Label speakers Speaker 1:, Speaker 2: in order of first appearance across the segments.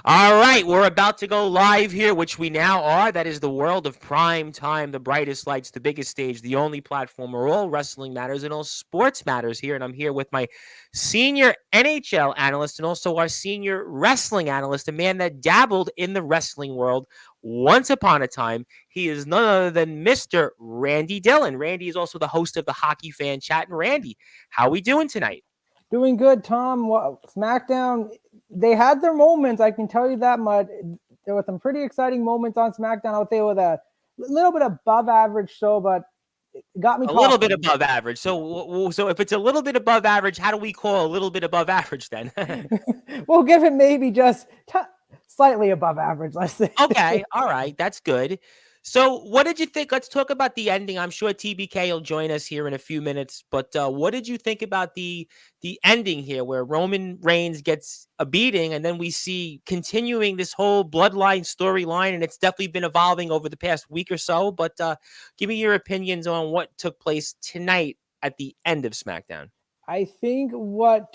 Speaker 1: All right, we're about to go live here, which we now are. That is the world of prime time, the brightest lights, the biggest stage, the only platform where all wrestling matters and all sports matters here. And I'm here with my senior NHL analyst and also our senior wrestling analyst, a man that dabbled in the wrestling world once upon a time. He is none other than Mr. Randy Dillon. Randy is also the host of the Hockey Fan Chat. And Randy, how we doing tonight?
Speaker 2: Doing good, Tom. SmackDown, they had their moments. I can tell you that much. There were some pretty exciting moments on SmackDown. I would say with a little bit above average show, but it got me
Speaker 1: a little bit above average. So if it's a little bit above average, how do we call a little bit above average then?
Speaker 2: We'll give it maybe just slightly above average, let's say.
Speaker 1: Okay, all right, that's good. So what did you think? Let's talk about the ending. I'm sure TBK will join us here in a few minutes, but what did you think about the ending here where Roman Reigns gets a beating and then we see continuing this whole bloodline storyline, and it's definitely been evolving over the past week or so, but give me your opinions on what took place tonight at the end of SmackDown.
Speaker 2: I think what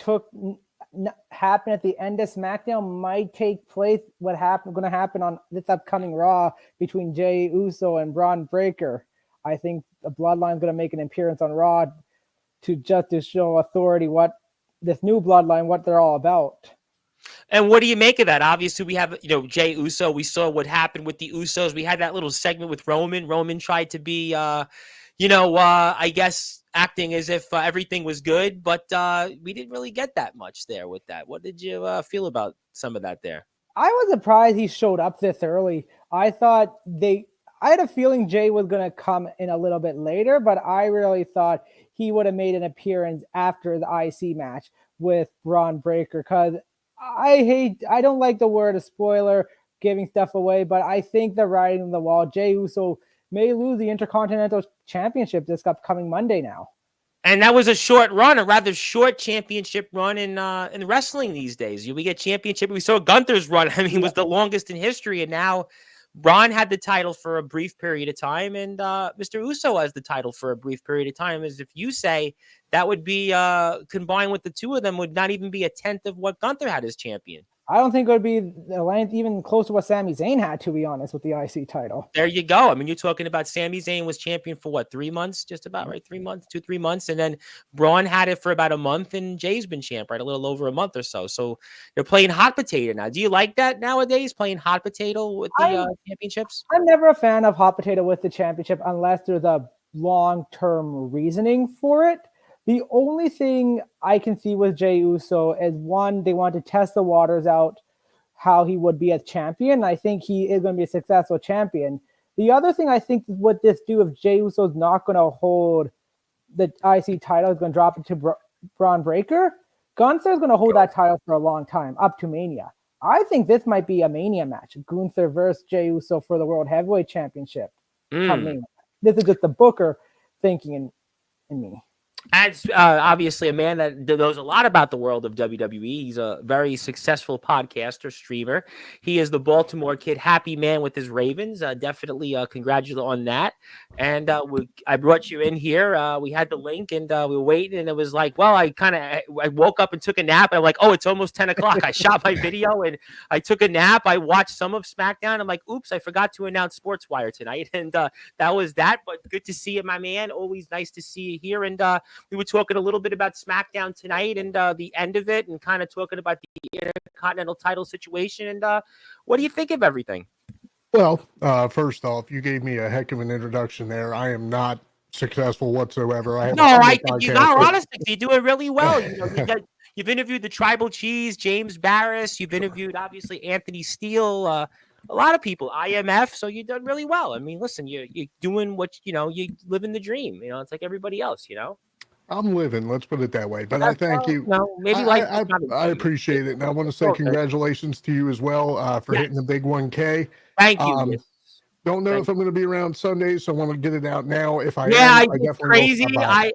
Speaker 2: happened at the end of SmackDown might take place. Going to happen on this upcoming Raw between Jey Uso and Braun Breaker. I think the Bloodline is going to make an appearance on Raw to show authority what this new Bloodline, what they're all about.
Speaker 1: And what do you make of that? Obviously, we have, Jey Uso. We saw what happened with the Usos. We had that little segment with Roman. Roman tried to be, I guess, acting as if everything was good, but we didn't really get that much there with that. What did you feel about some of that there?
Speaker 2: I was surprised he showed up this early. I had a feeling Jey was going to come in a little bit later, but I really thought he would have made an appearance after the IC match with Braun Breaker, because I don't like the word a spoiler, giving stuff away, but I think the writing on the wall, Jey Uso may lose the Intercontinental Championship this upcoming Monday now.
Speaker 1: And that was a short run, a rather short championship run in wrestling these days. We get championship. We saw Gunther's run. I mean, it was the longest in history. And now Braun had the title for a brief period of time, and Mr. Uso has the title for a brief period of time. As if you say that would be combined with the two of them would not even be a tenth of what Gunther had as champion.
Speaker 2: I don't think it would be the length even close to what Sami Zayn had, to be honest, with the IC title.
Speaker 1: There you go. I mean, you're talking about Sami Zayn was champion for what, 3 months? Just about, right? 3 months, 3 months. And then Braun had it for about a month, and Jay's been champ, right? A little over a month or so. So they're playing hot potato now. Do you like that nowadays, playing hot potato with the championships?
Speaker 2: I'm never a fan of hot potato with the championship unless there's a long-term reasoning for it. The only thing I can see with Jey Uso is, one, they want to test the waters out, how he would be as champion. I think he is going to be a successful champion. The other thing I think what this do, if Jey Uso is not going to hold the IC title, is going to drop it to Braun Breaker, Gunther is going to hold that title for a long time, up to Mania. I think this might be a Mania match, Gunther versus Jey Uso for the World Heavyweight Championship. This is just the Booker thinking in me.
Speaker 1: As obviously a man that knows a lot about the world of WWE. He's a very successful podcaster, streamer. He is the Baltimore kid, happy man with his Ravens. Definitely congratulate on that. And I brought you in here. We had the link, and we were waiting, and it was like, well, I woke up and took a nap. And I'm like, oh, it's almost 10 o'clock. I shot my video, and I took a nap. I watched some of SmackDown. I'm like, oops, I forgot to announce Sportswire tonight. And that was that. But good to see you, my man. Always nice to see you here. And we were talking a little bit about SmackDown tonight and the end of it, and kind of talking about the Intercontinental title situation. And what do you think of everything?
Speaker 3: Well, first off, you gave me a heck of an introduction there. I am not successful whatsoever. I
Speaker 1: think you got a lot of things. You're doing really well. You've interviewed the Tribal Cheese, James Barris. You've interviewed, obviously, Anthony Steele. A lot of people, IMF. So you've done really well. I mean, listen, you're doing what, you living the dream. It's like everybody else,
Speaker 3: I'm living, let's put it that way. But I thank you.
Speaker 1: No, maybe
Speaker 3: I appreciate it. And I want to say congratulations to you as well for hitting the big 1K.
Speaker 1: Thank you.
Speaker 3: Don't know if I'm going to be around Sunday, so I want to get it out now. If I
Speaker 1: it's crazy.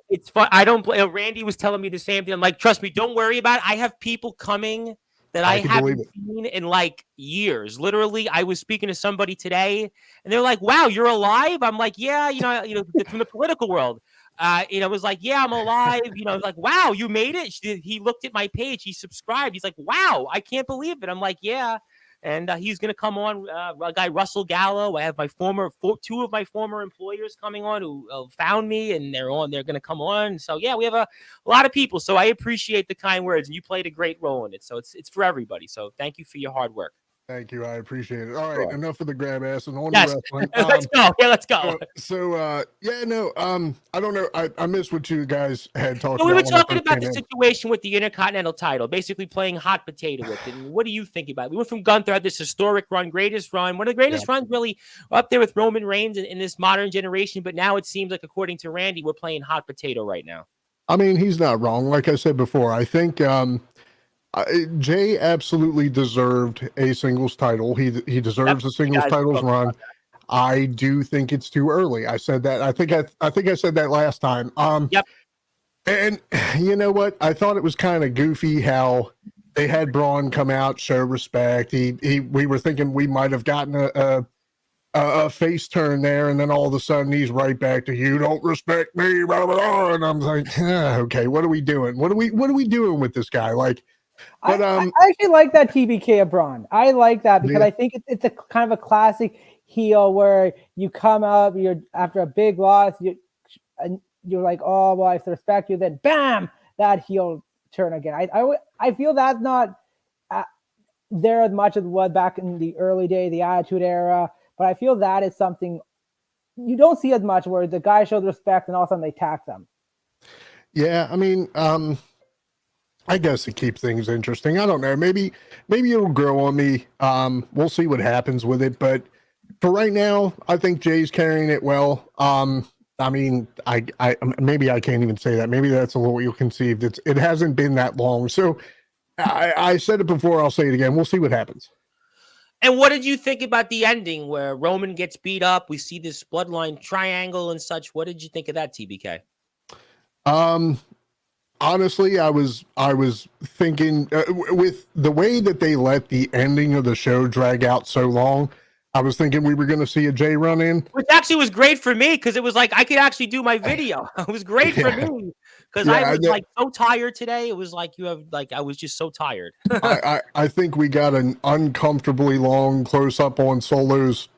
Speaker 1: It's fun. I don't play. Randy was telling me the same thing. I'm like, trust me, don't worry about it. I have people coming that I haven't seen in like years. Literally, I was speaking to somebody today, and they're like, "Wow, you're alive." I'm like, "Yeah, from the political world." It was like, yeah, I'm alive. Like, wow, you made it. He looked at my page. He subscribed. He's like, wow, I can't believe it. I'm like, yeah, And he's going to come on. A guy, Russell Gallo. I have two of my former employers coming on who found me, and they're going to come on. So yeah, we have a lot of people. So I appreciate the kind words, and you played a great role in it. So it's for everybody. So thank you for your hard work.
Speaker 3: Thank you. I appreciate it. All right.
Speaker 1: Sure.
Speaker 3: Enough of the grab ass and on
Speaker 1: Yes.
Speaker 3: to wrestling.
Speaker 1: Let's go. Yeah, let's go.
Speaker 3: I don't know. I missed what you guys had talked about.
Speaker 1: We were talking about the situation with the Intercontinental title, basically playing hot potato with it. And what do you think about it? We went from Gunther, had this historic run, greatest run, one of the greatest runs really up there with Roman Reigns in this modern generation. But now it seems like, according to Randy, we're playing hot potato right now.
Speaker 3: I mean, he's not wrong. Like I said before, I think Jay absolutely deserved a singles title. He deserves a singles titles run. I do think it's too early. I said that. I think I said that last time.
Speaker 1: Yep.
Speaker 3: And you know what? I thought it was kind of goofy how they had Braun come out, show respect. We were thinking we might have gotten a face turn there, and then all of a sudden he's right back to "you don't respect me," blah, blah, blah. And I'm like, okay, what are we doing? What are we doing with this guy? Like. But
Speaker 2: I actually like that TBK of Braun. I like that because I think it's a kind of a classic heel where you come up, you're after a big loss, you're like, oh well, I respect you. Then bam, that heel turn again. I feel that's not there as much as it was back in the early day, the Attitude Era. But I feel that is something you don't see as much where the guy shows respect and all of a sudden they attack them.
Speaker 3: Yeah, I mean, I guess it keeps things interesting. I don't know. Maybe it'll grow on me. We'll see what happens with it. But for right now, I think Jay's carrying it well. I mean, I maybe I can't even say that. Maybe that's a little ill-conceived. It hasn't been that long. So I said it before. I'll say it again. We'll see what happens.
Speaker 1: And what did you think about the ending where Roman gets beat up? We see this bloodline triangle and such. What did you think of that, TBK?
Speaker 3: Honestly, I was thinking with the way that they let the ending of the show drag out so long, I was thinking we were going to see a Jay run in.
Speaker 1: Which actually was great for me because it was like I could actually do my video. It was great for me because I was like so tired today. It was like I was just so tired.
Speaker 3: I think we got an uncomfortably long close up on Solo's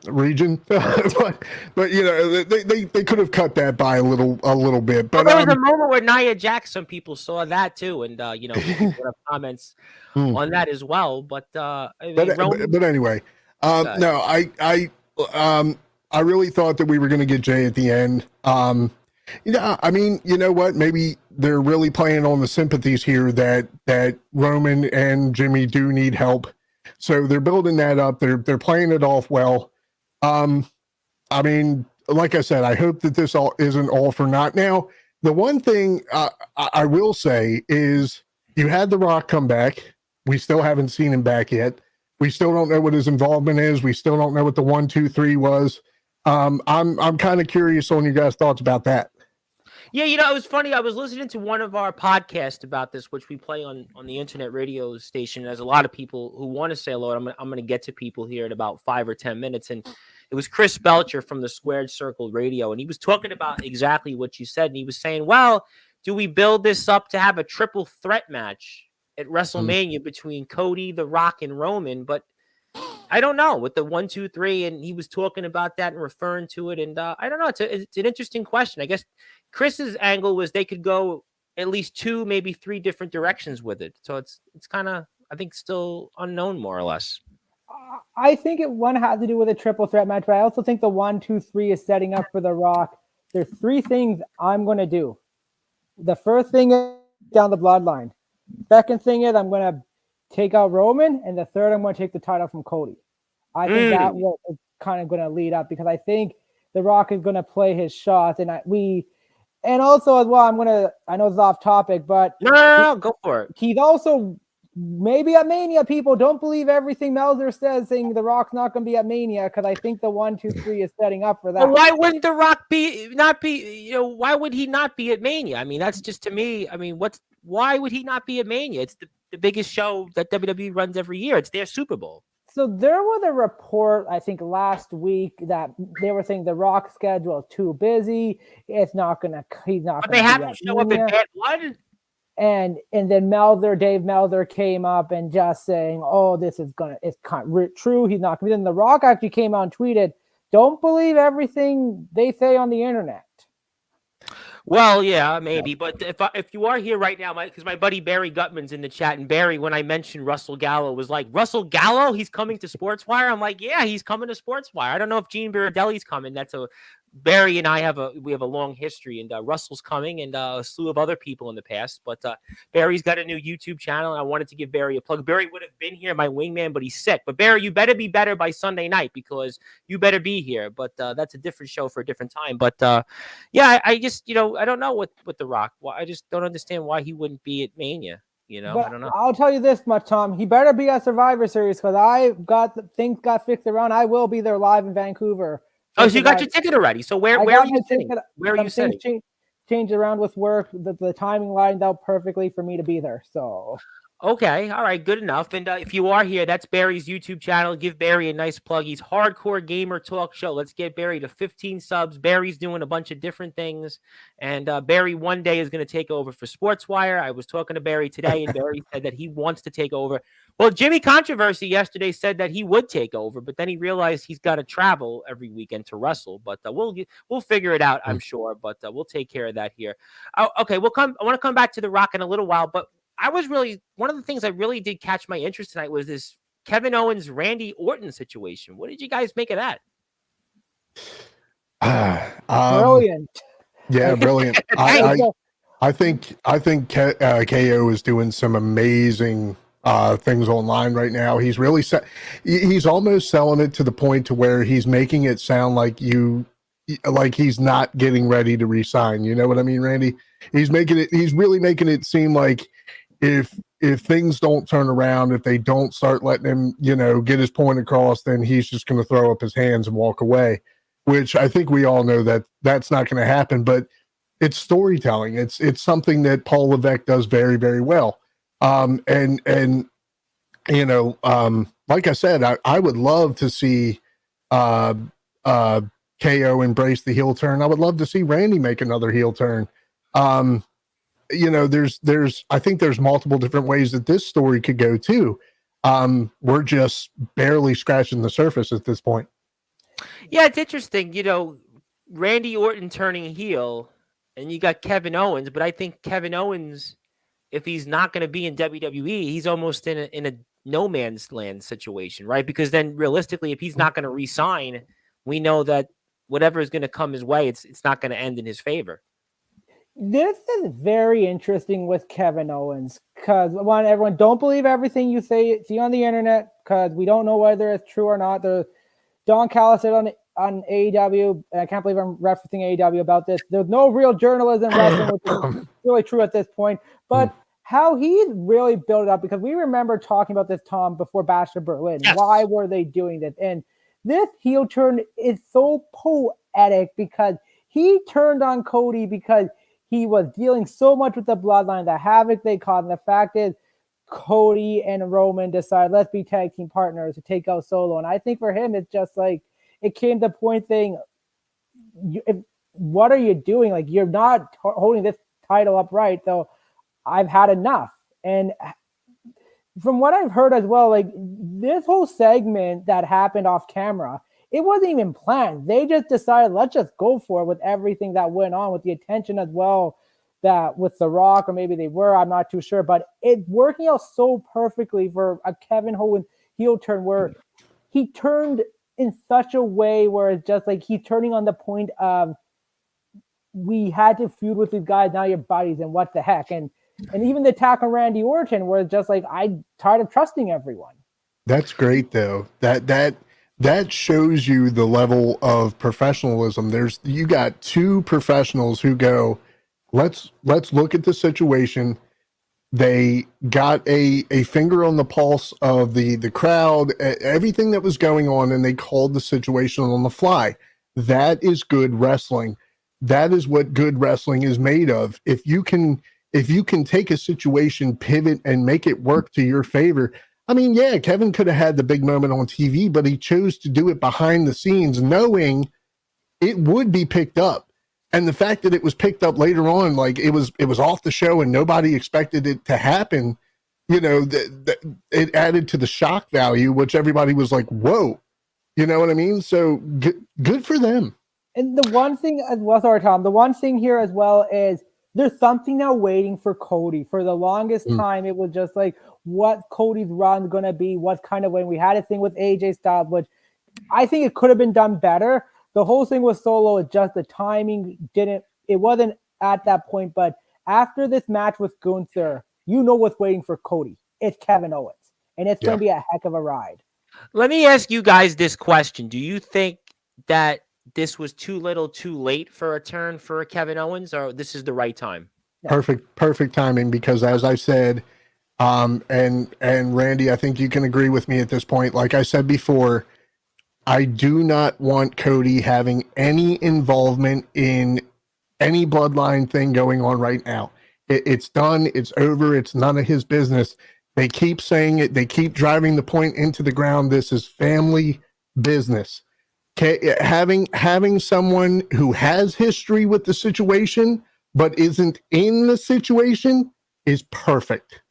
Speaker 3: region, but you know they could have cut that by a little bit. But
Speaker 1: there was a moment where Nia Jax, some people saw that too, and you know, people have comments on that as well. But
Speaker 3: anyway, no, I really thought that we were going to get Jay at the end. I mean, you know what? Maybe they're really playing on the sympathies here that Roman and Jimmy do need help, so they're building that up. They're playing it off well. I mean, like I said, I hope that this all isn't all for naught. Now, the one thing I will say is you had The Rock come back. We still haven't seen him back yet. We still don't know what his involvement is. We still don't know what the 1, 2, 3 was. I'm kind of curious on your guys' thoughts about that.
Speaker 1: Yeah, you know, it was funny. I was listening to one of our podcasts about this, which we play on the internet radio station. There's a lot of people who want to say hello. I'm going to get to people here in about 5 or 10 minutes. And it was Chris Belcher from the Squared Circle Radio. And he was talking about exactly what you said. And he was saying, well, do we build this up to have a triple threat match at WrestleMania between Cody, The Rock, and Roman? But I don't know with the 1, 2, 3. And he was talking about that and referring to it. And I don't know. It's an interesting question. I guess Chris's angle was they could go at least 2, maybe 3 different directions with it. So it's kind of, I think, still unknown more or less.
Speaker 2: I think one has to do with a triple threat match, but I also think the 1, 2, 3 is setting up for The Rock. There's 3 things I'm going to do. The first thing is down the bloodline. Second thing is I'm going to take out Roman, and the third I'm going to take the title from Cody. I think that was kind of going to lead up because I think The Rock is going to play his shots, and also as well, I know it's off topic, but
Speaker 1: no, go for it.
Speaker 2: He's also maybe at Mania. People don't believe everything Melzer says, saying The Rock's not going to be at Mania because I think the 1, 2, 3 is setting up for that.
Speaker 1: Well, why wouldn't The Rock not be? You know, why would he not be at Mania? I mean, that's just to me. I mean, why would he not be at Mania? It's the biggest show that WWE runs every year. It's their Super Bowl.
Speaker 2: So there was a report, I think, last week that they were saying The Rock's schedule is too busy. He's not going to.
Speaker 1: But they haven't show up in Bad Blood.
Speaker 2: And then Dave Meltzer came up and just saying, "Oh, it's kind of true. He's not going to be." Then The Rock actually came out and tweeted, "Don't believe everything they say on the internet."
Speaker 1: Well, yeah, maybe, but if you are here right now, because my buddy Barry Gutman's in the chat, and Barry, when I mentioned Russell Gallo, was like, Russell Gallo, he's coming to Sportswire. I'm like, yeah, he's coming to Sportswire. I don't know if Gene Biradelli's coming. Barry and I have a long history, and Russell's coming, and a slew of other people in the past. But Barry's got a new YouTube channel, and I wanted to give Barry a plug. Barry would have been here, my wingman, but he's sick. But Barry, you better be better by Sunday night, because you better be here. But that's a different show for a different time. But yeah, I just I don't know what The Rock. I just don't understand why he wouldn't be at Mania.
Speaker 2: But
Speaker 1: I don't know.
Speaker 2: I'll tell you this much, Tom. He better be at Survivor Series, because things got fixed around. I will be there live in Vancouver.
Speaker 1: Oh, so you got your ticket already. So where are you sitting? Where are you sitting?
Speaker 2: Changed around with work. The timing lined out perfectly for me to be there. So
Speaker 1: okay, all right, good enough. And if you are here, that's Barry's YouTube channel. Give Barry a nice plug. He's Hardcore Gamer Talk Show. Let's get Barry to 15 subs. Barry's doing a bunch of different things, and Barry one day is going to take over for Sportswire. I was talking to Barry today, and Barry said that he wants to take over. Well, Jimmy Controversy yesterday said that he would take over, but then he realized he's got to travel every weekend to wrestle. But we'll figure it out, I'm sure. But we'll take care of that here. Okay, I want to come back to The Rock in a little while, but one of the things that really did catch my interest tonight was this Kevin Owens, Randy Orton situation. What did you guys make of that?
Speaker 2: Brilliant.
Speaker 3: Yeah, brilliant. I think KO is doing some amazing things online right now. He's really he's almost selling it to the point to where he's making it sound like he's not getting ready to resign. You know what I mean, Randy? He's really making it seem like if things don't turn around, if they don't start letting him, get his point across, then he's just going to throw up his hands and walk away, which I think we all know that that's not going to happen. But it's storytelling. It's something that Paul Levesque does very, very well. Like I said, I would love to see KO embrace the heel turn. I would love to see Randy make another heel turn. I think there's multiple different ways that this story could go too. We're just barely scratching the surface at this point.
Speaker 1: Yeah, it's interesting. Randy Orton turning heel, and you got Kevin Owens, but I think Kevin Owens, if he's not going to be in WWE, he's almost in a no man's land situation, right? Because then realistically, if he's not going to re-sign, we know that whatever is going to come his way, it's not going to end in his favor.
Speaker 2: This is very interesting with Kevin Owens, because everyone don't believe everything you see on the internet, because we don't know whether it's true or not. Don Callis said on AEW, and I can't believe I'm referencing AEW about this. There's no real journalism in wrestling, which is really true at this point. But how he's really built it up, because we remember talking about this, Tom, before Bash of Berlin. Yes. Why were they doing this? And this heel turn is so poetic, because he turned on Cody because he was dealing so much with the bloodline, the havoc they caused. And the fact is, Cody and Roman decided, let's be tag team partners to take out Solo. And I think for him, it's just like, it came to the point saying, what are you doing? Like, you're not holding this title upright. So I've had enough. And from what I've heard as well, like, this whole segment that happened off camera, it wasn't even planned. They just decided, let's just go for it with everything that went on, with the attention as well, that with The Rock, or maybe they were, I'm not too sure, but it's working out so perfectly for a Kevin Owens heel turn, where he turned in such a way where it's just like he's turning on the point of, we had to feud with these guys, now you're buddies, and what the heck. And even the attack on Randy Orton, where it's just like, I'm tired of trusting everyone. That's
Speaker 3: great, though. That shows you the level of professionalism. You got two professionals who go, let's look at the situation. They got a finger on the pulse of the crowd, everything that was going on, and they called the situation on the fly. That is good wrestling. That is what good wrestling is made of. If you can take a situation, pivot, and make it work to your favor. I mean, yeah, Kevin could have had the big moment on TV, but he chose to do it behind the scenes, knowing it would be picked up. And the fact that it was picked up later on, like it was off the show and nobody expected it to happen, you know, it added to the shock value, which everybody was like, whoa, you know what I mean? So good for them.
Speaker 2: And the one thing as well, sorry, Tom, the one thing here as well is there's something now waiting for Cody. For the longest time, it was just like, what Cody's run going to be, what kind of when we had a thing with AJ Styles, which I think it could have been done better. The whole thing with Solo is just the timing it wasn't at that point, but after this match with Gunther, you know what's waiting for Cody. It's Kevin Owens, and it's going to be a heck of a ride.
Speaker 1: Let me ask you guys this question. Do you think that this was too little too late for a turn for Kevin Owens, or this is the right time?
Speaker 3: Yeah. Perfect timing, because as I said, and Randy, I think you can agree with me at this point. Like I said before, I do not want Cody having any involvement in any bloodline thing going on right now. It's done. It's over. It's none of his business. They keep saying it. They keep driving the point into the ground. This is family business. Having someone who has history with the situation but isn't in the situation is perfect.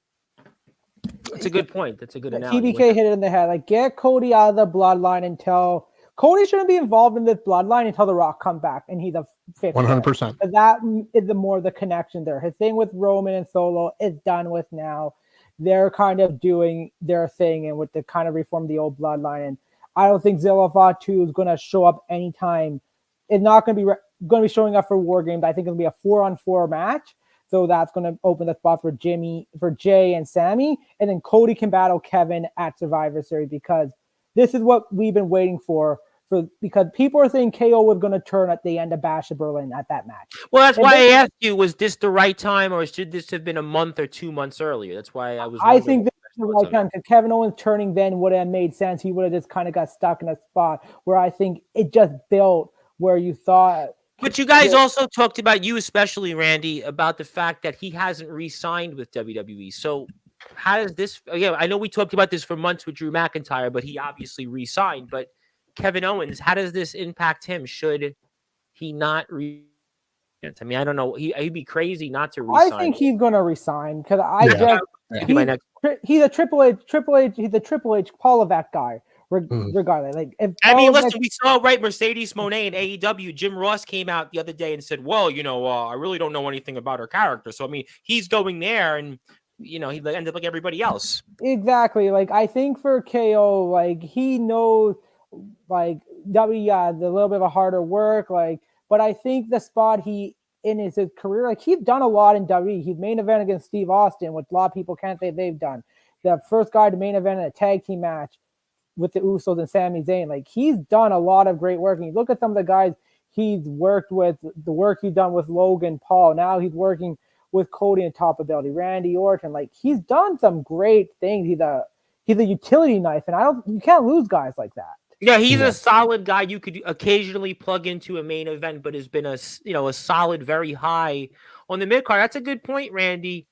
Speaker 1: That's a good point. That's a good analogy.
Speaker 2: TBK hit it in the head. Like, get Cody out of the bloodline until Cody shouldn't be involved in this bloodline until The Rock comes back and he's a
Speaker 3: 100%.
Speaker 2: That is the more the connection there. His thing with Roman and Solo is done with now. They're kind of doing their thing and with the kind of reform the old bloodline. And I don't think Zilla Fatu is going to show up anytime. It's not going to be showing up for War Games. I think it'll be a 4-on-4 match. So that's going to open the spot for Jay and Sammy. And then Cody can battle Kevin at Survivor Series, because this is what we've been waiting for because people are saying KO was going to turn at the end of Bash of Berlin at that match.
Speaker 1: Well, that's why I asked you, was this the right time, or should this have been a month or 2 months earlier? That's why I was
Speaker 2: I think this is the right time, because Kevin Owens turning then would have made sense. He would have just kind of got stuck in a spot where I think it just built where you thought.
Speaker 1: But you guys also talked about, you especially, Randy, about the fact that he hasn't re-signed with WWE. So how does this, again, I know we talked about this for months with Drew McIntyre, but he obviously re-signed. But Kevin Owens, how does this impact him? Should he not I mean, I don't know. He'd be crazy not to resign.
Speaker 2: I think he's going to resign, because he's a Triple H. He's a Triple H Paul Levesque guy. Regardless, like
Speaker 1: listen, we saw Mercedes Moné in AEW. Jim Ross came out the other day and said, "Well, I really don't know anything about her character." So I mean, he's going there, and he ended up like everybody else.
Speaker 2: Exactly. Like, I think for KO, like, he knows, like, the little bit of a harder work, like, but I think the spot he in his career, like, he's done a lot in WWE. He's main event against Steve Austin, which a lot of people can't say they've done. The first guy to main event in a tag team match with the Usos and Sami Zayn. Like, he's done a lot of great work. And you look at some of the guys he's worked with, the work he's done with Logan Paul. Now he's working with Cody and Top Ability, Randy Orton. Like, he's done some great things. He's a utility knife, and you can't lose guys like that.
Speaker 1: Yeah, he's a solid guy you could occasionally plug into a main event, but has been a solid, very high on the mid card. That's a good point, Randy.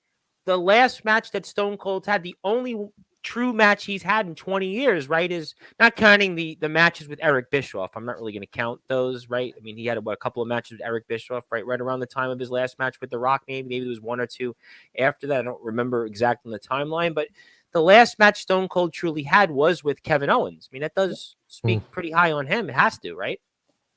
Speaker 1: The last match that Stone Cold's had, the only true match he's had in 20 years, right, is not counting the matches with Eric Bischoff. I'm not really going to count those, right? I mean, he had a couple of matches with Eric Bischoff, right around the time of his last match with The Rock, maybe there was one or two after that. I don't remember exactly the timeline, but the last match Stone Cold truly had was with Kevin Owens. I mean, that does speak pretty high on him. It has to, right?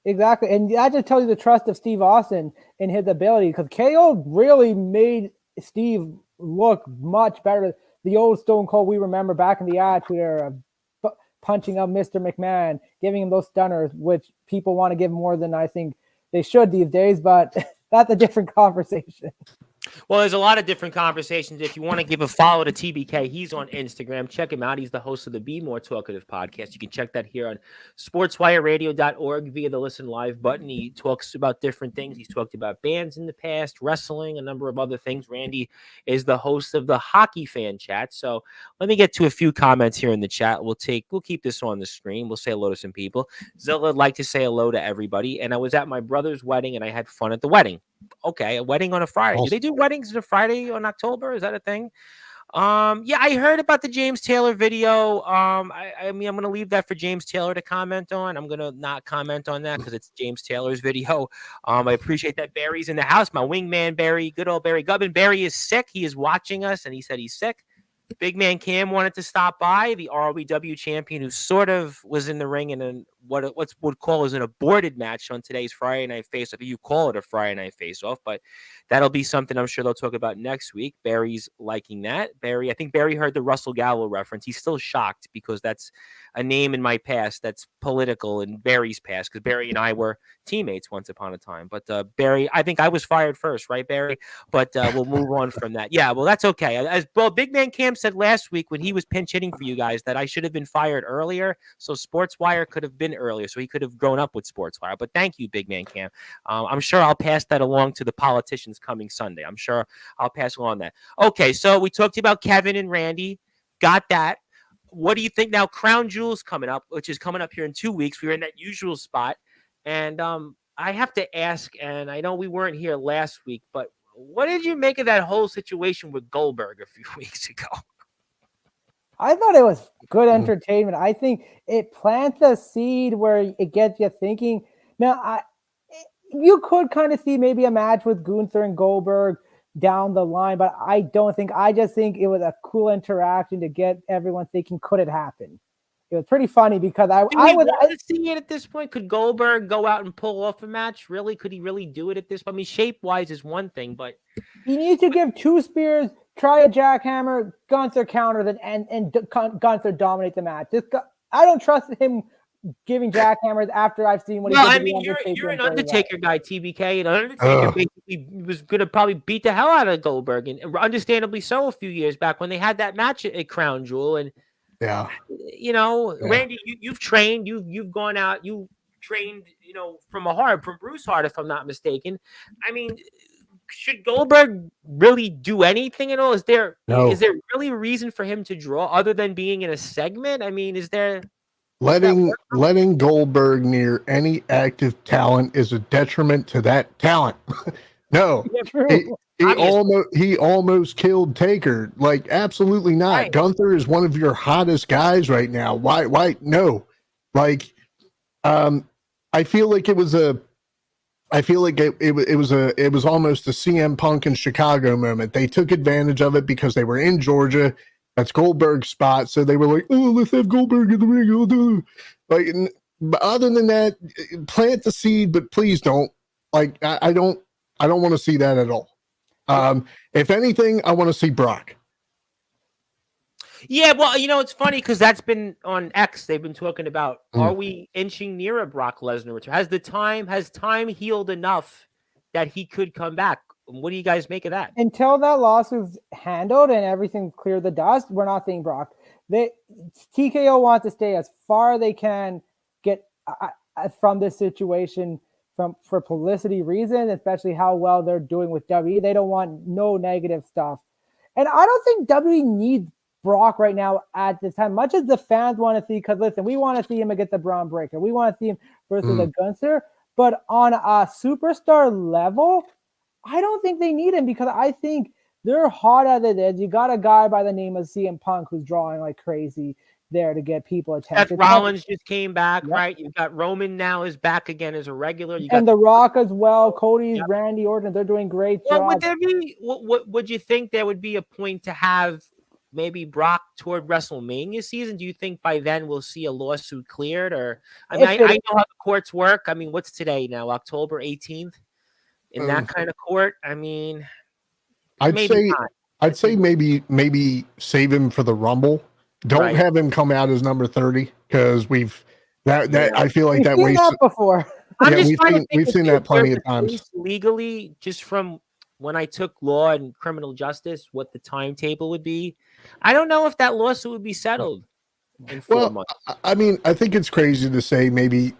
Speaker 2: Exactly. And that just tells you the trust of Steve Austin in his ability, because KO really made Steve look much better. The old Stone Cold we remember back in the Attitude Era, punching up Mr. McMahon, giving him those stunners, which people want to give more than I think they should these days, but that's a different conversation.
Speaker 1: Well, there's a lot of different conversations. If you want to give a follow to TBK, he's on Instagram. Check him out. He's the host of the Be More Talkative podcast. You can check that here on sportswireradio.org via the Listen Live button. He talks about different things. He's talked about bands in the past, wrestling, a number of other things. Randy is the host of the Hockey Fan Chat. So let me get to a few comments here in the chat. We'll keep this on the screen. We'll say hello to some people. Zilla would like to say hello to everybody. And I was at my brother's wedding, and I had fun at the wedding. Okay, a wedding on a Friday. Do they do weddings on a Friday on October? Is that a thing? Yeah, I heard about the James Taylor video. I mean, I'm gonna leave that for James Taylor to comment on. I'm gonna not comment on that because it's James Taylor's video. I appreciate that Barry's in the house. My wingman Barry, good old Barry Gubbin. Barry is sick. He is watching us, and he said he's sick. Big man Cam wanted to stop by, the ROW champion who sort of was in the ring in what's would call as an aborted match on today's Friday Night Face-Off. You call it a Friday Night Face-Off, but that'll be something I'm sure they'll talk about next week. Barry's liking that. I think Barry heard the Russell Gallo reference. He's still shocked because that's a name in my past that's political in Barry's past because Barry and I were teammates once upon a time. But Barry, I think I was fired first, right, Barry? But we'll move on from that. Yeah, well, that's okay. As well, Big Man Cam said last week when he was pinch hitting for you guys that I should have been fired earlier. So Sportswire could have been earlier. So he could have grown up with Sportswire. But thank you, Big Man Cam. I'm sure I'll pass that along to the politicians coming Sunday. I'm sure I'll pass along that. Okay, so we talked about Kevin and Randy. Got that. What do you think now? Crown Jewel's coming up, which is coming up here in 2 weeks. We were in that usual spot. And I have to ask, and I know we weren't here last week, but what did you make of that whole situation with Goldberg a few weeks ago?
Speaker 2: I thought it was good entertainment. I think it plants a seed where it gets you thinking. Now, you could kind of see maybe a match with Gunther and Goldberg down the line, but I just think it was a cool interaction to get everyone thinking, could it happen? It was pretty funny because I would
Speaker 1: see it at this point. Could Goldberg go out and pull off a match? Really? Could he really do it at this point? I mean, shape-wise is one thing, but
Speaker 2: he needs to give 2 spears, try a jackhammer, Gunther counter, and Gunther dominate the match. I don't trust him giving jackhammers after I've seen what he did.
Speaker 1: I mean, you're an Undertaker guy, TBK, and Undertaker basically was going to probably beat the hell out of Goldberg, and understandably so a few years back when they had that match at Crown Jewel. And
Speaker 3: yeah,
Speaker 1: Randy, you've trained, you've gone out, you trained, from Bruce Hart, if I'm not mistaken. I mean, should Goldberg really do anything at all? Is there really a reason for him to draw other than being in a segment? I mean, is there
Speaker 3: letting Goldberg near any active talent is a detriment to that talent? No. He almost killed Taker. Like, absolutely not. Right. Gunther is one of your hottest guys right now. Why? No. Like, I feel like it was almost a CM Punk in Chicago moment. They took advantage of it because they were in Georgia. That's Goldberg's spot. So they were like, oh, let's have Goldberg in the ring. But other than that, plant the seed, but please don't. Like, I don't want to see that at all. If anything, I want to see Brock.
Speaker 1: Yeah, well, it's funny because that's been on X. They've been talking about, are we inching near a Brock Lesnar return? Has time healed enough that he could come back? What do you guys make of that?
Speaker 2: Until that lawsuit's handled and everything cleared the dust, we're not seeing Brock. TKO wants to stay as far as they can get from this situation for publicity reasons, especially how well they're doing with WWE. They don't want no negative stuff. And I don't think WWE needs Brock right now at this time, much as the fans want to see, because listen, we want to see him against the Braun Breaker. We want to see him versus the Gunther. But on a superstar level, I don't think they need him because I think they're hot as it is. You got a guy by the name of CM Punk who's drawing like crazy there to get people attention.
Speaker 1: Seth Rollins just came back, right? You've got Roman now is back again as a regular.
Speaker 2: And The Rock as well. Cody, Randy Orton, they're doing great job.
Speaker 1: Would there be? Would you think there would be a point to have maybe Brock toward WrestleMania season? Do you think by then we'll see a lawsuit cleared? Or I know how the courts work. I mean, what's today now? October 18th. In that kind of court, I mean,
Speaker 3: I'd say maybe save him for the Rumble. Don't have him come out as number 30 because I feel like that wastes
Speaker 2: before.
Speaker 3: We've seen that plenty of times.
Speaker 1: Legally, just from when I took law and criminal justice, what the timetable would be. I don't know if that lawsuit would be settled in 4 months.
Speaker 3: I mean, I think it's crazy to say maybe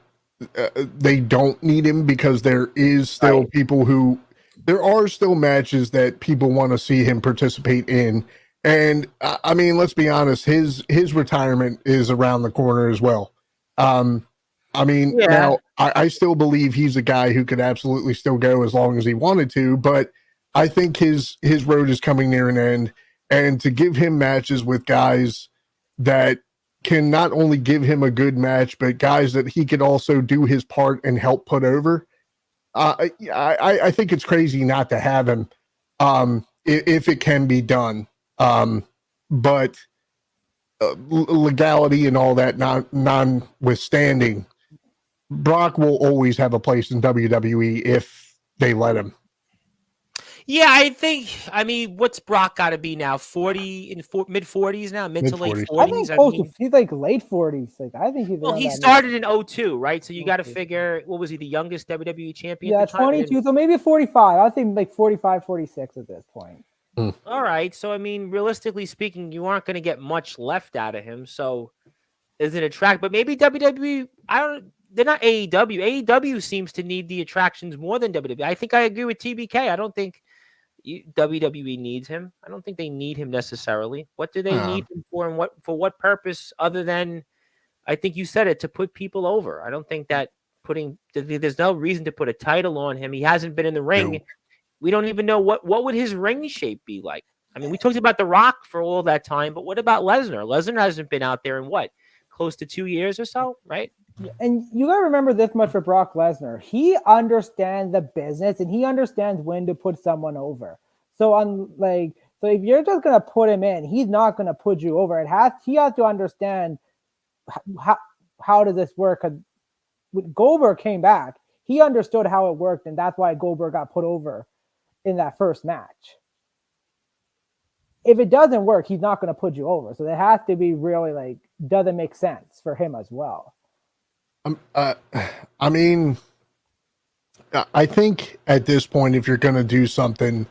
Speaker 3: they don't need him because there is still there are still matches that people want to see him participate in. And I mean, let's be honest, his retirement is around the corner as well. Now I still believe he's a guy who could absolutely still go as long as he wanted to, but I think his road is coming near an end. and to give him matches with guys that can not only give him a good match, but guys that he could also do his part and help put over. I think it's crazy not to have him if it can be done. But legality and all that notwithstanding, Brock will always have a place in WWE if they let him.
Speaker 1: Yeah, I mean, what's Brock got to be now? 40 in mid 40s now, mid to late 40s.
Speaker 2: I think he's like late 40s. Like I think he's.
Speaker 1: Well, he started in 02, right? So you got to figure, what was he, the youngest WWE champion?
Speaker 2: Yeah, 22. So maybe 45. I think like 45, 46 at this point.
Speaker 1: All right. So I mean, realistically speaking, you aren't going to get much left out of him. So is it a track? But maybe WWE. They're not AEW. AEW seems to need the attractions more than WWE. I think I agree with TBK. I don't think WWE needs him. I don't think they need him necessarily. What do they need him for, and for what purpose other than, I think you said it, to put people over? I don't think that there's no reason to put a title on him. He hasn't been in the ring. No. We don't even know what would his ring shape be like. I mean, we talked about The Rock for all that time, but what about Lesnar? Lesnar hasn't been out there in close to 2 years or so, right?
Speaker 2: And you got to remember this much for Brock Lesnar. He understands the business and he understands when to put someone over. So if you're just going to put him in, he's not going to put you over. He has to understand how does this work? 'Cause when Goldberg came back, he understood how it worked, and that's why Goldberg got put over in that first match. If it doesn't work, he's not going to put you over. So it has to be really doesn't make sense for him as well.
Speaker 3: I mean, I think at this point, if you're going to do something,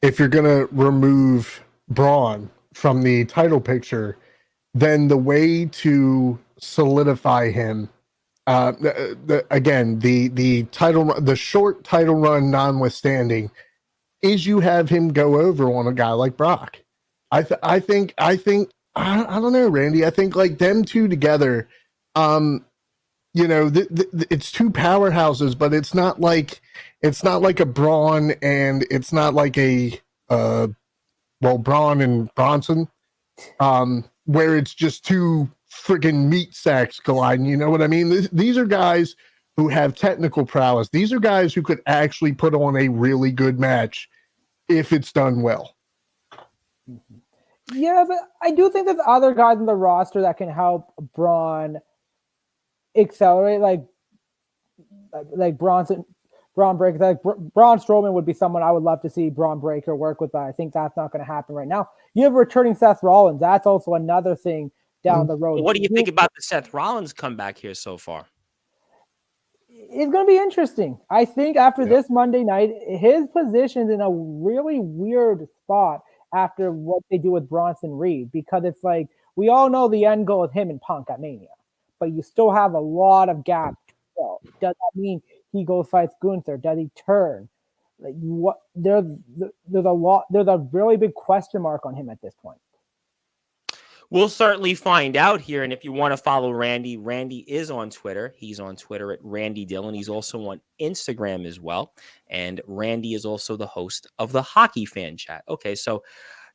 Speaker 3: if you're going to remove Braun from the title picture, then the way to solidify him, the title, the short title run notwithstanding, is you have him go over on a guy like Brock. I think I don't know, Randy. I think like them two together, it's two powerhouses, but it's not like a Braun and it's not like a Braun and Bronson, where it's just two friggin' meat sacks colliding. You know what I mean? These are guys who have technical prowess. These are guys who could actually put on a really good match if it's done well.
Speaker 2: Yeah, but I do think there's other guys in the roster that can help Braun accelerate, like Braun Breaker. Like Braun Strowman would be someone I would love to see Braun Breaker work with, but I think that's not going to happen right now. You have returning Seth Rollins. That's also another thing down the road.
Speaker 1: What do you think about the Seth Rollins comeback here so far?
Speaker 2: It's going to be interesting. I think after this Monday night, his position's in a really weird spot after what they do with Bronson Reed, because it's like we all know the end goal is him and Punk at Mania, but you still have a lot of gaps. Does that mean he goes fights Gunther? Does he turn? Like what? There's a really big question mark on him at this point.
Speaker 1: We'll certainly find out here. And if you want to follow Randy, Randy is on Twitter. He's on Twitter at Randy Dillon. He's also on Instagram as well. And Randy is also the host of the Hockey Fan Chat. Okay, so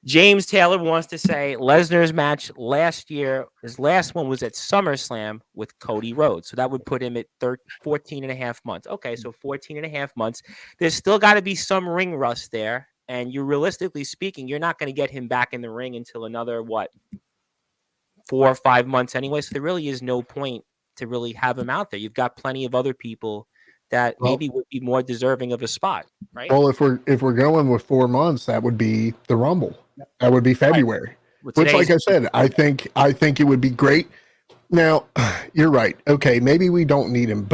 Speaker 1: James Taylor wants to say Lesnar's match last year, his last one was at SummerSlam with Cody Rhodes. So that would put him at 14 and a half months. Okay, so 14 and a half months. There's still got to be some ring rust there. And you realistically speaking, you're not going to get him back in the ring until another, 4 or 5 months anyway. So there really is no point to really have him out there. You've got plenty of other people that maybe would be more deserving of a spot, right?
Speaker 3: Well, if we're going with 4 months, that would be the Rumble. That would be February. Right. Which, like I said, I think it would be great. Now, you're right. Okay, maybe we don't need him,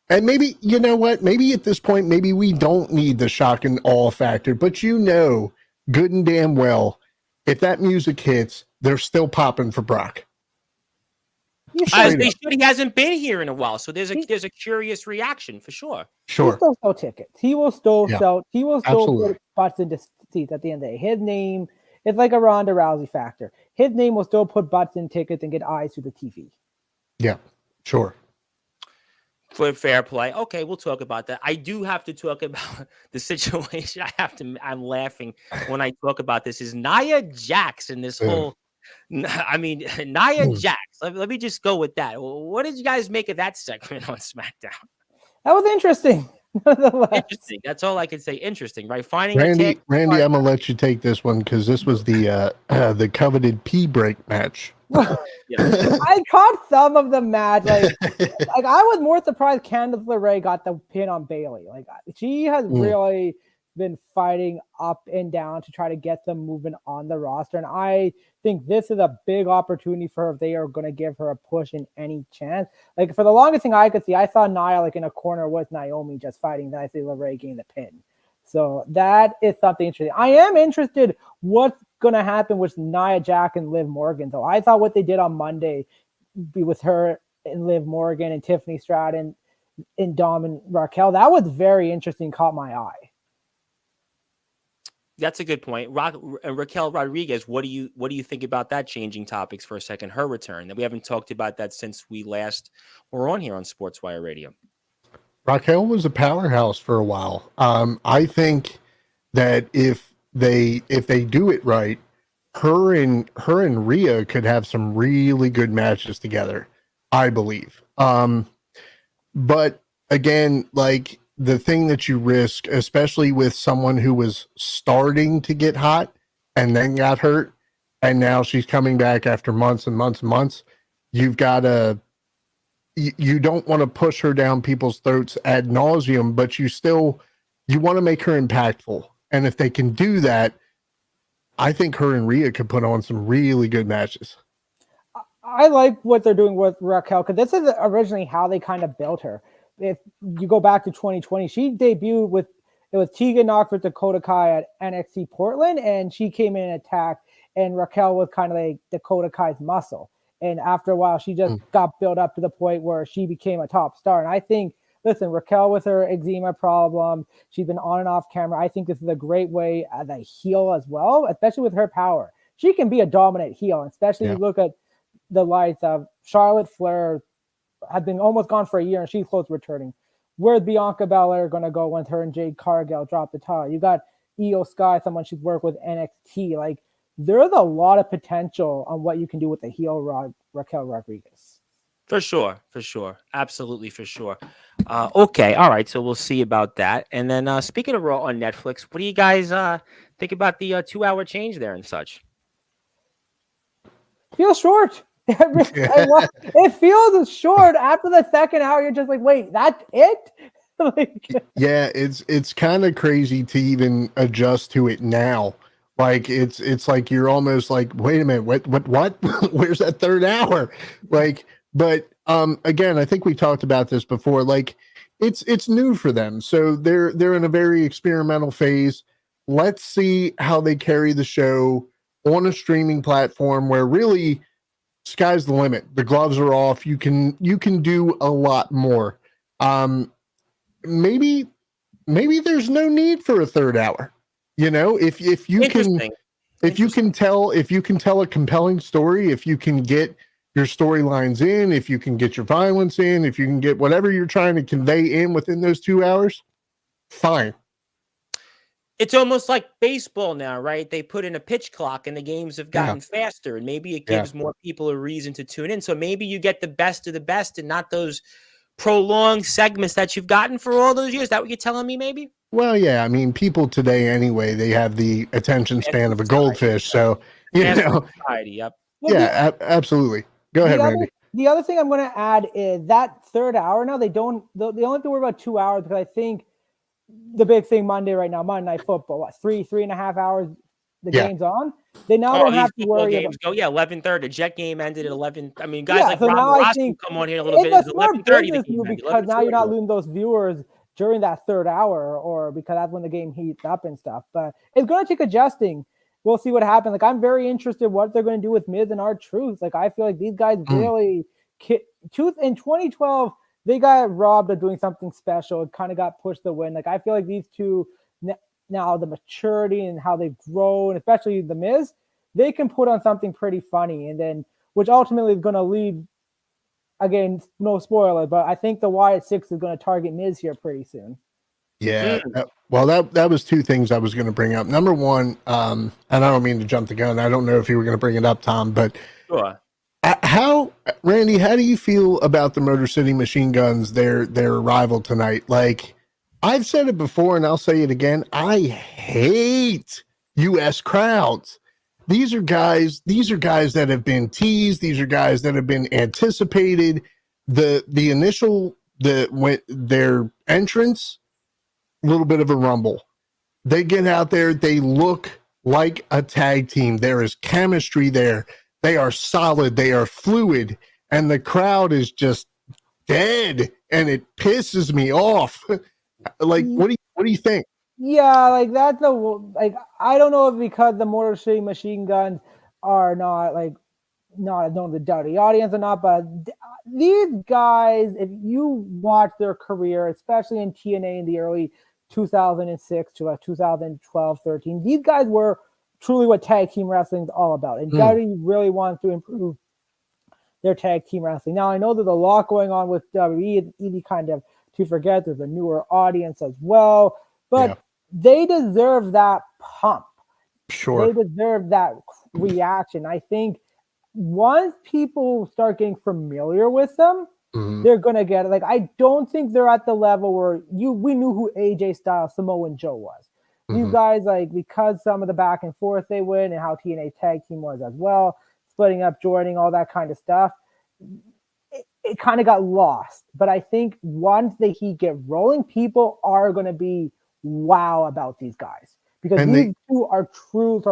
Speaker 3: and maybe, you know what? Maybe at this point, maybe we don't need the shock and awe factor. But good and damn well, if that music hits, they're still popping for Brock.
Speaker 2: As
Speaker 1: they should. He hasn't been here in a while, so there's a curious reaction for sure.
Speaker 2: Sure, he'll still sell tickets. He will still sell. He will still put butts into seats at the end of the day. His name, it's like a Ronda Rousey factor. His name will still put butts in tickets and get eyes to the TV.
Speaker 3: Yeah, sure.
Speaker 1: For fair play. Okay, we'll talk about that. I do have to talk about the situation. I'm laughing when I talk about this. Is Nia Jax in this whole? I mean, Nia Jax. Let me just go with that. What did you guys make of that segment on SmackDown?
Speaker 2: That was interesting.
Speaker 1: Interesting. That's all I can say. Interesting, right? Finding
Speaker 3: Randy, I'm
Speaker 1: partner.
Speaker 3: gonna let you take this one because this was the coveted pee break match.
Speaker 2: I caught some of the match. Like I was more surprised Candice LeRae got the pin on Bayley. Like she has really been fighting up and down to try to get them moving on the roster. And I think this is a big opportunity for her if they are going to give her a push in any chance. Like for the longest thing I could see, I saw Nia like in a corner with Naomi just fighting. Then I see LeRae getting the pin. So that is something interesting. I am interested what's going to happen with Nia Jax and Liv Morgan. So I thought what they did on Monday with her and Liv Morgan and Tiffany Stratton and Dom and Raquel, that was very interesting, caught my eye.
Speaker 1: That's a good point. Raquel Rodriguez, what do you think about that? Changing topics for a second, her return. That we haven't talked about that since we last were on here on Sportswire Radio.
Speaker 3: Raquel was a powerhouse for a while. I think that if they do it right, her and Rhea could have some really good matches together, I believe. But again, like the thing that you risk, especially with someone who was starting to get hot and then got hurt, and now she's coming back after months and months and months, you've got to, you don't want to push her down people's throats ad nauseum, but you want to make her impactful. And if they can do that, I think her and Rhea could put on some really good matches.
Speaker 2: I like what they're doing with Raquel because this is originally how they kind of built her. If you go back to 2020, she debuted with Tegan Knox with Dakota Kai at NXT Portland, and she came in and attacked, and Raquel was kind of like Dakota Kai's muscle. And after a while, she just got built up to the point where she became a top star. And I think, listen, Raquel with her eczema problem, she's been on and off camera. I think this is a great way as a heel as well, especially with her power. She can be a dominant heel, especially if you look at the lights of Charlotte Flair had been almost gone for a year and she's close to returning. Where's Bianca Belair going to go when her and Jade Cargill drop the title? You got Io Sky, someone she's worked with NXT. Like, there's a lot of potential on what you can do with the heel Raquel Rodriguez.
Speaker 1: For sure. Absolutely, for sure. Okay, all right, so we'll see about that. And then speaking of Raw on Netflix, what do you guys think about the 2-hour change there and such?
Speaker 2: Feels short. It feels short. After the second hour, you're just like, wait, that's it?
Speaker 3: Yeah, it's kind of crazy to even adjust to it now. Like it's like you're almost like, wait a minute, what? Where's that third hour? Like, but again, I think we talked about this before. Like, it's new for them, so they're in a very experimental phase. Let's see how they carry the show on a streaming platform where really sky's the limit. The gloves are off. You can do a lot more. Maybe there's no need for a third hour. You know, if you can tell a compelling story, if you can get your storylines in, if you can get your violence in, if you can get whatever you're trying to convey in within those 2 hours, fine.
Speaker 1: It's almost like baseball now, right? They put in a pitch clock and the games have gotten faster, and maybe it gives more people a reason to tune in. So maybe you get the best of the best and not those prolonged segments that you've gotten for all those years. Is that what you're telling me, maybe?
Speaker 3: Well, yeah. I mean, people today anyway, they have the attention span of a goldfish. So, you know.
Speaker 1: Yep.
Speaker 3: Yeah, absolutely. Go ahead, Randy.
Speaker 2: The other thing I'm going to add is that third hour now, they only have to worry about 2 hours because I think the big thing Monday right now, Monday Night Football, 3.5 hours the game's on. They now don't have to worry
Speaker 1: about. 11:30. The Jet game ended at 11. I mean, guys like
Speaker 2: so
Speaker 1: Robert Ross will come on here a little bit. It's 11:30
Speaker 2: because now you're not losing those viewers during that third hour, or because that's when the game heats up and stuff. But it's going to take adjusting. We'll see what happens. Like, I'm very interested in what they're going to do with Miz and R-Truth. Like, I feel like these guys really in 2012. They got robbed of doing something special. It kind of got pushed to win. Like, I feel like these two now, the maturity and how they've grown, especially the Miz, they can put on something pretty funny, and then which ultimately is going to lead again, no spoiler, but I think the Wyatt Six is going to target Miz here pretty soon.
Speaker 3: Yeah. Well, that was two things I was going to bring up. Number one, and I don't mean to jump the gun. I don't know if you were going to bring it up, Tom, but
Speaker 1: Sure.
Speaker 3: Randy, how do you feel about the Motor City Machine Guns, their arrival tonight? Like, I've said it before and I'll say it again. I hate US crowds. These are guys that have been teased. These are guys that have been anticipated. The initial when their entrance, a little bit of a rumble. They get out there, they look like a tag team. There is chemistry there. They are solid, they are fluid, and the crowd is just dead, and it pisses me off. Like, what do you think?
Speaker 2: Yeah, like that's I don't know if because the Motor City Machine Guns are not known to the WWE audience or not, but these guys, if you watch their career, especially in TNA in the early 2006 to 2012, 13, these guys were truly what tag team wrestling is all about. And WWE really wants to improve their tag team wrestling. Now, I know there's a lot going on with WWE. It's easy kind of to forget there's a newer audience as well, but they deserve that pump.
Speaker 3: Sure.
Speaker 2: They deserve that reaction. I think once people start getting familiar with them, they're going to get it. Like, I don't think they're at the level where we knew who AJ Styles, Samoa Joe was. These guys, like, because some of the back and forth they win and how TNA tag team was as well, splitting up, joining, all that kind of stuff, it kind of got lost. But I think once the heat get rolling, people are going to be wow about these guys. Because these two are truly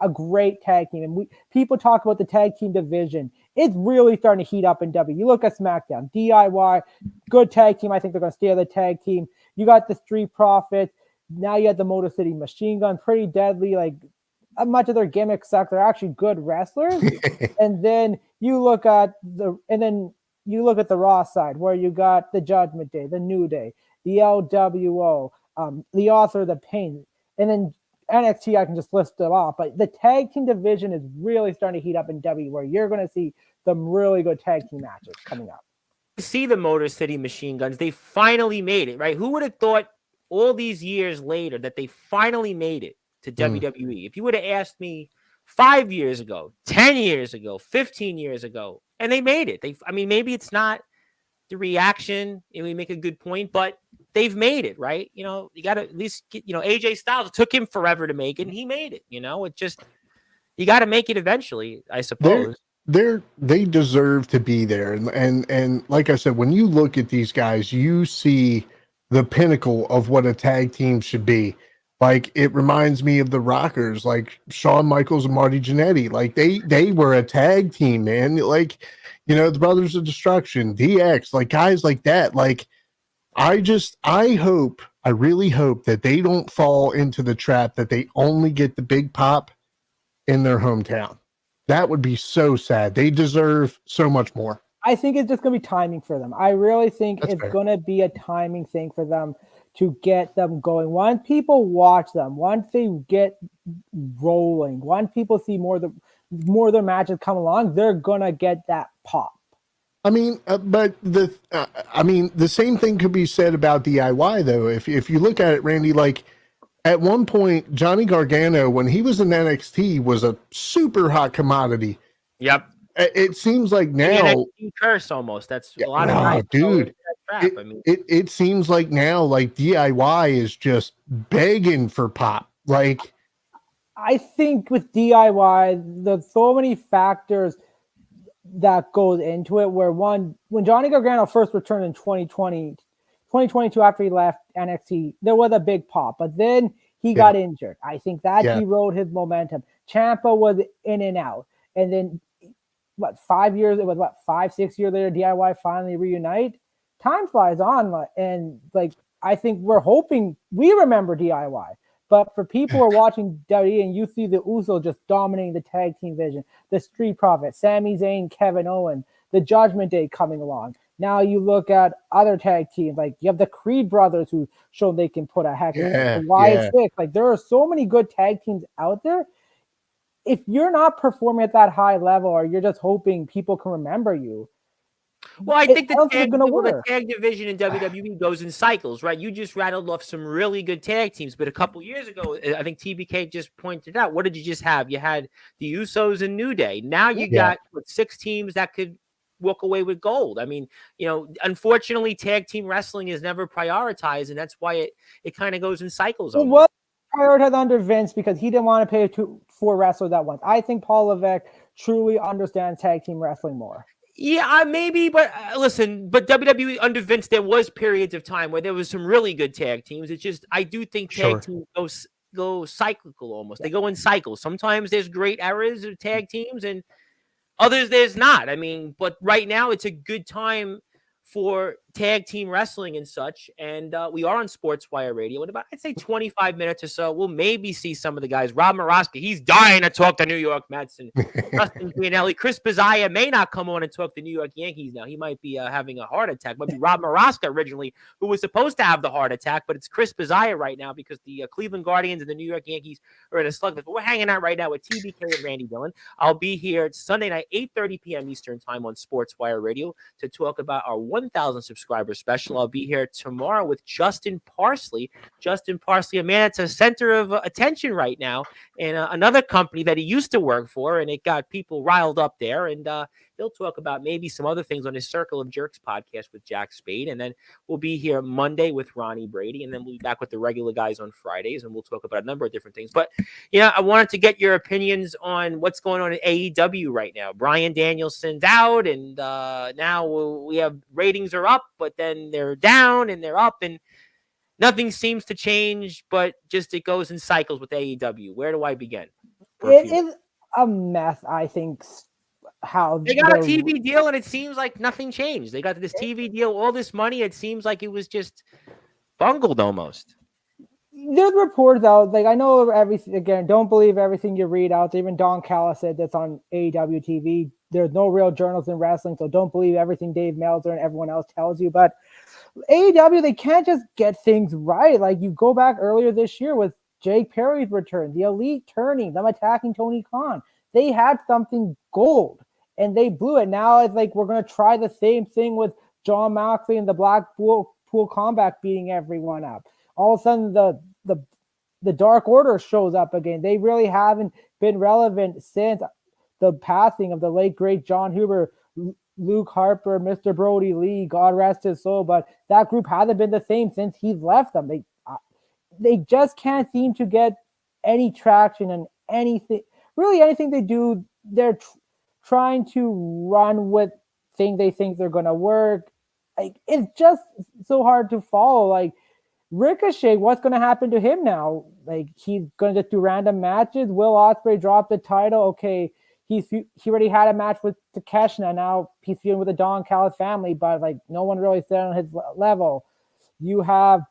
Speaker 2: a great tag team. And people talk about the tag team division. It's really starting to heat up in W. You look at SmackDown, DIY, good tag team. I think they're going to stay on the tag team. You got the Street Profits. Now you have the Motor City Machine Gun, pretty deadly. Like, much of their gimmicks suck. They're actually good wrestlers. And then you look at the Raw side, where you got the Judgment Day, the New Day, the LWO, the Author of the Pain, and then NXT. I can just list them off, but the tag team division is really starting to heat up in W, where you're going to see some really good tag team matches coming up.
Speaker 1: See the Motor City Machine Guns. They finally made it, right? Who would have thought all these years later that they finally made it to WWE? If you would have asked me 5 years ago, 10 years ago, 15 years ago, and they made it. Maybe it's not the reaction, and we make a good point, but they've made it, right? You know, you got to at least get, AJ Styles, it took him forever to make it, and he made it. You got to make it eventually, I suppose.
Speaker 3: They deserve to be there. And like I said, when you look at these guys, you see the pinnacle of what a tag team should be. Like, it reminds me of the Rockers, like Shawn Michaels and Marty Jannetty. Like, they were a tag team, man. Like, the Brothers of Destruction, DX, like guys like that. Like, I really hope that they don't fall into the trap that they only get the big pop in their hometown. That would be so sad. They deserve so much more.
Speaker 2: I think it's just going to be timing for them. I really think
Speaker 3: That's
Speaker 2: it's
Speaker 3: fair.
Speaker 2: going to be a timing thing for them to get them going. Once people watch them, once they get rolling, once people see more of their matches come along, they're going to get that pop.
Speaker 3: But the same thing could be said about DIY though. If you look at it, Randy, like at one point, Johnny Gargano, when he was in NXT, was a super hot commodity.
Speaker 1: Yep.
Speaker 3: It seems like now
Speaker 1: curse almost. That's a lot of guys.
Speaker 3: Dude. It seems like now, like DIY is just begging for pop. Like,
Speaker 2: I think with DIY, there's so many factors that goes into it. Where when Johnny Gargano first returned in 2022 after he left NXT, there was a big pop, but then he got injured. I think that erode his momentum. Ciampa was in and out, and then 5 years? It was 5-6 years later, DIY finally reunite. Time flies on, and like I think we're hoping we remember DIY. But for people who are watching WWE and you see the Usos just dominating the tag team division, the Street Profits, Sami Zayn, Kevin Owens, the Judgment Day coming along. Now you look at other tag teams, like you have the Creed brothers who show they can put a heck in the Wyatt Six. Like there are so many good tag teams out there. if you're not performing at that high level, or you're just hoping people can remember you,
Speaker 1: well, I think
Speaker 2: don't think it's gonna
Speaker 1: the
Speaker 2: work.
Speaker 1: tag division in WWE goes in cycles, right? You just rattled off some really good tag teams, but a couple years ago, I think TBK just pointed out, what did you just have? You had the Usos and New Day. Now you got 6 teams that could walk away with gold. I mean, unfortunately, tag team wrestling is never prioritized, and that's why it kind of goes in cycles.
Speaker 2: It was prioritized under Vince because he didn't want to pay 4 wrestlers at once. I think Paul Levesque truly understands tag team wrestling more.
Speaker 1: Yeah, maybe, but listen, but WWE under Vince, there was periods of time where there was some really good tag teams. It's just, I do think tag teams go cyclical almost. They go in cycles. Sometimes there's great eras of tag teams and others there's not. I mean, but right now it's a good time for tag team wrestling and such. And we are on Sportswire Radio. In about, I'd say 25 minutes or so, we'll maybe see some of the guys. Rob Morosky, he's dying to talk to New York Mets. And Justin Gianelli. Chris Pizzaia may not come on and talk to New York Yankees now. He might be having a heart attack. Might be Rob Morosky originally, who was supposed to have the heart attack, but it's Chris Pizzaia right now because the Cleveland Guardians and the New York Yankees are in a slugfest. But we're hanging out right now with TBK and Randy Dillon. I'll be here Sunday night, 8:30 p.m. Eastern time on Sportswire Radio to talk about our 1,000 subscriber special. I'll be here tomorrow with Justin Parsley. Justin Parsley, a man that's a center of attention right now in another company that he used to work for, and it got people riled up there. And he'll talk about maybe some other things on his Circle of Jerks podcast with Jack Spade. And then we'll be here Monday with Ronnie Brady, and then we'll be back with the regular guys on Fridays, and we'll talk about a number of different things. But I wanted to get your opinions on what's going on in AEW right now. Bryan Danielson's out, and now we have ratings are up, but then they're down and they're up, and nothing seems to change, but just it goes in cycles with AEW. Where do I begin?
Speaker 2: It is a mess, I think, how
Speaker 1: they got a TV deal, and it seems like nothing changed. They got this TV deal, all this money. It seems like it was just bungled almost.
Speaker 2: There's reports out, like I know everything. Again, don't believe everything you read out. Even Don Callis said that's on AEW TV. There's no real journalists in wrestling, so don't believe everything Dave Meltzer and everyone else tells you. But AEW, they can't just get things right. Like you go back earlier this year with Jake Perry's return, the Elite turning, them attacking Tony Khan. They had something gold, and they blew it. Now it's like we're going to try the same thing with John Moxley and the Blackpool Combat beating everyone up. All of a sudden, the Dark Order shows up again. They really haven't been relevant since the passing of the late, great John Huber, Luke Harper, Mr. Brody Lee, God rest his soul. But that group hasn't been the same since he's left them. They just can't seem to get any traction and anything. Really, anything they do, they're trying to run with things they think they're going to work. Like it's just so hard to follow. Like Ricochet, what's going to happen to him now? Like he's going to just do random matches. Will Ospreay dropped the title. Okay, he already had a match with Takeshita. Now he's feuding with the Don Callis family, but like no one really said on his level. You have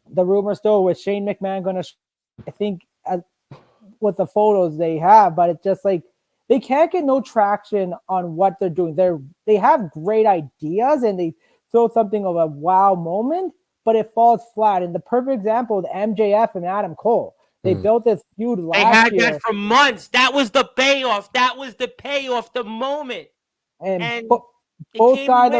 Speaker 2: the rumor still with Shane McMahon going to, I think, with the photos they have, but it's just like they can't get no traction on what they're doing. They have great ideas and they throw something of a wow moment, but it falls flat. And the perfect example is MJF and Adam Cole. They built this feud last year.
Speaker 1: They had that for months. That was the payoff. That was the payoff, the moment.
Speaker 2: And both guys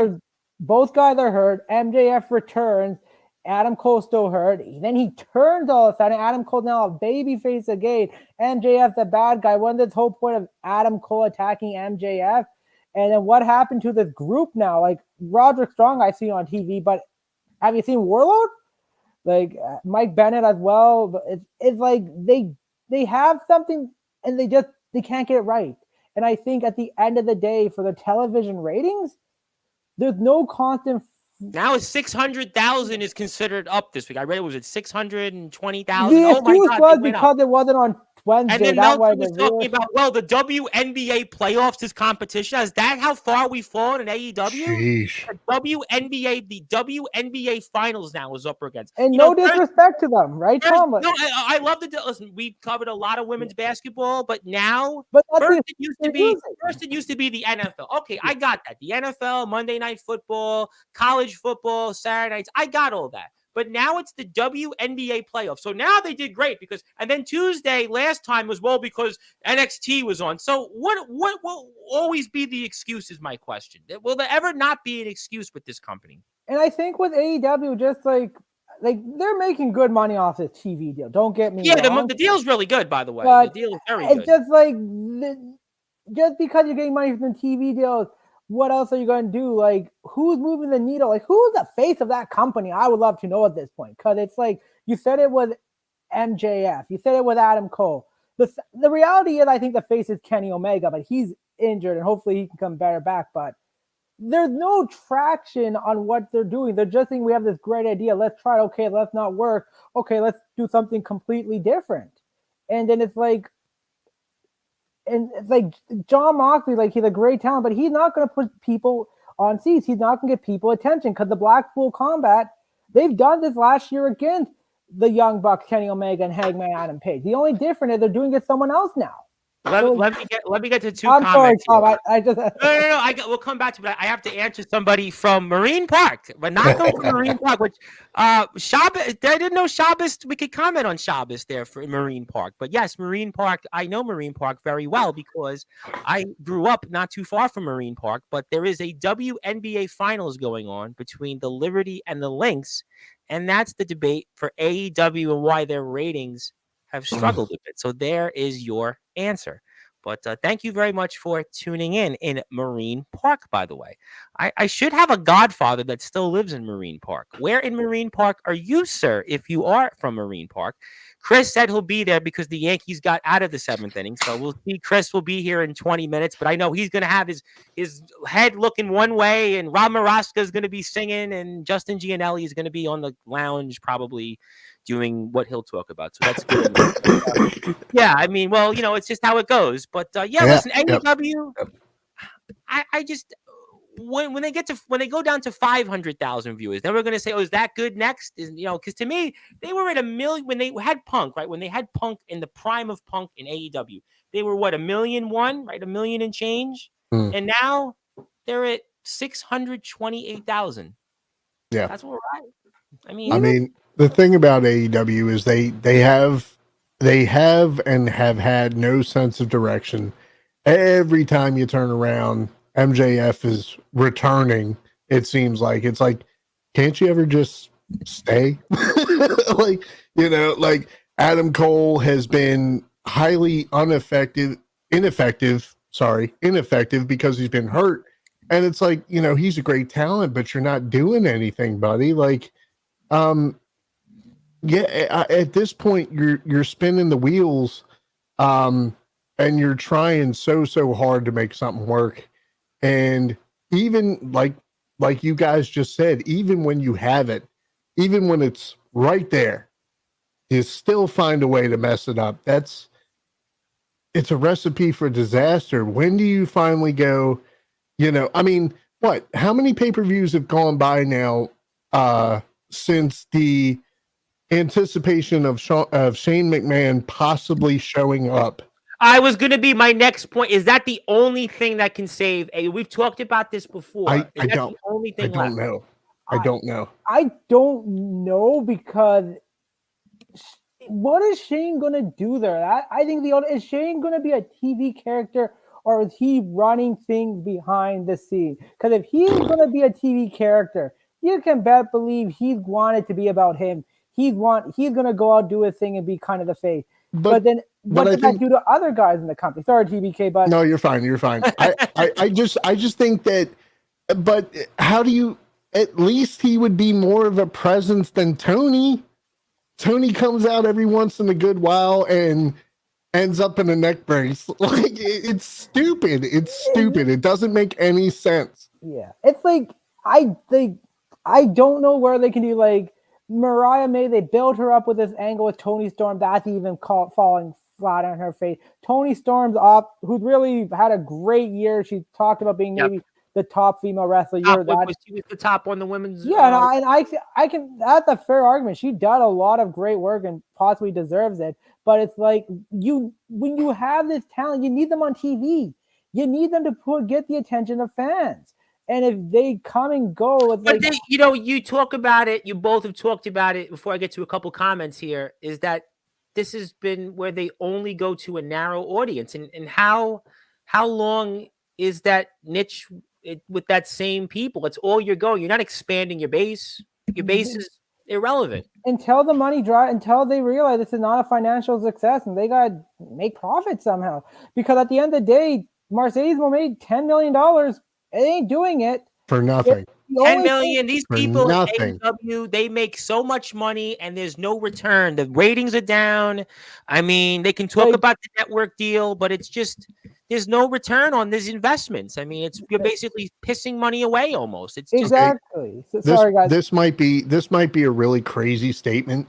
Speaker 2: are hurt. MJF returns. Adam Cole still hurt. Then he turns all of a sudden. Adam Cole now a babyface again. MJF the bad guy. When this whole point of Adam Cole attacking MJF. And then what happened to this group now? Like Roderick Strong I've seen on TV, but have you seen Warlord? Like Mike Bennett as well. But it's like they have something and they can't get it right. And I think at the end of the day, for the television ratings, there's no constant.
Speaker 1: Now it's 600,000 is considered up this week. I read it was at 620,000.
Speaker 2: The excuse was because it wasn't on Wednesday.
Speaker 1: And then Meltzer was talking about, well, the WNBA playoffs is competition. Is that how far we've fallen in AEW?
Speaker 3: Sheesh.
Speaker 1: The WNBA finals now is up against.
Speaker 2: And no disrespect to them, right, Tom?
Speaker 1: No, I love the listen. We've covered a lot of women's basketball, but now
Speaker 2: first
Speaker 1: it used to be the NFL. Okay, I got that. The NFL, Monday Night Football, college football, Saturday nights. I got all that. but now it's the WNBA playoff. So now they did great and then Tuesday last time was because NXT was on. So what will always be the excuse is my question. Will there ever not be an excuse with this company?
Speaker 2: And I think with AEW, just like they're making good money off this TV deal. Don't get me wrong.
Speaker 1: The deal's really good, by the way.
Speaker 2: But
Speaker 1: the deal is very
Speaker 2: good.
Speaker 1: It's
Speaker 2: just just because you're getting money from TV deals, what else are you going to do? Like, who's moving the needle? Like, who's the face of that company? I would love to know at this point, because it's like you said it was MJF, you said it was Adam Cole. The reality is, I think the face is Kenny Omega, but he's injured, and hopefully he can come better back. But there's no traction on what they're doing. They're just saying, we have this great idea. Let's try it. Okay, let's not work. Okay, let's do something completely different. And then it's like John Moxley, like, he's a great talent, but he's not going to put people on seats. He's not going to get people attention, because the Blackpool Combat, they've done this last year against the Young Bucks, Kenny Omega, and Hangman Adam Page. The only difference is they're doing it someone else now.
Speaker 1: Let me get to two
Speaker 2: I'm
Speaker 1: comments.
Speaker 2: sorry, Tom. I just
Speaker 1: no. We'll come back to it. But I have to answer somebody from Marine Park, but not from Marine Park. Which Shabbos? I didn't know Shabbos. We could comment on Shabbos there for Marine Park. But yes, Marine Park. I know Marine Park very well because I grew up not too far from Marine Park. But there is a WNBA finals going on between the Liberty and the Lynx, and that's the debate for AEW and why their ratings have struggled a bit. So there is your answer. But thank you very much for tuning in Marine Park, by the way. I should have a godfather that still lives in Marine Park. Where in Marine Park are you, sir, if you are from Marine Park? Chris said he'll be there because the Yankees got out of the 7th inning. So we'll see. Chris will be here in 20 minutes. But I know he's going to have his head looking one way, and Rob Maraska is going to be singing, and Justin Gianelli is going to be on the lounge probably doing what he'll talk about. So that's good. Yeah, I mean, well, it's just how it goes. But listen, AEW, I just when they go down to 500,000 viewers, then we're gonna say, oh, is that good next? Because to me, they were at 1 million when they had Punk, right? When they had Punk in the prime of Punk in AEW, they were 1,000,001, right? 1 million and change, and now they're at 628,000.
Speaker 3: Yeah,
Speaker 1: that's what we're at. I
Speaker 3: mean, the thing about AEW is they have and have had no sense of direction. Every time you turn around, MJF is returning. It seems like it's like, can't you ever just stay? like Adam Cole has been highly ineffective because he's been hurt. And it's like, he's a great talent, but you're not doing anything, buddy. Like, at this point you're spinning the wheels, and you're trying so hard to make something work. And even like you guys just said, even when you have it, even when it's right there, you still find a way to mess it up. It's a recipe for disaster. When do you finally go, I mean, how many pay-per-views have gone by now since the anticipation of Shane McMahon possibly showing up?
Speaker 1: I was going to be my next point. Is that the only thing that can save? We've talked about this before.
Speaker 3: I don't know. I don't know because what is Shane going to do there? I think is Shane going to be a TV character, or is he running things behind the scenes? Because if he's going to be a TV character, you can believe he's wanted to be about him. He's going to go out, do his thing, and be kind of the face. But then what does that do to other guys in the company? Sorry, TBK, but no, you're fine. I just think that. But how do you? At least he would be more of a presence than Tony. Tony comes out every once in a good while and ends up in a neck brace. Like, it's stupid. It's stupid. It doesn't make any sense.
Speaker 2: Yeah, it's like I don't know where they can do, like, Mariah May. They built her up with this angle with Toni Storm. That's even falling flat on her face. Toni Storm's off, who's really had a great year. She talked about being maybe the top female wrestler.
Speaker 1: She was the top on the women's.
Speaker 2: Yeah, and I can. That's a fair argument. She done a lot of great work and possibly deserves it. But it's like when you have this talent, you need them on TV. You need them to get the attention of fans. And if they come and go, it's
Speaker 1: But
Speaker 2: like,
Speaker 1: you talk about it. You both have talked about it. Before I get to a couple comments here, is that this has been where they only go to a narrow audience, and how long is that niche with that same people? It's all you're going. You're not expanding your base. Your base is irrelevant
Speaker 2: until the money dry, until they realize this is not a financial success and they got to make profit somehow. Because at the end of the day, Mercedes will make $10 million. It ain't doing it
Speaker 3: for nothing.
Speaker 1: 10 million. These people in
Speaker 3: nothing.
Speaker 1: AEW, they make so much money and there's no return. The ratings are down. I mean, they can talk about the network deal, but it's just there's no return on these investments. I mean, you're basically pissing money away almost. It's
Speaker 2: exactly.
Speaker 3: Just,
Speaker 2: sorry, guys.
Speaker 3: This might be a really crazy statement,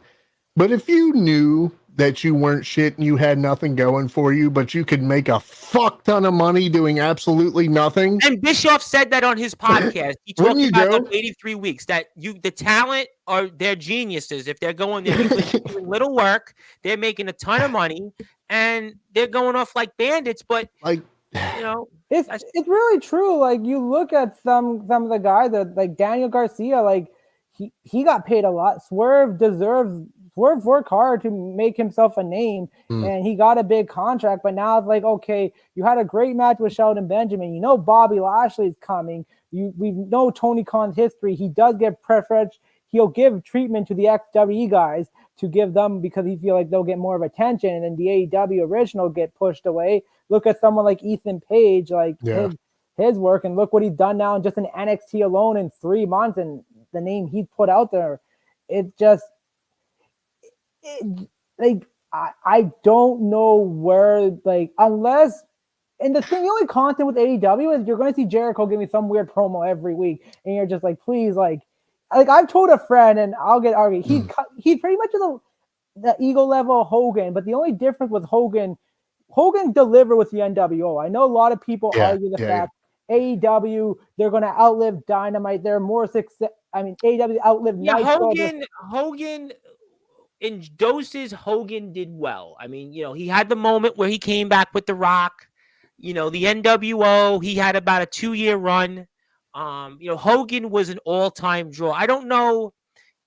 Speaker 3: but if you knew that you weren't shit and you had nothing going for you, but you could make a fuck ton of money doing absolutely nothing.
Speaker 1: And Bischoff said that on his podcast. He talked about on 83 Weeks that the talent they're geniuses. If they're going there doing little work, they're making a ton of money and they're going off like bandits. But
Speaker 2: it's really true. Like you look at some of the guys that like Daniel Garcia, like he got paid a lot. Swerve worked hard to make himself a name, and he got a big contract. But now it's like, okay, you had a great match with Sheldon Benjamin. You know Bobby Lashley's coming. We know Tony Khan's history. He does get preference. He'll give treatment to the XWE guys to give them because he feel like they'll get more of attention, and then the AEW original get pushed away. Look at someone like Ethan Page, like his work, and look what he's done now just in NXT alone in 3 months, and the name he's put out there. It's just. I don't know where, like, unless, and the only content with AEW is you're going to see Jericho give me some weird promo every week, and you're just like, please, like I've told a friend, and I'll get argued. He's pretty much the ego level of Hogan, but the only difference with Hogan delivered with the NWO. I know a lot of people argue the fact AEW, they're going to outlive Dynamite. They're more success. I mean, AEW outlived Nitro.
Speaker 1: Hogan. In doses, Hogan did well. I mean, he had the moment where he came back with The Rock. The NWO, he had about a 2-year run. Hogan was an all-time draw. I don't know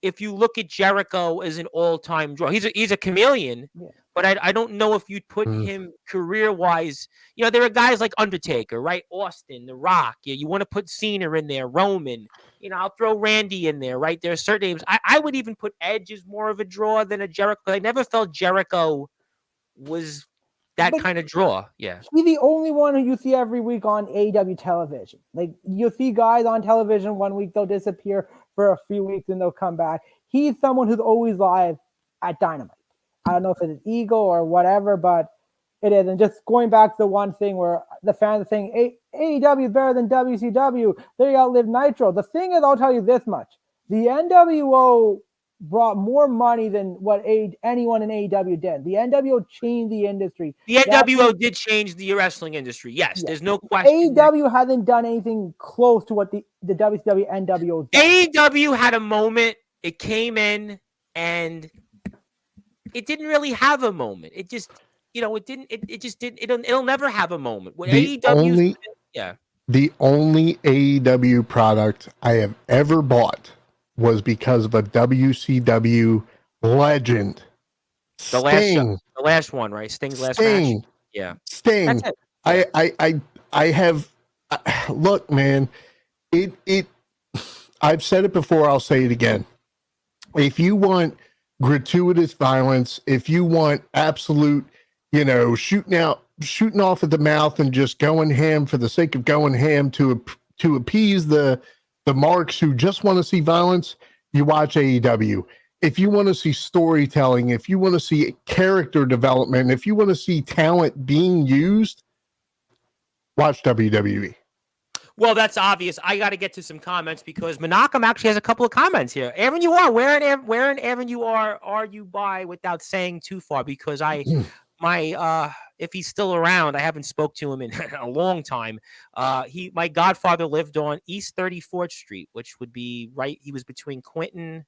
Speaker 1: if you look at Jericho as an all-time draw. He's a chameleon, but I don't know if you'd put him career-wise. There are guys like Undertaker, right? Austin, The Rock. You want to put Cena in there, Roman. I'll throw Randy in there, right? There are certain names. I would even put Edge as more of a draw than a Jericho. I never felt Jericho was that kind of draw. Yeah.
Speaker 2: He's the only one who you see every week on AEW television. Like, you'll see guys on television 1 week, they'll disappear for a few weeks and they'll come back. He's someone who's always live at Dynamite. I don't know if it's ego or whatever, but it is. And just going back to the one thing where the fans are saying AEW is better than WCW. They outlived Nitro. The thing is, I'll tell you this much. The NWO brought more money than what anyone in AEW did. The NWO changed the industry.
Speaker 1: The NWO did change the wrestling industry. Yes, there's no question.
Speaker 2: AEW hasn't done anything close to what the WCW NWO
Speaker 1: did. AEW had a moment. It came in and it didn't really have a moment. It just... it'll never have a moment. When
Speaker 3: the only AEW product I have ever bought was because of a WCW legend.
Speaker 1: The last one, right? Sting's last match. Yeah.
Speaker 3: Sting. That's it. I have look, man, I've said it before, I'll say it again. If you want gratuitous violence, if you want absolute shooting off at the mouth and just going ham for the sake of going ham to appease the marks who just want to see violence, you watch AEW. If you want to see storytelling, if you want to see character development, if you want to see talent being used, watch WWE.
Speaker 1: Well, that's obvious. I got to get to some comments because Menachem actually has a couple of comments here. Aaron, you are where in Aaron you are you by without saying too far? Because if he's still around, I haven't spoke to him in a long time. My godfather lived on East 34th Street, which would be right. He was between Quinton.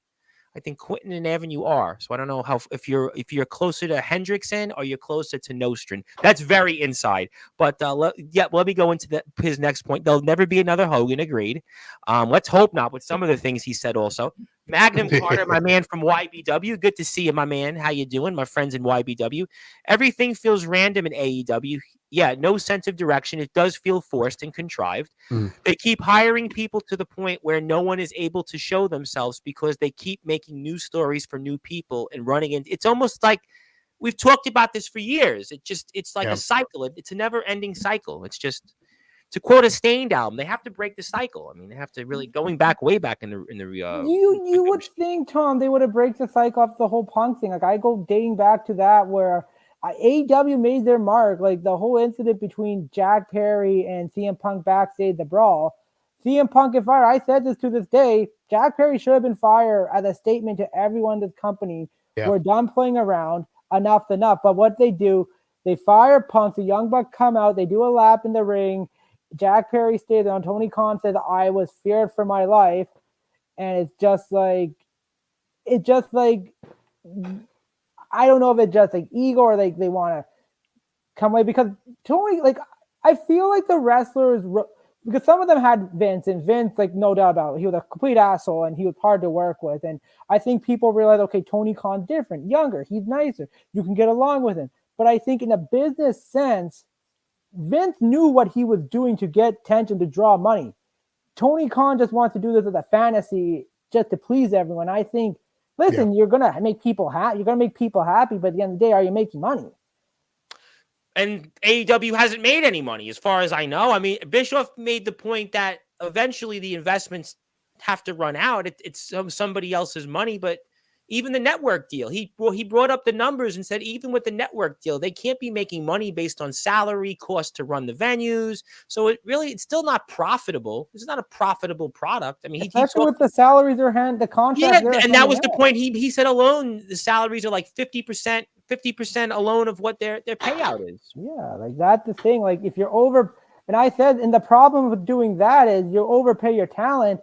Speaker 1: I think Quinton and Avenue are. So I don't know if you're closer to Hendrickson or you're closer to Nostrin. That's very inside. But let me go into his next point. There'll never be another Hogan. Agreed. Let's hope not. With some of the things he said, also Magnum Carter, my man from YBW. Good to see you, my man. How you doing, my friends in YBW? Everything feels random in AEW. Yeah, no sense of direction. It does feel forced and contrived. They keep hiring people to the point where no one is able to show themselves because they keep making new stories for new people and running in. It's almost like we've talked about this for years. It's like a cycle. It's a never-ending cycle. It's just, to quote a Stained album, they have to break the cycle. I mean, they have to really way back in the
Speaker 2: you would think, Tom, they would have break the cycle off the whole Punk thing. Like I go dating back to that where AEW made their mark, like the whole incident between Jack Perry and CM Punk backstage, the brawl. CM Punk get fired. I said this to this day. Jack Perry should have been fired as a statement to everyone in this company. We're done playing around. Enough's enough. But what they do, they fire Punk. The Young Buck come out. They do a lap in the ring. Jack Perry stays on. Tony Khan says, I was feared for my life. And it's just like I don't know if it's just like ego or like they want to come away, because Tony, like, I feel like the wrestlers, because some of them had Vince, and Vince, like, no doubt about it, he was a complete asshole and he was hard to work with. And I think people realize, okay, Tony Khan's different, younger, he's nicer, you can get along with him. But I think in a business sense, Vince knew what he was doing to get attention, to draw money. Tony Khan just wants to do this as a fantasy just to please everyone. I think, listen, you're going to make people happy. You're going to make people happy, but at the end of the day, are you making money?
Speaker 1: And AEW hasn't made any money, as far as I know. I mean, Bischoff made the point that eventually the investments have to run out. It's somebody else's money, but even the network deal, he brought up the numbers and said, even with the network deal, they can't be making money based on salary cost to run the venues. So it's still not profitable. It's not a profitable product. I mean,
Speaker 2: especially with the salaries the contract.
Speaker 1: Yeah, and that was the point. He said alone the salaries are like 50% alone of what their payout is.
Speaker 2: Yeah, like that's the thing. Like if you're over, and I said, and the problem with doing that is you overpay your talent.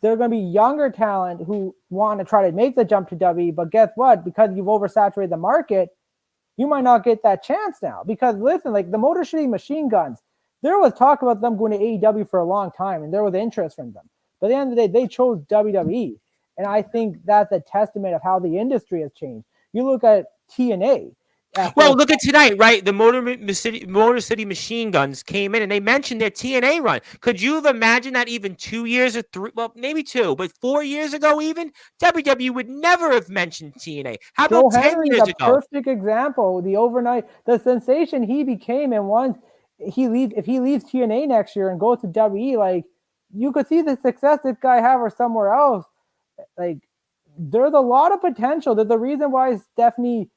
Speaker 2: There are going to be younger talent who want to try to make the jump to WWE, but guess what? Because you've oversaturated the market, you might not get that chance now. Because listen, like the Motor City Machine Guns, there was talk about them going to AEW for a long time, and there was interest from them. But at the end of the day, they chose WWE. And I think that's a testament of how the industry has changed. You look at TNA.
Speaker 1: Well, look at tonight, right? The Motor City Machine Guns came in and they mentioned their TNA run. Could you have imagined that even 2 years or 3, well, maybe 2, but 4 years ago even, WWE would never have mentioned TNA. How about 10 years ago?
Speaker 2: Perfect example. The sensation he became, and once if he leaves TNA next year and goes to WWE, like you could see the success this guy have or somewhere else. Like there's a lot of potential. There's a reason why Stephanie,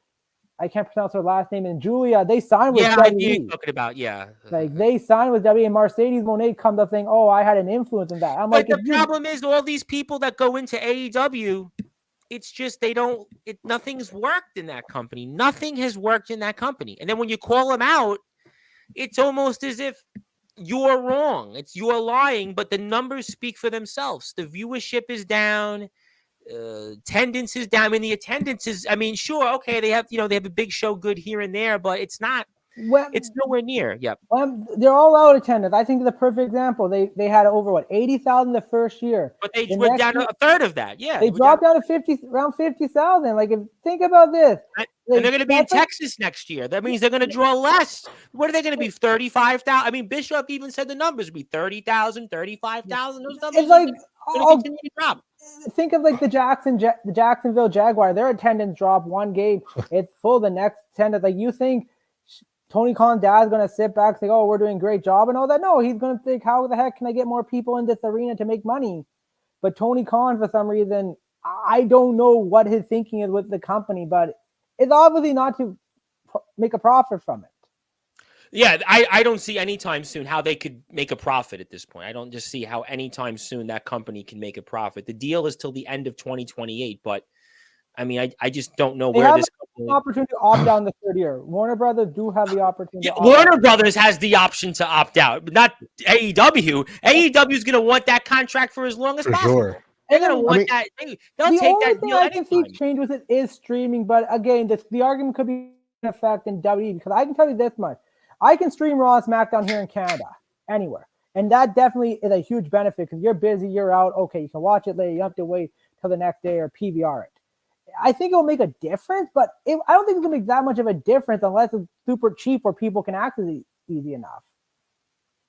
Speaker 2: I can't pronounce her last name, and Julia, they signed with WWE.
Speaker 1: I knew you were talking about,
Speaker 2: Like, they signed with WWE, and Mercedes Moné comes up saying, oh, I had an influence in that.
Speaker 1: But the problem is all these people that go into AEW, it's just nothing's worked in that company. Nothing has worked in that company. And then when you call them out, it's almost as if you're wrong. You're lying, but the numbers speak for themselves. The viewership is down. Attendance is down. I mean, the attendance is, sure, okay, they have a big show good here and there, but it's not, it's nowhere near. Yep.
Speaker 2: They're all out attendance. I think the perfect example, they had over 80,000 the first year.
Speaker 1: But they went down to a third of that. Yeah.
Speaker 2: They dropped down to around 50,000. Like, think about this.
Speaker 1: And they're going to be in Texas next year. That means they're going to draw less. What are they going to be? 35,000? I mean, Bishop even said the numbers would be 30,000, 35,000. Those numbers
Speaker 2: it's like,
Speaker 1: continue to drop.
Speaker 2: Think of like the Jacksonville Jaguar. Their attendance dropped one game. It's full the next 10. Like, you think Tony Khan's dad's going to sit back and say, oh, we're doing a great job and all that? No, he's going to think, how the heck can I get more people in this arena to make money? But Tony Khan, for some reason, I don't know what his thinking is with the company, but it's obviously not to make a profit from it.
Speaker 1: Yeah, I don't see anytime soon how they could make a profit at this point. I don't just see how anytime soon that company can make a profit. The deal is till the end of 2028, but I mean, I just don't know where this company...
Speaker 2: opportunity to opt out in the third year. Warner Brothers do have the opportunity.
Speaker 1: Yeah, Warner Brothers has the option to opt out, but not AEW. AEW is going to want that contract for as long as possible. Sure. They're gonna want that. They'll
Speaker 2: the
Speaker 1: take
Speaker 2: only
Speaker 1: that
Speaker 2: thing
Speaker 1: deal
Speaker 2: I can see
Speaker 1: anytime.
Speaker 2: change with it is streaming, but again, the argument could be in effect in WWE because I can tell you this much: I can stream Raw and SmackDown here in Canada, anywhere, and that definitely is a huge benefit because you're busy, you're out. Okay, you can watch it later. You don't have to wait till the next day or PVR it. I think it will make a difference, but I don't think it's gonna make that much of a difference unless it's super cheap where people can access it easy enough.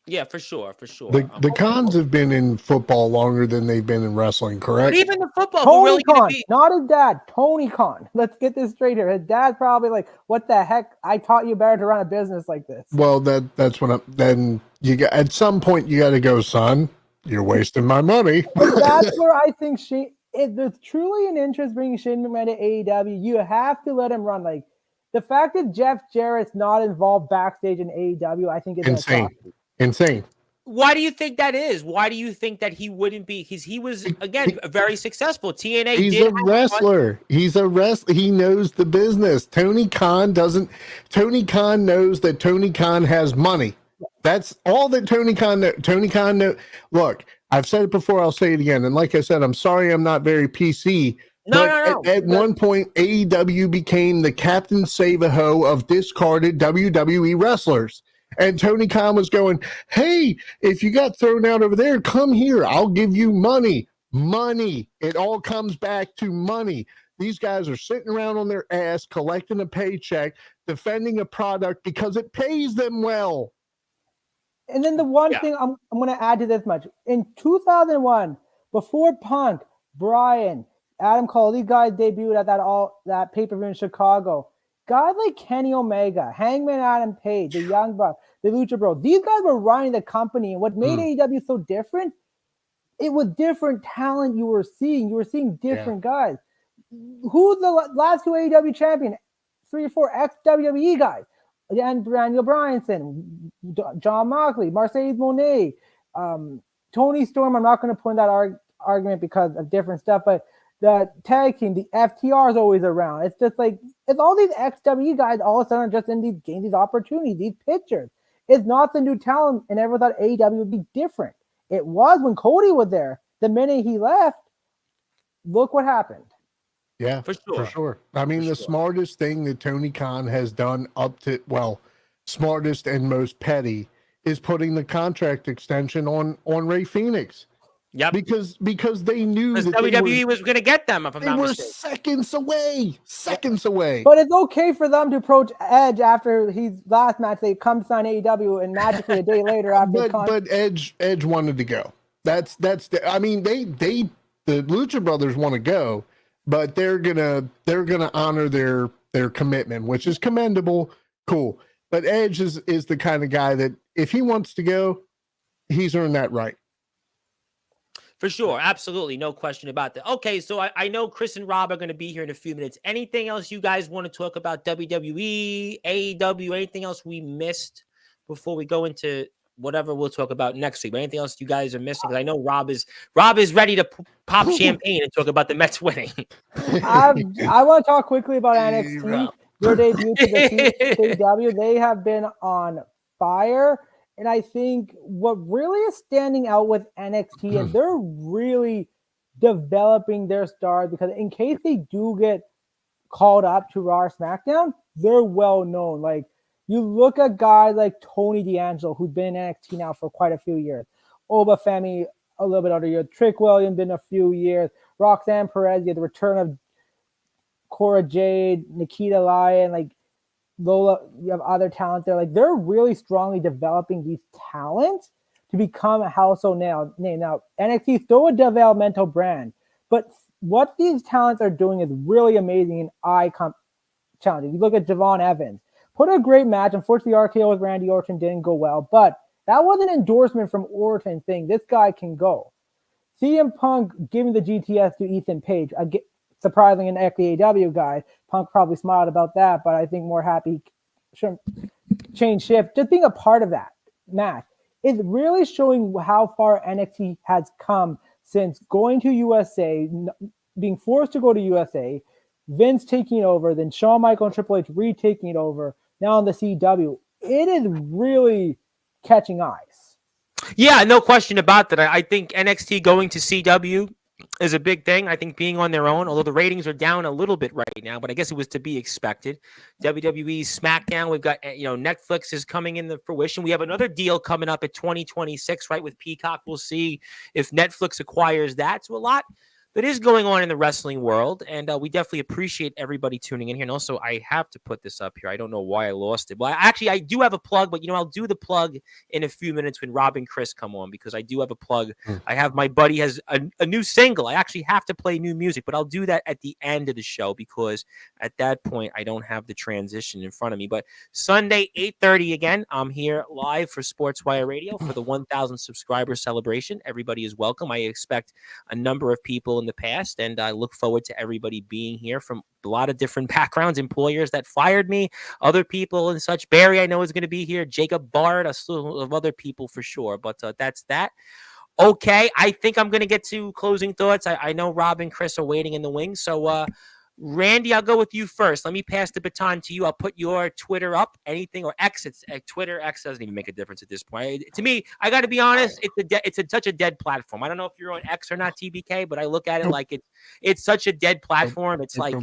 Speaker 1: Yeah, for sure.
Speaker 3: The cons have been in football longer than they've been in wrestling, correct?
Speaker 1: But even the football,
Speaker 2: Tony Khan, not his dad. Tony Khan. Let's get this straight here. His dad's probably like, "What the heck? I taught you better to run a business like this."
Speaker 3: Well, that's what then you got. At some point, you got to go, son. You're wasting my money.
Speaker 2: That's where I think if there's truly an interest bringing Shane McMahon to AEW, you have to let him run. Like the fact that Jeff Jarrett's not involved backstage in AEW, I think is
Speaker 3: insane.
Speaker 1: Why do you think that is? Why do you think that he wouldn't be? Because he was again very successful. TNA.
Speaker 3: He's a wrestler. He's a wrestler. He knows the business. Tony Khan doesn't. Tony Khan knows that Tony Khan has money. That's all that Tony Khan knows. Tony Khan knows. Look, I've said it before. I'll say it again. And like I said, I'm sorry I'm not very PC.
Speaker 1: No.
Speaker 3: At one point, AEW became the Captain Save-A-Ho of discarded WWE wrestlers. And Tony Khan was going, hey, if you got thrown out over there, come here. I'll give you money. Money. It all comes back to money. These guys are sitting around on their ass, collecting a paycheck, defending a product because it pays them well.
Speaker 2: And then the one thing I'm going to add to this much. In 2001, before Punk, Bryan, Adam Cole, these guys debuted at that pay-per-view in Chicago. Guys like Kenny Omega, Hangman Adam Page, the Young Bucks, the Lucha Bros, these guys were running the company. And what made AEW so different, it was different talent you were seeing. You were seeing different guys. Who's the last two AEW champion? 3 or 4 ex-WWE guys. And Daniel Bryanson, John Moxley, Mercedes Moné, Tony Storm. I'm not going to put in that argument because of different stuff, but the tag team, the FTR is always around. It's just like, it's all these ex-WWE guys all of a sudden are just in these opportunities, these pictures. It's not the new talent, and everyone thought AEW would be different. It was when Cody was there. The minute he left, look what happened.
Speaker 3: Yeah, for sure. I mean, the smartest thing that Tony Khan has done smartest and most petty is putting the contract extension on Ray Phoenix.
Speaker 1: Yeah,
Speaker 3: because they knew that
Speaker 1: WWE was going to get them. If I'm not
Speaker 3: mistaken, seconds away.
Speaker 2: But it's okay for them to approach Edge after his last match. They come sign AEW, and magically a day later after.
Speaker 3: But Edge wanted to go. The Lucha Brothers want to go, but they're gonna honor their commitment, which is commendable. Cool. But Edge is the kind of guy that if he wants to go, he's earned that right.
Speaker 1: For sure. Absolutely. No question about that. Okay. So I know Chris and Rob are going to be here in a few minutes. Anything else you guys want to talk about? WWE, AEW, anything else we missed before we go into whatever we'll talk about next week? But anything else you guys are missing? Because I know Rob is ready to pop champagne and talk about the Mets winning.
Speaker 2: I want to talk quickly about NXT. Their debut to the CW. They have been on fire. And I think what really is standing out with NXT is they're really developing their stars, because in case they do get called up to Raw or SmackDown, they're well known. Like, you look at guys like Tony D'Angelo, who's been in NXT now for quite a few years. Oba Femi, a little bit older year. Trick Williams, been a few years. Roxanne Perez, you had the return of Cora Jade, Nikita Lyon, like Lola, you have other talent there. Like, they're really strongly developing these talents to become a household name. Now, NXT is still a developmental brand, but what these talents are doing is really amazing and eye-challenging. You look at Javon Evans, put a great match. Unfortunately, RKO with Randy Orton didn't go well, but that was an endorsement from Orton saying this guy can go. CM Punk giving the GTS to Ethan Page, surprisingly an ex-AEW guy. Punk probably smiled about that, but I think more happy change shift. Just being a part of that match is really showing how far NXT has come since going to USA, being forced to go to USA, Vince taking over, then Shawn Michaels and Triple H retaking it over, now on the CW. It is really catching eyes.
Speaker 1: Yeah, no question about that. I think NXT going to CW is a big thing. I think being on their own, although the ratings are down a little bit right now, but I guess it was to be expected. WWE SmackDown, we've got, Netflix is coming into fruition. We have another deal coming up at 2026, right, with Peacock. We'll see if Netflix acquires that. So a lot that is going on in the wrestling world, and we definitely appreciate everybody tuning in here. And also, I have to put this up here. I don't know why I lost it. Well, actually, I do have a plug, but I'll do the plug in a few minutes when Rob and Chris come on, because I do have a plug. I have my buddy has a new single. I actually have to play new music, but I'll do that at the end of the show, because at that point I don't have the transition in front of me. But Sunday 8:30 again, I'm here live for Sportswire Radio for the 1,000 subscriber celebration. Everybody is welcome. I expect a number of people in the past, and I look forward to everybody being here from a lot of different backgrounds, employers that fired me, other people and such. Barry, I know, is going to be here, Jacob Bard, a slew of other people for sure, but that's that. Okay, I think I'm going to get to closing thoughts. I know Rob and Chris are waiting in the wings, so Randy, I'll go with you first. Let me pass the baton to you. I'll put your Twitter up, anything, or X. It's Twitter. X doesn't even make a difference at this point. To me, I got to be honest, it's such a dead platform. I don't know if you're on X or not, TBK, but I look at it like it's such a dead platform. It's like,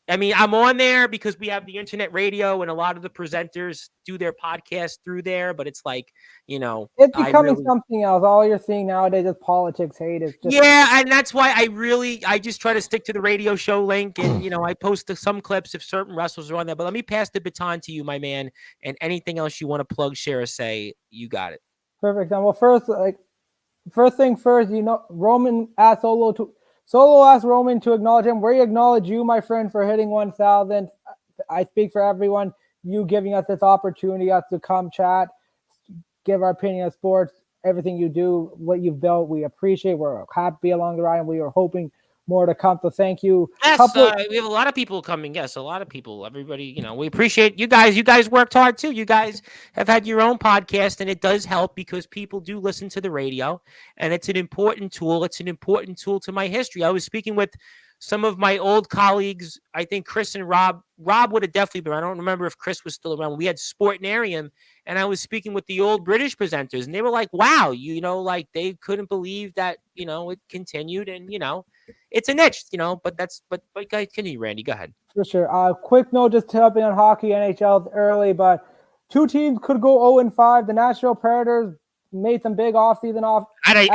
Speaker 1: I mean, I'm on there because we have the internet radio, and a lot of the presenters do their podcast through there, but it's like,
Speaker 2: it's becoming something else. All you're seeing nowadays is politics, hate. It's just,
Speaker 1: and that's why I just try to stick to the radio show link, and I post some clips if certain wrestlers are on there. But let me pass the baton to you, my man, and anything else you want to plug, share, or say, you got it.
Speaker 2: Perfect. Well, first thing first, Roman asked Solo asked Roman to acknowledge him. We acknowledge you, my friend, for hitting 1,000. I speak for everyone. You giving us this opportunity, us to come chat, give our opinion of sports, everything you do, what you've built. We appreciate. We're happy along the ride, and we are hoping more to come. So thank you.
Speaker 1: Yes, we have a lot of people coming. Yes, a lot of people. Everybody, we appreciate you guys. You guys worked hard too. You guys have had your own podcast, and it does help because people do listen to the radio, and it's an important tool. It's an important tool to my history. I was speaking with some of my old colleagues. I think Chris and Rob. Rob would have definitely been. I don't remember if Chris was still around. We had Sportnarium, and I was speaking with the old British presenters, and they were like, "Wow, like they couldn't believe that it continued." And it's a niche, but continue, Randy. Go ahead.
Speaker 2: For sure. Quick note, just helping on hockey, NHL early, but two teams could go 0-5. The Nashville Predators made some big offseason off.
Speaker 1: And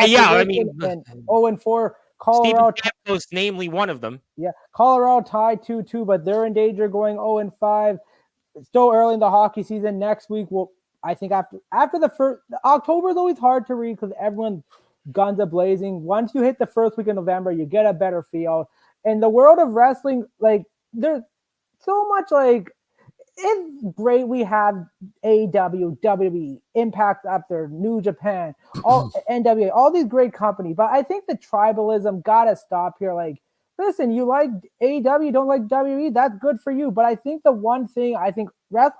Speaker 2: 0-4. Colorado,
Speaker 1: Stephen Stamkos, namely one of them.
Speaker 2: Yeah, Colorado tied 2-2, but they're in danger going 0-5. It's still early in the hockey season. Next week, I think after the first October is always hard to read because everyone guns are blazing. Once you hit the first week of November, you get a better feel. In the world of wrestling, there's so much it's great we have AEW, WWE, Impact up there, New Japan, all NWA, all these great companies. But I think the tribalism gotta stop here. Listen, you like AEW, don't like WWE, that's good for you. But I think the one thing I think as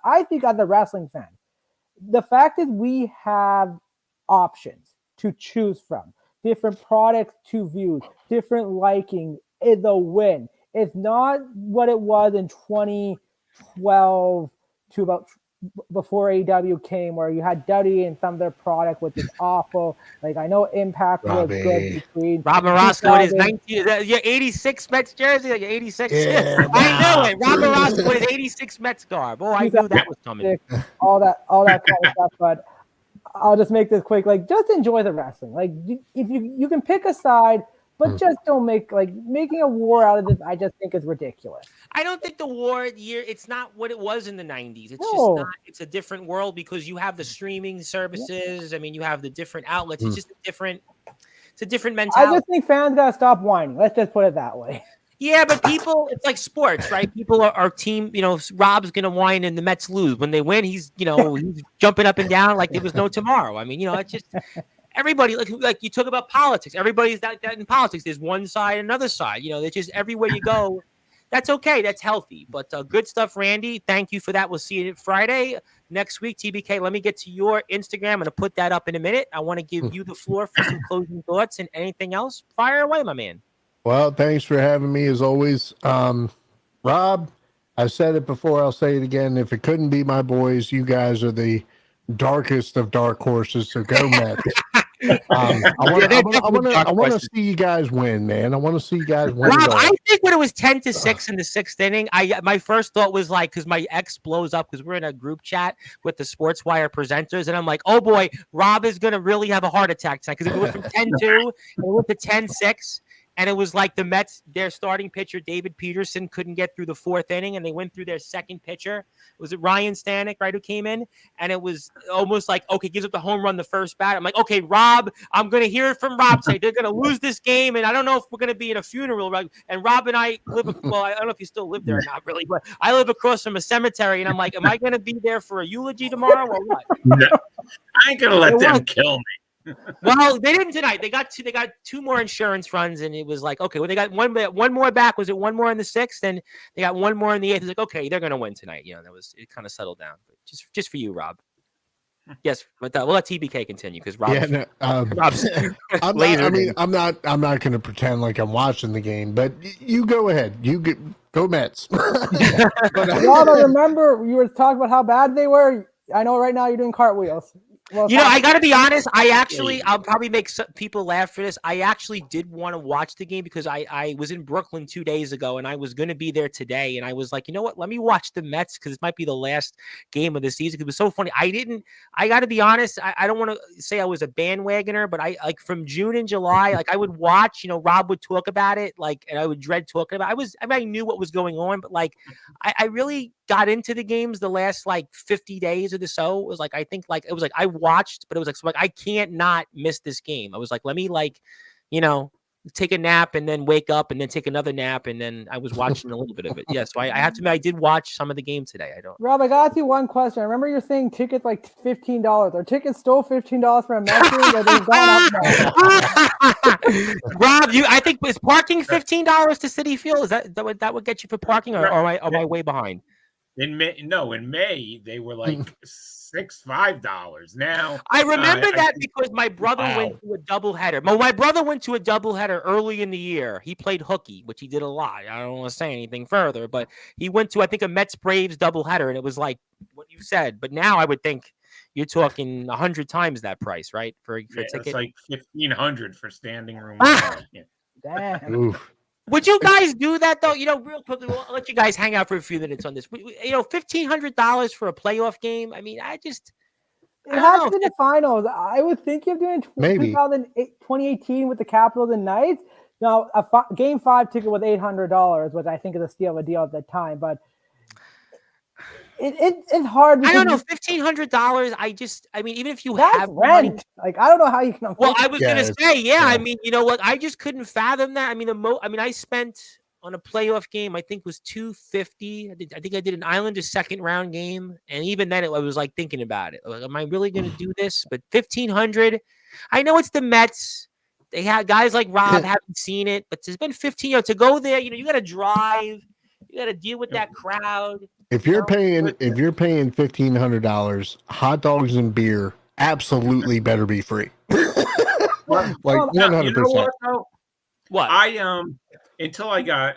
Speaker 2: a wrestling fan, the fact is we have options to choose from, different products to view, different liking is a win. It's not what it was in 2012 to about before AEW came, where you had Duddy and some of their product, which is awful. I know Impact was good between
Speaker 1: Rob Morosco with his 86 Mets jersey, 86.
Speaker 3: Yeah,
Speaker 1: I know it. Rob Morosco with his 86 Mets garb. Oh, I knew that was coming.
Speaker 2: All that kind of stuff, but I'll just make this quick. Just enjoy the wrestling. If you can pick a side, but just don't making a war out of this. I just think is ridiculous.
Speaker 1: I don't think the war year. It's not what it was in the 90s. It's just not. It's a different world because you have the streaming services. I mean, you have the different outlets. It's just It's a different mentality.
Speaker 2: I just think fans gotta stop whining. Let's just put it that way.
Speaker 1: Yeah, but people, it's like sports, right? People are team, Rob's going to whine and the Mets lose. When they win, he's jumping up and down like there was no tomorrow. I mean, it's just everybody, like you talk about politics. Everybody's that in politics. There's one side, another side. It's just everywhere you go. That's okay. That's healthy. But good stuff, Randy. Thank you for that. We'll see you Friday. Next week, TBK, let me get to your Instagram. I'm going to put that up in a minute. I want to give you the floor for some closing thoughts and anything else. Fire away, my man.
Speaker 3: Well, thanks for having me as always. Rob, I said it before, I'll say it again. If it couldn't be my boys, you guys are the darkest of dark horses, so go Mets. I want to see you guys win, man. I want to see you guys win.
Speaker 1: Rob, I think when it was 10-6 in the 6th inning, my first thought was like, because my ex blows up because we're in a group chat with the Sportswire presenters, and I'm like, oh boy, Rob is gonna really have a heart attack tonight because it went from 10-2 and it went to 10-6. And it was like the Mets, their starting pitcher, David Peterson, couldn't get through the 4th inning, and they went through their second pitcher. Was it Ryan Stanek, right, who came in? And it was almost like, okay, gives up the home run the first bat. I'm like, okay, Rob, I'm going to hear it from Rob say they're going to lose this game, and I don't know if we're going to be in a funeral. Right? And Rob and I live, well, I don't know if you still live there or not, really, but I live across from a cemetery, and I'm like, am I going to be there for a eulogy tomorrow or what?
Speaker 4: No, I ain't going to let them kill me.
Speaker 1: Well, they didn't tonight. They got 2 more insurance runs, and it was like, okay, well, they got one more back. Was it one more in the 6th? And they got one more in the 8th. It's like, okay, they're gonna win tonight. You know, it kind of settled down. But just for you, Rob. Yes, but we'll let TBK continue because Rob.
Speaker 3: Yeah,
Speaker 1: Rob's
Speaker 3: I'm not going to pretend like I'm watching the game, but you go ahead. Go Mets.
Speaker 2: Rob, I remember you were talking about how bad they were. I know right now you're doing cartwheels. Well,
Speaker 1: I got to be honest. I'll probably make some people laugh for this. I actually did want to watch the game because I was in Brooklyn 2 days ago and I was going to be there today. And I was like, you know what? Let me watch the Mets because it might be the last game of the season. It was so funny. I got to be honest. I don't want to say I was a bandwagoner, but I like from June and July, like I would watch, Rob would talk about it, like, and I would dread talking about it. I knew what was going on, but like, I really got into the games the last like 50 days or so. It was like, I think like, it was like, I watched, but it was like, so like, I can't not miss this game. I was like, let me like, take a nap and then wake up and then take another nap. And then I was watching a little bit of it. Yeah. So I have to admit, I did watch some of the game today.
Speaker 2: Rob, I got you one question. I remember you're saying tickets like $15. Are tickets still $15 for a Mets game? Or they've gone up now?
Speaker 1: Rob, I think is parking $15 to Citi Field? Is that would get you for parking or am I way behind?
Speaker 4: In May they were like $5. Now
Speaker 1: I remember that because my brother went to a doubleheader. My brother went to a doubleheader early in the year. He played hooky, which he did a lot. I don't want to say anything further, but he went to I think a Mets Braves doubleheader, and it was like what you said. But now I would think you're talking 100 times that price, right? For a ticket.
Speaker 4: It's like $1,500 for standing room.
Speaker 2: Damn.
Speaker 3: Oof.
Speaker 1: Would you guys do that though? Real quickly, we'll let you guys hang out for a few minutes on this. $1,500 for a playoff game. I mean, it
Speaker 2: has to be the finals. I would think of doing 2018 with the Capitals and Knights. Now, Game 5 ticket was $800, which I think is a steal of a deal at the time. But it's hard.
Speaker 1: I don't know, $1,500. I mean, even if you
Speaker 2: that's
Speaker 1: have
Speaker 2: rent.
Speaker 1: money,
Speaker 2: like I don't know how you can.
Speaker 1: Well, I was gonna say, yeah. I mean, you know what? I just couldn't fathom that. I mean, I spent on a playoff game. I think was $250. I think I did an Islanders second round game, and even then, I was like thinking about it. Like, am I really gonna do this? But $1,500. I know it's the Mets. They have guys like Rob haven't seen it, but it's been 15. To go there, you got to drive. You got to deal with that crowd.
Speaker 3: If you're paying $1,500, hot dogs and beer absolutely better be free. Like 100%.
Speaker 4: You know what, though?
Speaker 1: What?
Speaker 4: Until I got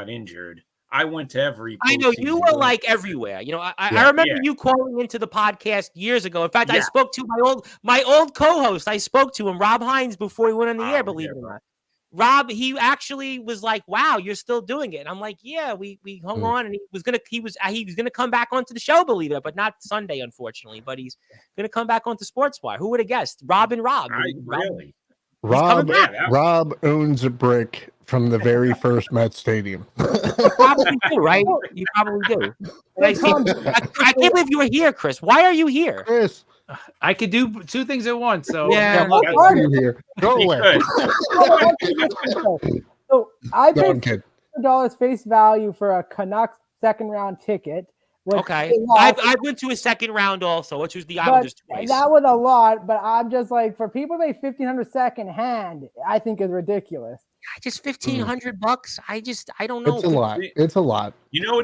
Speaker 4: injured, I went to every.
Speaker 1: I know you were like everywhere. I remember you calling into the podcast years ago. In fact, I spoke to my old co-host. I spoke to him, Rob Hines, before he went on the air. Believe it or not. Rob, he actually was like, "Wow, you're still doing it." And I'm like, "Yeah, we hung on, and he was gonna come back onto the show, believe it, but not Sunday, unfortunately. But he's gonna come back onto Sportswire. Who would have guessed? Rob and Rob.
Speaker 4: Really?
Speaker 3: Rob owns a brick from the very first Mets stadium.
Speaker 1: You probably do, right? You probably do. I can't believe you were here, Chris. Why are you here,
Speaker 3: Chris?
Speaker 5: I could do 2 things at once. So
Speaker 1: yeah,
Speaker 3: here. Go away.
Speaker 2: So I paid $100 face value for a Canucks second round ticket.
Speaker 1: Okay, I went to a second round also, which was the Islanders twice.
Speaker 2: That was a lot, but I'm just like, for people to pay $1,500 second hand, I think is ridiculous.
Speaker 1: Just $1,500. I don't know.
Speaker 3: It's a lot.
Speaker 4: You know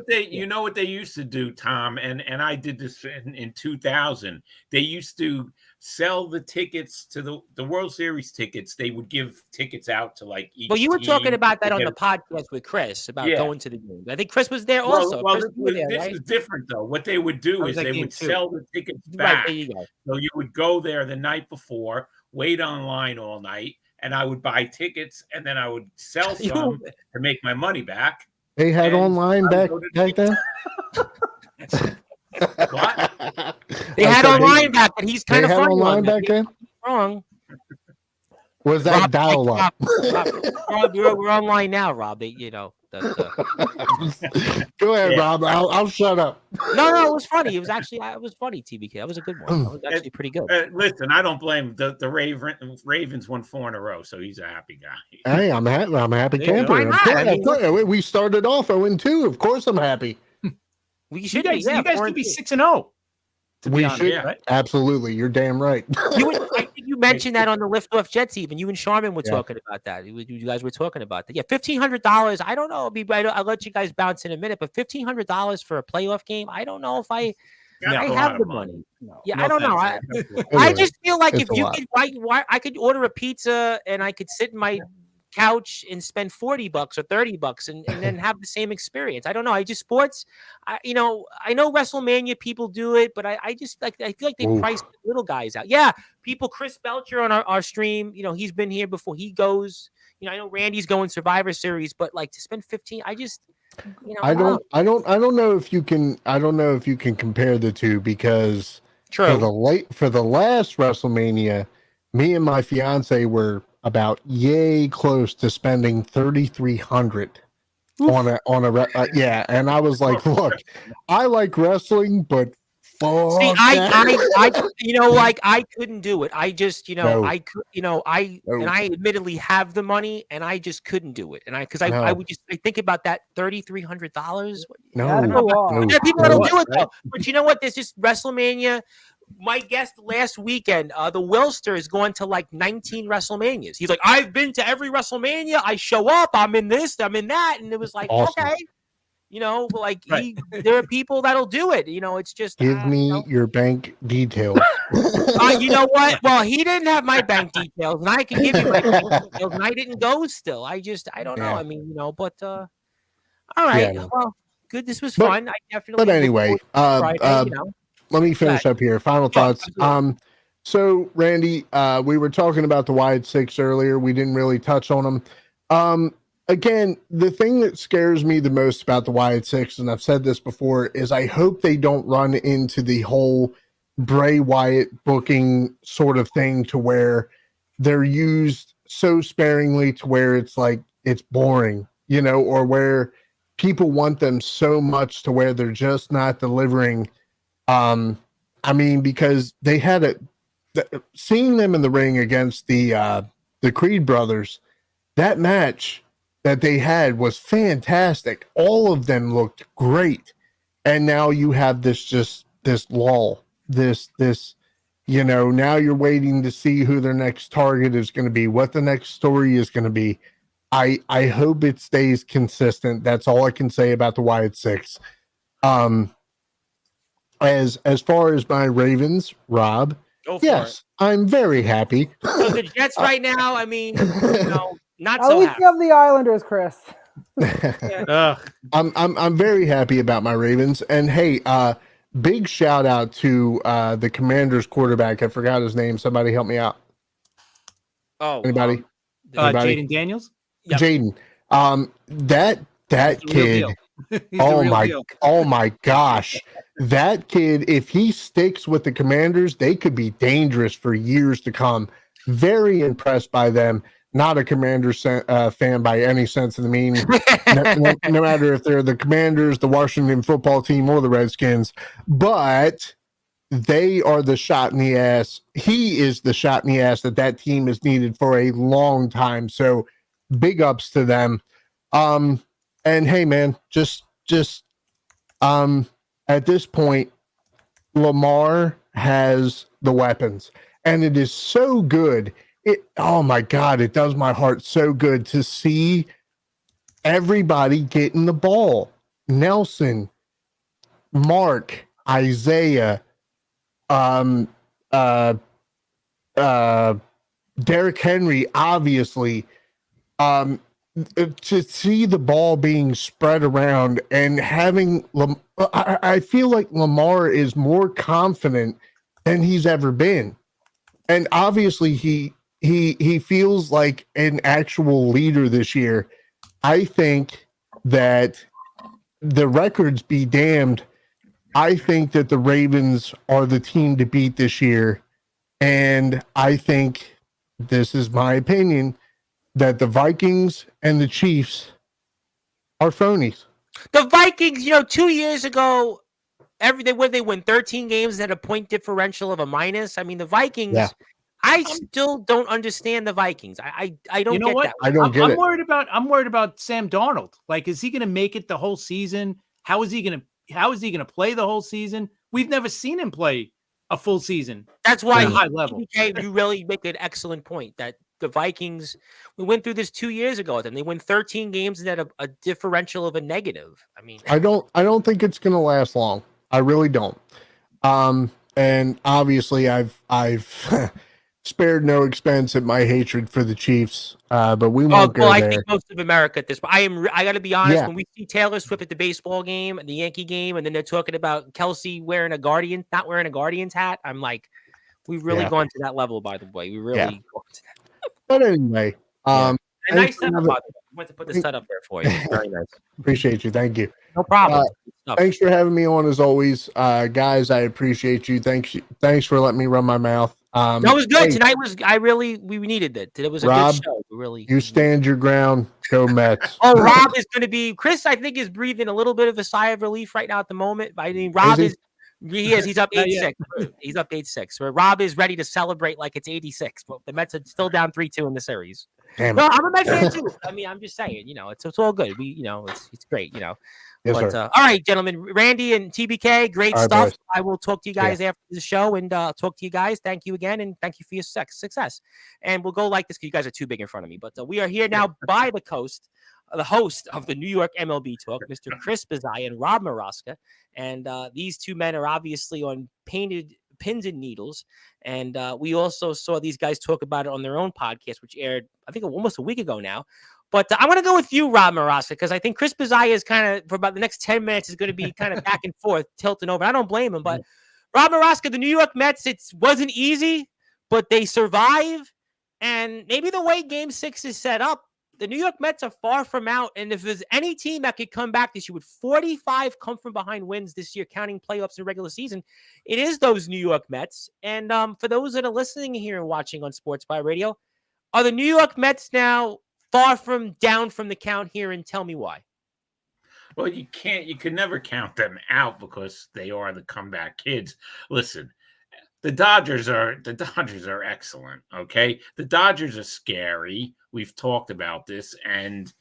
Speaker 4: what they used to do, Tom, and I did this in 2000. They used to sell the tickets to the World Series tickets. They would give tickets out to like each.
Speaker 1: Well, you were talking about that on the podcast with Chris about going to the game. I think Chris was there also.
Speaker 4: Well, this is different though. What they would do is they would sell the tickets back.
Speaker 1: Right, there you go.
Speaker 4: So you would go there the night before, wait online all night, and I would buy tickets, and then I would sell some to make my money back.
Speaker 3: They had online back then?
Speaker 4: What?
Speaker 1: They had online back then. He's kind of funny.
Speaker 3: Online back then?
Speaker 1: Wrong.
Speaker 3: Was that
Speaker 1: Rob,
Speaker 3: dial-up?
Speaker 1: Rob, we're online now, Rob.
Speaker 3: Go ahead, Rob. I'll shut up.
Speaker 1: No, it was funny. It was funny, TBK. That was a good one. That was actually pretty good.
Speaker 4: Listen, I don't blame the Ravens won 4 in a row, so he's a happy guy.
Speaker 3: Hey, I'm happy camper. We started off 0-2. Of course, I'm happy.
Speaker 1: We should.
Speaker 5: You guys could be 6-0.
Speaker 3: We should. Right? Absolutely. You're damn right.
Speaker 1: I think you mentioned that on the Liftoff Jets. Even you and Sharman were talking about that. You guys were talking about that. Yeah, $1,500. I don't know. I'll let you guys bounce in a minute, but $1,500 for a playoff game. I don't know if I have the money. No. Yeah, I don't know. I just feel like if you could, I could order a pizza and I could sit in my couch and spend $40 or $30 and then have the same experience. I don't know. Sports. I know WrestleMania people do it, but I feel like they price the little guys out. Yeah, people. Chris Belcher on our stream. He's been here before. He goes. I know Randy's going Survivor Series, but like to spend 15, I just. I don't know if you can. I don't know if you can compare the two because for the last WrestleMania, me and my fiance were about yay close to spending $3,300 on a and I was like, look, I like wrestling, but see, I couldn't do it. I just I could and I admittedly have the money and I just couldn't do it. And I would just think about that $3,300.
Speaker 3: No,
Speaker 1: there are people that'll do it though. But you know what? There's just WrestleMania. My guest last weekend, the Wilster is going to like 19 WrestleManias. He's like, I've been to every WrestleMania. I show up. I'm in this. I'm in that. And it was like, awesome. Okay. There are people that'll do it. It's just
Speaker 3: give me your bank details.
Speaker 1: You know what? Well, he didn't have my bank details, and I can give you my bank details, and I didn't go still. I don't know. I mean, but all right. Yeah, well, good. This was fun. I definitely.
Speaker 3: But anyway, Friday, let me finish up here. Final thoughts. So Randy, we were talking about the wide six earlier. We didn't really touch on them. Again, the thing that scares me the most about the wide six, and I've said this before, is I hope they don't run into the whole Bray Wyatt booking sort of thing to where they're used so sparingly to where it's like it's boring, or where people want them so much to where they're just not delivering. Because they had seeing them in the ring against the Creed brothers, that match that they had was fantastic. All of them looked great. And now you have this lull, now you're waiting to see who their next target is going to be, what the next story is going to be. I hope it stays consistent. That's all I can say about the Wyatt Six. As far as my Ravens, Rob, yes, I'm very happy.
Speaker 1: So the Jets right now, not
Speaker 2: so happy. Of the Islanders, Chris.
Speaker 3: I'm very happy about my Ravens. And hey, big shout out to the Commanders quarterback. I forgot his name. Somebody help me out.
Speaker 5: Oh,
Speaker 3: anybody?
Speaker 5: Jaden Daniels.
Speaker 3: Yep. Jaden. That kid. Oh my gosh. That kid, if he sticks with the Commanders, they could be dangerous for years to come. Very impressed by them. Not a Commanders fan by any sense of the meaning. No matter if they're the Commanders, the Washington football team, or the Redskins. But they are the shot in the ass. He is the shot in the ass that team has needed for a long time. So big ups to them. And hey, man, just at this point, Lamar has the weapons, and it is so good. Oh my God, it does my heart so good to see everybody getting the ball. Nelson, Mark, Isaiah, Derrick Henry, obviously, to see the ball being spread around and having, I feel like Lamar is more confident than he's ever been. and obviously he feels like an actual leader this year. I think that the records be damned. I think that the Ravens are the team to beat this year. And I think, this is my opinion, that the Vikings and the Chiefs are phonies.
Speaker 1: The Vikings, 2 years ago, they win 13 games and had a point differential of a minus. I mean, the Vikings, I still don't understand the Vikings. I don't get that.
Speaker 3: I don't get it.
Speaker 5: I'm worried about Sam Darnold. Like, is he going to make it the whole season? How is he going to play the whole season? We've never seen him play a full season.
Speaker 1: That's why
Speaker 5: high level.
Speaker 1: You really make an excellent point that the Vikings, we went through this 2 years ago with them. They win 13 games and had a differential of a negative. I mean,
Speaker 3: I don't think it's going to last long. I really don't. And obviously I've spared no expense at my hatred for the Chiefs. But we won't go there.
Speaker 1: I think most of America at this point. I got to be honest. When we see Taylor Swift at the baseball game and the Yankee game, and then they're talking about Kelsey not wearing a Guardians hat, I'm like, we've really gone to that level. By the way, we really gone to that.
Speaker 3: But anyway,
Speaker 1: a nice setup. I went to put the setup there for you. Very nice.
Speaker 3: Appreciate you. Thank you.
Speaker 1: No problem.
Speaker 3: Thanks for having me on as always, guys. I appreciate you. Thanks for letting me run my mouth.
Speaker 1: That was good. Tonight we needed it. It was a
Speaker 3: Rob,
Speaker 1: good show. Really,
Speaker 3: you stand your ground. Go Mets.
Speaker 1: Rob is going to be. Chris, I think, is breathing a little bit of a sigh of relief right now at the moment. I mean, Rob is. He is. He's up 8-6. He's up 8-6. Where Rob is ready to celebrate like it's 86. But the Mets are still down 3-2 in the series.
Speaker 3: Damn
Speaker 1: no, I'm a Mets fan too. I mean, I'm just saying. It's all good. It's great.
Speaker 3: Yes,
Speaker 1: but,
Speaker 3: sir.
Speaker 1: all right, gentlemen, Randy and TBK, great
Speaker 3: all right,
Speaker 1: stuff.
Speaker 3: boys.
Speaker 1: I will talk to you guys after the show and talk to you guys. Thank you again, and thank you for your success. And we'll go like this because you guys are too big in front of me. But we are here now by the host of the New York MLB Talk, Mr. Chris Bezai and Rob Maraska. And these two men are obviously on painted pins and needles. And we also saw these guys talk about it on their own podcast, which aired, I think, almost a week ago now. But I want to go with you, Rob Maraska, because I think Chris Bezai is kind of, for about the next 10 minutes, is going to be kind of back and forth, tilting over. I don't blame him. But Rob Maraska, the New York Mets, it wasn't easy, but they survive. And maybe the way Game 6 is set up, the New York Mets are far from out. And if there's any team that could come back this year with 45 come from behind wins this year, counting playoffs and regular season, it is those New York Mets. And for those that are listening here and watching on Sportzwire Radio, are the New York Mets now far from down from the count here, and tell me why?
Speaker 4: Well, you can never count them out because they are the comeback kids. Listen, the Dodgers are excellent. Okay. The Dodgers are scary. We've talked about this. And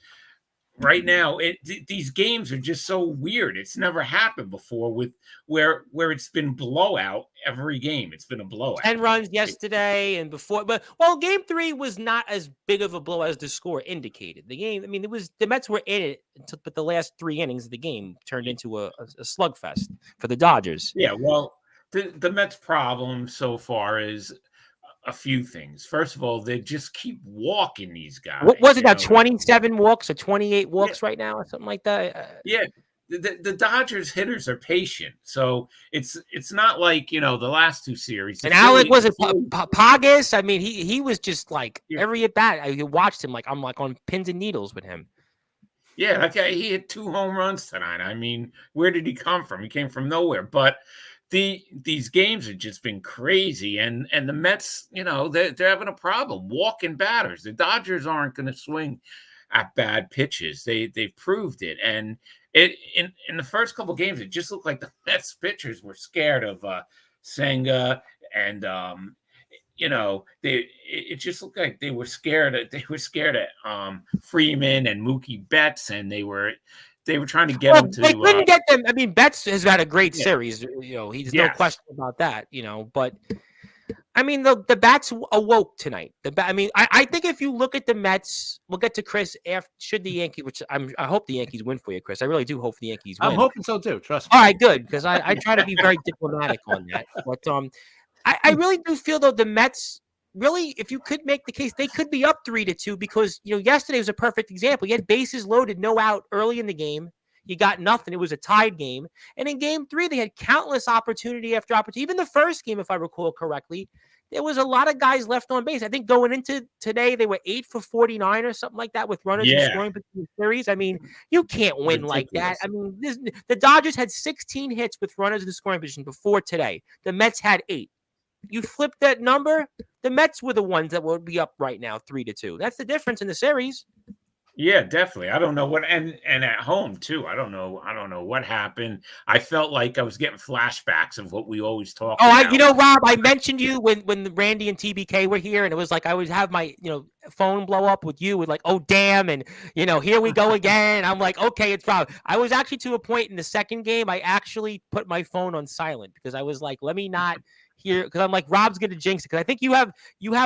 Speaker 4: right now these games are just so weird. It's never happened before with where it's been blowout every game. It's been a blowout.
Speaker 1: 10 runs yesterday and before, but Game 3 was not as big of a blow as the score indicated. The game, I mean, the Mets were in it, but the last 3 innings of the game turned into a slugfest for the Dodgers.
Speaker 4: Yeah, well, the Mets' problem so far is a few things. First of all, they just keep walking these guys.
Speaker 1: What was it now? 27 walks or 28 walks right now, or something like that?
Speaker 4: Yeah. The Dodgers hitters are patient, so it's not like the last 2 series.
Speaker 1: And Alec, was it Pagas? I mean, he was just like every at bat. I watched him I'm like on pins and needles with him.
Speaker 4: Yeah, that guy, he hit 2 home runs tonight. I mean, where did he come from? He came from nowhere. But these games have just been crazy, and the Mets, they're having a problem walking batters. The Dodgers aren't going to swing at bad pitches. They've proved it, and in the first couple of games, it just looked like the Mets pitchers were scared of Senga, and it just looked like they were scared of Freeman and Mookie Betts, and they were trying to get him to.
Speaker 1: They couldn't get them. I mean, Betts has had a great series. He's no question about that. But I mean, the bats awoke tonight. I think if you look at the Mets, we'll get to Chris after. Should the Yankees, which I hope the Yankees win for you, Chris. I really do hope the Yankees win.
Speaker 5: I'm hoping so too. Trust me.
Speaker 1: All right, good, because I try to be very diplomatic on that. But I really do feel though the Mets. Really, if you could make the case, they could be up 3-2 because, yesterday was a perfect example. You had bases loaded, no out early in the game. You got nothing. It was a tied game. And in Game 3, they had countless opportunity after opportunity. Even the first game, if I recall correctly, there was a lot of guys left on base. I think going into today, they were 8 for 49 or something like that with runners in scoring between series. I mean, you can't win like that. I mean, the Dodgers had 16 hits with runners in the scoring position before today. The Mets had 8. You flip that number, the Mets were the ones that would be up right now, 3-2. That's the difference in the series.
Speaker 4: Yeah, definitely. I don't know what, and at home too. I don't know what happened. I felt like I was getting flashbacks of what we always talk about.
Speaker 1: You know, Rob, I mentioned you when Randy and TBK were here, and it was like I would have my phone blow up with you with like, oh damn, and here we go again. I'm like, okay, it's Rob. I was actually to a point in the second game, I actually put my phone on silent because I was like, let me not hear, because I'm like, Rob's gonna jinx it, because I think you have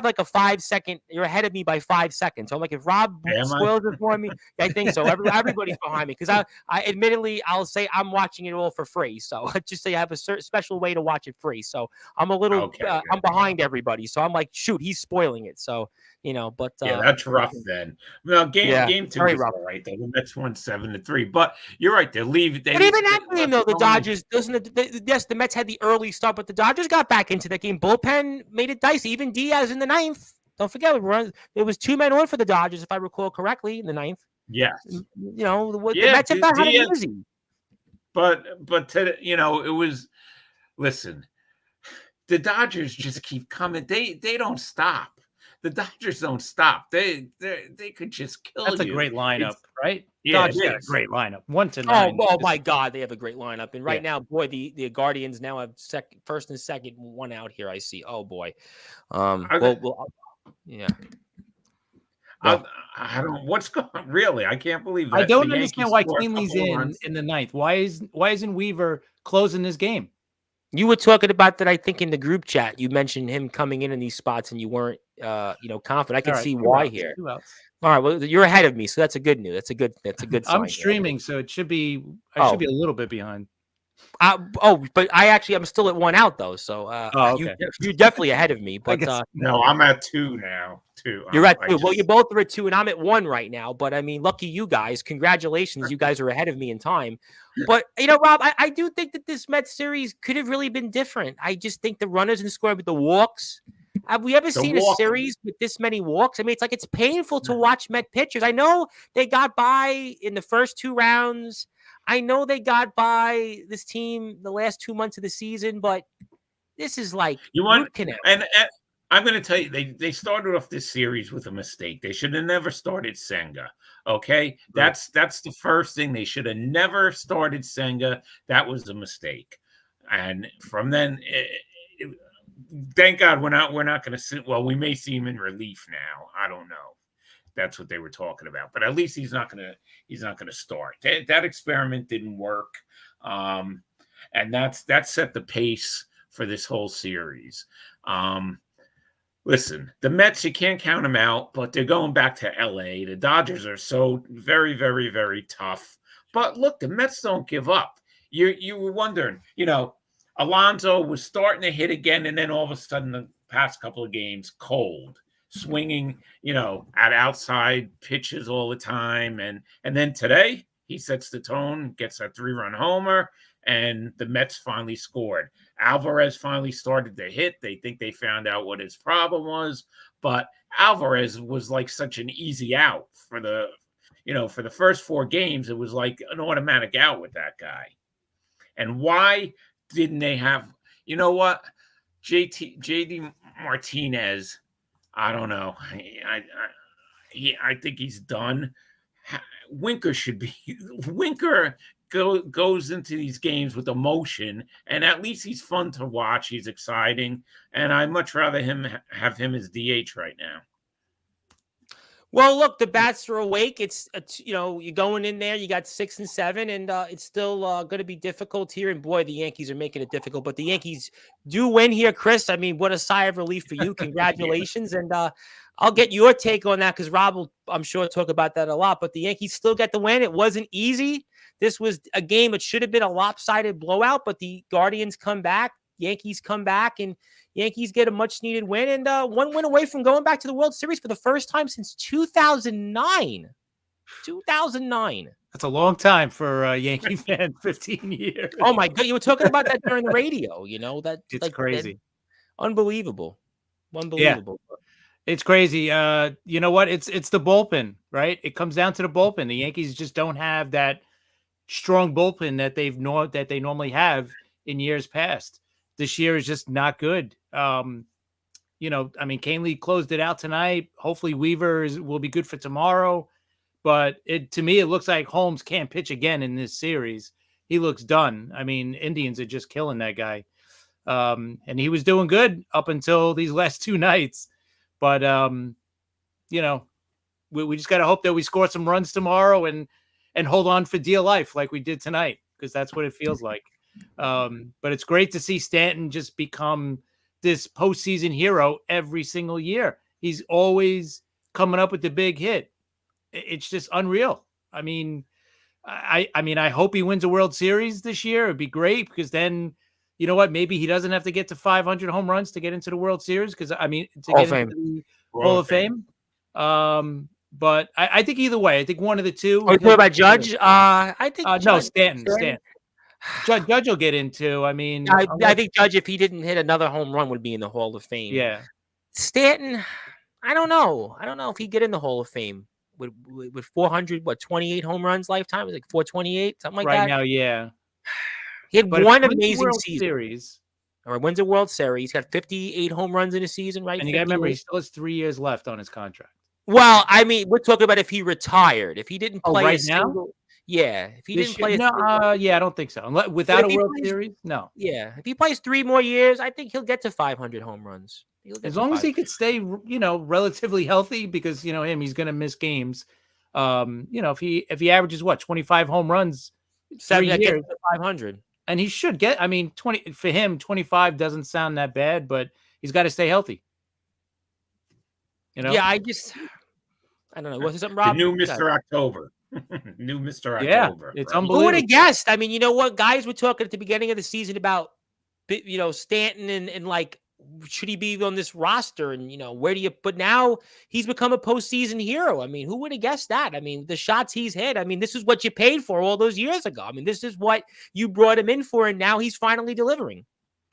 Speaker 1: like a 5-second, you're ahead of me by 5 seconds. So I'm like, if Rob spoils it for me, I think so. Everybody's behind me, because I admittedly, I'll say I'm watching it all for free. So just say I have a special way to watch it free. So I'm a little I'm behind everybody. So I'm like, shoot, he's spoiling it. So but
Speaker 4: that's rough then. Well, game 2 is all right. The Mets won 7-3, but you're right. But even
Speaker 1: that game though, the Dodgers the Mets had the early start, but the Dodgers got back into that game. Bullpen made it dicey. Even Diaz in the 9th. Don't forget, it was 2 men on for the Dodgers, if I recall correctly, in the 9th.
Speaker 4: Yes.
Speaker 1: The Mets had it easy.
Speaker 4: But it was. Listen, the Dodgers just keep coming. They don't stop. The Dodgers don't stop. They could just kill you.
Speaker 5: That's a great lineup, right?
Speaker 4: Yeah,
Speaker 5: Dodgers got a great lineup. 1-9.
Speaker 1: Oh my God, they have a great lineup. And right now, boy, the Guardians now have first and second, one out here. I see. Oh boy. Yeah.
Speaker 4: I don't. What's going on? Really? I can't believe that.
Speaker 5: I don't understand why Canley's in the 9th. Why isn't Weaver closing this game?
Speaker 1: You were talking about that, I think, in the group chat. You mentioned him coming in these spots, and you weren't, confident. I can see why here. All right, well, you're ahead of me, so that's a good news. That's a good sign.
Speaker 5: I'm streaming, so it should be. I should be a little bit behind.
Speaker 1: But I'm still at 1 out though, so
Speaker 5: okay.
Speaker 1: You're definitely ahead of me. But
Speaker 4: no, I'm at 2 now. 2.
Speaker 1: You're at 2. Well, you both are at 2, and I'm at 1 right now. But I mean, lucky you guys. Congratulations, you guys are ahead of me in time. But Rob, I do think that this Mets series could have really been different. I just think the runners in scoring with the walks. Have we ever seen a series with this many walks? I mean, it's painful to watch Met pitchers. I know they got by in the first 2 rounds. I know they got by this team the last 2 months of the season, but this is like root canal.
Speaker 4: And I'm going to tell you, they started off this series with a mistake. They should have never started Senga. Okay, that's the first thing. They should have never started Senga. That was a mistake. And from then, thank God we're not going to see. Well, we may see him in relief now. I don't know. That's what they were talking about. But at least he's not gonna start. That experiment didn't work, and that set the pace for this whole series. Listen, the Mets, you can't count them out, but they're going back to LA. The Dodgers are so very, very, very tough. But look, the Mets don't give up. You were wondering, Alonso was starting to hit again, and then all of a sudden, the past couple of games, cold. Swinging, at outside pitches all the time. And then today he sets the tone, gets a 3-run homer, and the Mets finally scored. Alvarez finally started to hit. They think they found out what his problem was, but Alvarez was like such an easy out for the first 4 games. It was like an automatic out with that guy. And why didn't they have, JD Martinez? I don't know. I think he's done. Winker should be. Winker goes into these games with emotion, and at least he's fun to watch. He's exciting, and I'd much rather have him as DH right now.
Speaker 1: Well, look, the bats are awake. It's you're going in there. You got 6 and 7, and it's still going to be difficult here. And boy, the Yankees are making it difficult. But the Yankees do win here, Chris. I mean, what a sigh of relief for you. Congratulations, and I'll get your take on that because Rob will, I'm sure, talk about that a lot. But the Yankees still get the win. It wasn't easy. This was a game that should have been a lopsided blowout, but the Guardians come back. Yankees come back, and Yankees get a much-needed win, and 1 win away from going back to the World Series for the first time since 2009. 2009.
Speaker 5: That's a long time for a Yankee fan, 15 years.
Speaker 1: Oh, my God. You were talking about that during the radio, It's
Speaker 5: crazy.
Speaker 1: Unbelievable. Unbelievable.
Speaker 5: It's crazy. You know what? It's the bullpen, right? It comes down to the bullpen. The Yankees just don't have that strong bullpen that they normally have in years past. This year is just not good. Canely closed it out tonight. Hopefully Weaver will be good for tomorrow. But to me, it looks like Holmes can't pitch again in this series. He looks done. I mean, Indians are just killing that guy. And he was doing good up until these last 2 nights. But, we just got to hope that we score some runs tomorrow and hold on for dear life like we did tonight, because that's what it feels like. But it's great to see Stanton just become this postseason hero every single year. He's always coming up with the big hit. It's just unreal. I mean, I hope he wins a World Series this year. It'd be great, because then, you know what? Maybe he doesn't have to get to 500 home runs to get into the World Series, because to get into the Hall of Fame. But I think either way, I think one of the two.
Speaker 1: Are you talking about Judge? I think
Speaker 5: no, Stanton. Judge will get into. I mean,
Speaker 1: I think Judge, if he didn't hit another home run, would be in the Hall of Fame.
Speaker 5: Yeah.
Speaker 1: Stanton, I don't know. I don't know if he'd get in the Hall of Fame with 428 home runs lifetime. It was like 428, something like that.
Speaker 5: Right now, yeah.
Speaker 1: He had one amazing
Speaker 5: World
Speaker 1: season.
Speaker 5: Series.
Speaker 1: Or wins a World Series. He's got 58 home runs in a season, right?
Speaker 5: And you got to remember, he still has 3 years left on his contract.
Speaker 1: Well, I mean, we're talking about if he retired. If he didn't play
Speaker 5: right now?
Speaker 1: Yeah. If he didn't play
Speaker 5: I don't think so. Without a World Series, no.
Speaker 1: Yeah. If he plays 3 more years, I think he'll get to 500 home runs.
Speaker 5: As long as he could stay, relatively healthy, because, he's going to miss games. If he averages 25 home runs, 3 years,
Speaker 1: 500.
Speaker 5: And he should get, 20 for him, 25 doesn't sound that bad, but he's got to stay healthy.
Speaker 1: Yeah, I don't know. Was it something, Rob?
Speaker 4: The new Mr. October. New Mr. October.
Speaker 5: Yeah, it's unbelievable.
Speaker 1: Who would have guessed? I mean, you know what? Guys were talking at the beginning of the season about, Stanton and like, should he be on this roster? And, where do you, but now he's become a postseason hero. I mean, who would have guessed that? I mean, the shots he's hit, this is what you paid for all those years ago. This is what you brought him in for, and now he's finally delivering.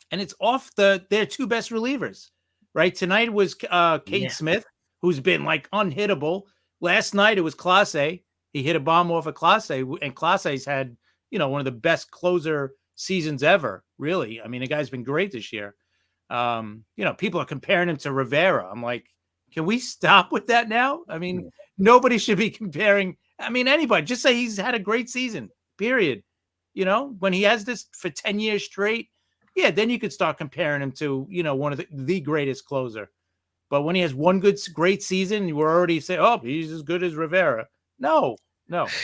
Speaker 5: And it's off their 2 best relievers, right? Tonight was Cade Smith, who's been like unhittable. Last night it was Clase. He hit a bomb off of Clase, and Clase's had, one of the best closer seasons ever, really. The guy's been great this year. People are comparing him to Rivera. I'm like, can we stop with that now? Nobody should be comparing. Anybody. Just say he's had a great season, period. When he has this for 10 years straight, then you could start comparing him to, one of the greatest closer. But when he has one great season, you were already saying, oh, he's as good as Rivera. No.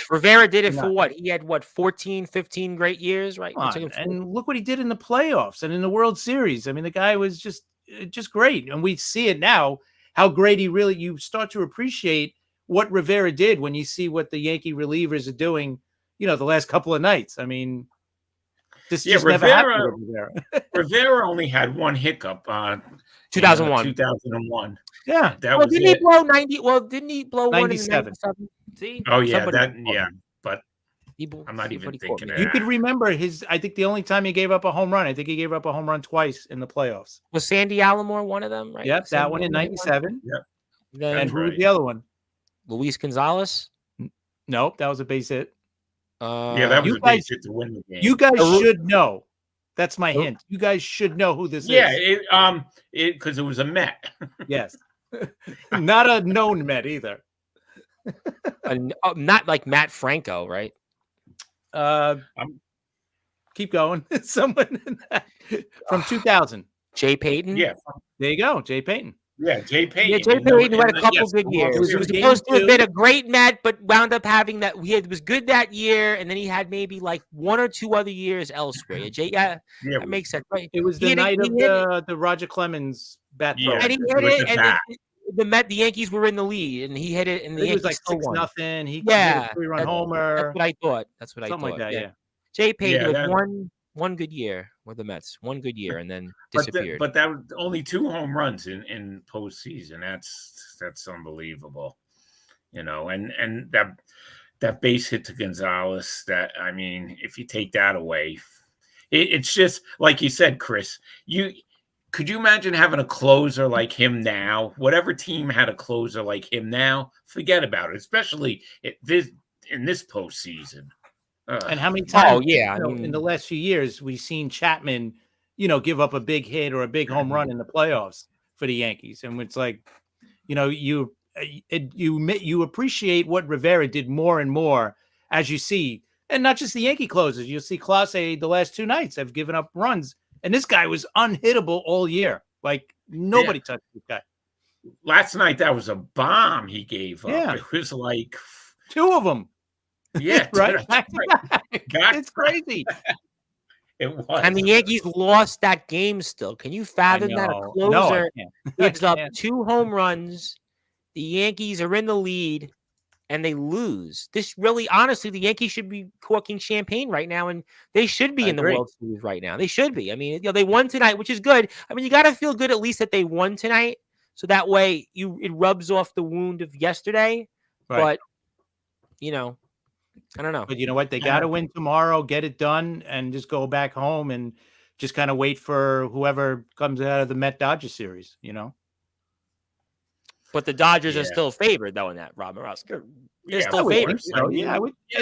Speaker 1: Rivera did it for what? He had 14, 15 great years, right?
Speaker 5: And look what he did in the playoffs and in the World Series. The guy was just great. And we see it now, how great you start to appreciate what Rivera did when you see what the Yankee relievers are doing, the last couple of nights. This just never happened with Rivera.
Speaker 4: Rivera only had one hiccup
Speaker 1: 2001.
Speaker 4: 2001.
Speaker 5: Yeah.
Speaker 4: That was
Speaker 1: didn't he blow 90? Well, didn't he blow
Speaker 5: 97?
Speaker 1: 1 See?
Speaker 4: Oh, yeah. But I'm not even thinking of that.
Speaker 5: You could remember I think the only time he gave up a home run, I think he gave up a home run twice in the playoffs.
Speaker 1: Was Sandy Alomar one of them, right?
Speaker 5: Yep, that one in 97.
Speaker 4: Yep.
Speaker 5: And who was the other one?
Speaker 1: Luis Gonzalez?
Speaker 5: Nope, that was a base hit.
Speaker 4: That was a base hit to win the game.
Speaker 5: You guys should know. That's my hint. You guys should know who this is.
Speaker 4: Yeah, because it was a Met.
Speaker 5: Yes. Not a known Met either.
Speaker 1: Not like Matt Franco, right?
Speaker 5: Keep going. Someone from 2000.
Speaker 1: Jay Payton?
Speaker 4: Yeah.
Speaker 5: There you go. Jay Payton.
Speaker 4: Yeah, Jay Payton.
Speaker 1: Yeah, Jay Payton had a couple good years. He was supposed to have been a great Met, but wound up having that. It was good that year, and then he had maybe like 1 or 2 other years elsewhere. That makes sense. Right?
Speaker 5: It was the night of the Roger Clemens bat throw.
Speaker 1: And he hit it, and the Yankees were in the lead, and he hit it, and the Yankees
Speaker 5: was like 6-0. He hit a 3-run homer.
Speaker 1: That's what I thought.
Speaker 5: Something like that. Yeah.
Speaker 1: Jay Payton with one good year with the Mets, one good year, and then disappeared.
Speaker 4: But that was only 2 home runs in postseason. That's unbelievable, And that base hit to Gonzalez. If you take that away, it's just like you said, Chris. Could you imagine having a closer like him now? Whatever team had a closer like him now, forget about it, especially in this postseason.
Speaker 5: And how many times
Speaker 1: in
Speaker 5: in the last few years we've seen Chapman, give up a big hit or a big home run in the playoffs for the Yankees. And it's like, you appreciate what Rivera did more and more as you see, and not just the Yankee closers. You'll see Clase the last 2 nights have given up runs, and this guy was unhittable all year. Like nobody touched this guy.
Speaker 4: Last night, that was a bomb he gave up.
Speaker 5: Yeah.
Speaker 4: It was like
Speaker 5: 2 of them.
Speaker 4: Yeah,
Speaker 5: right. It's crazy.
Speaker 4: It was.
Speaker 1: And the Yankees lost that game still. Can you fathom that? A closer gives up 2 home runs. The Yankees are in the lead and they lose. This really, honestly, the Yankees should be corking champagne right now, and they should be in the World Series right now. They should be. I mean, they won tonight, which is good. I mean, you got to feel good at least that they won tonight. So that way it rubs off the wound of yesterday. Right. But, I don't know.
Speaker 5: But you know what? They got to win tomorrow, get it done, and just go back home and just kind of wait for whoever comes out of the Met-Dodgers series,
Speaker 1: But the Dodgers are still favored, though, in that, Rob Moroska. They're still favored.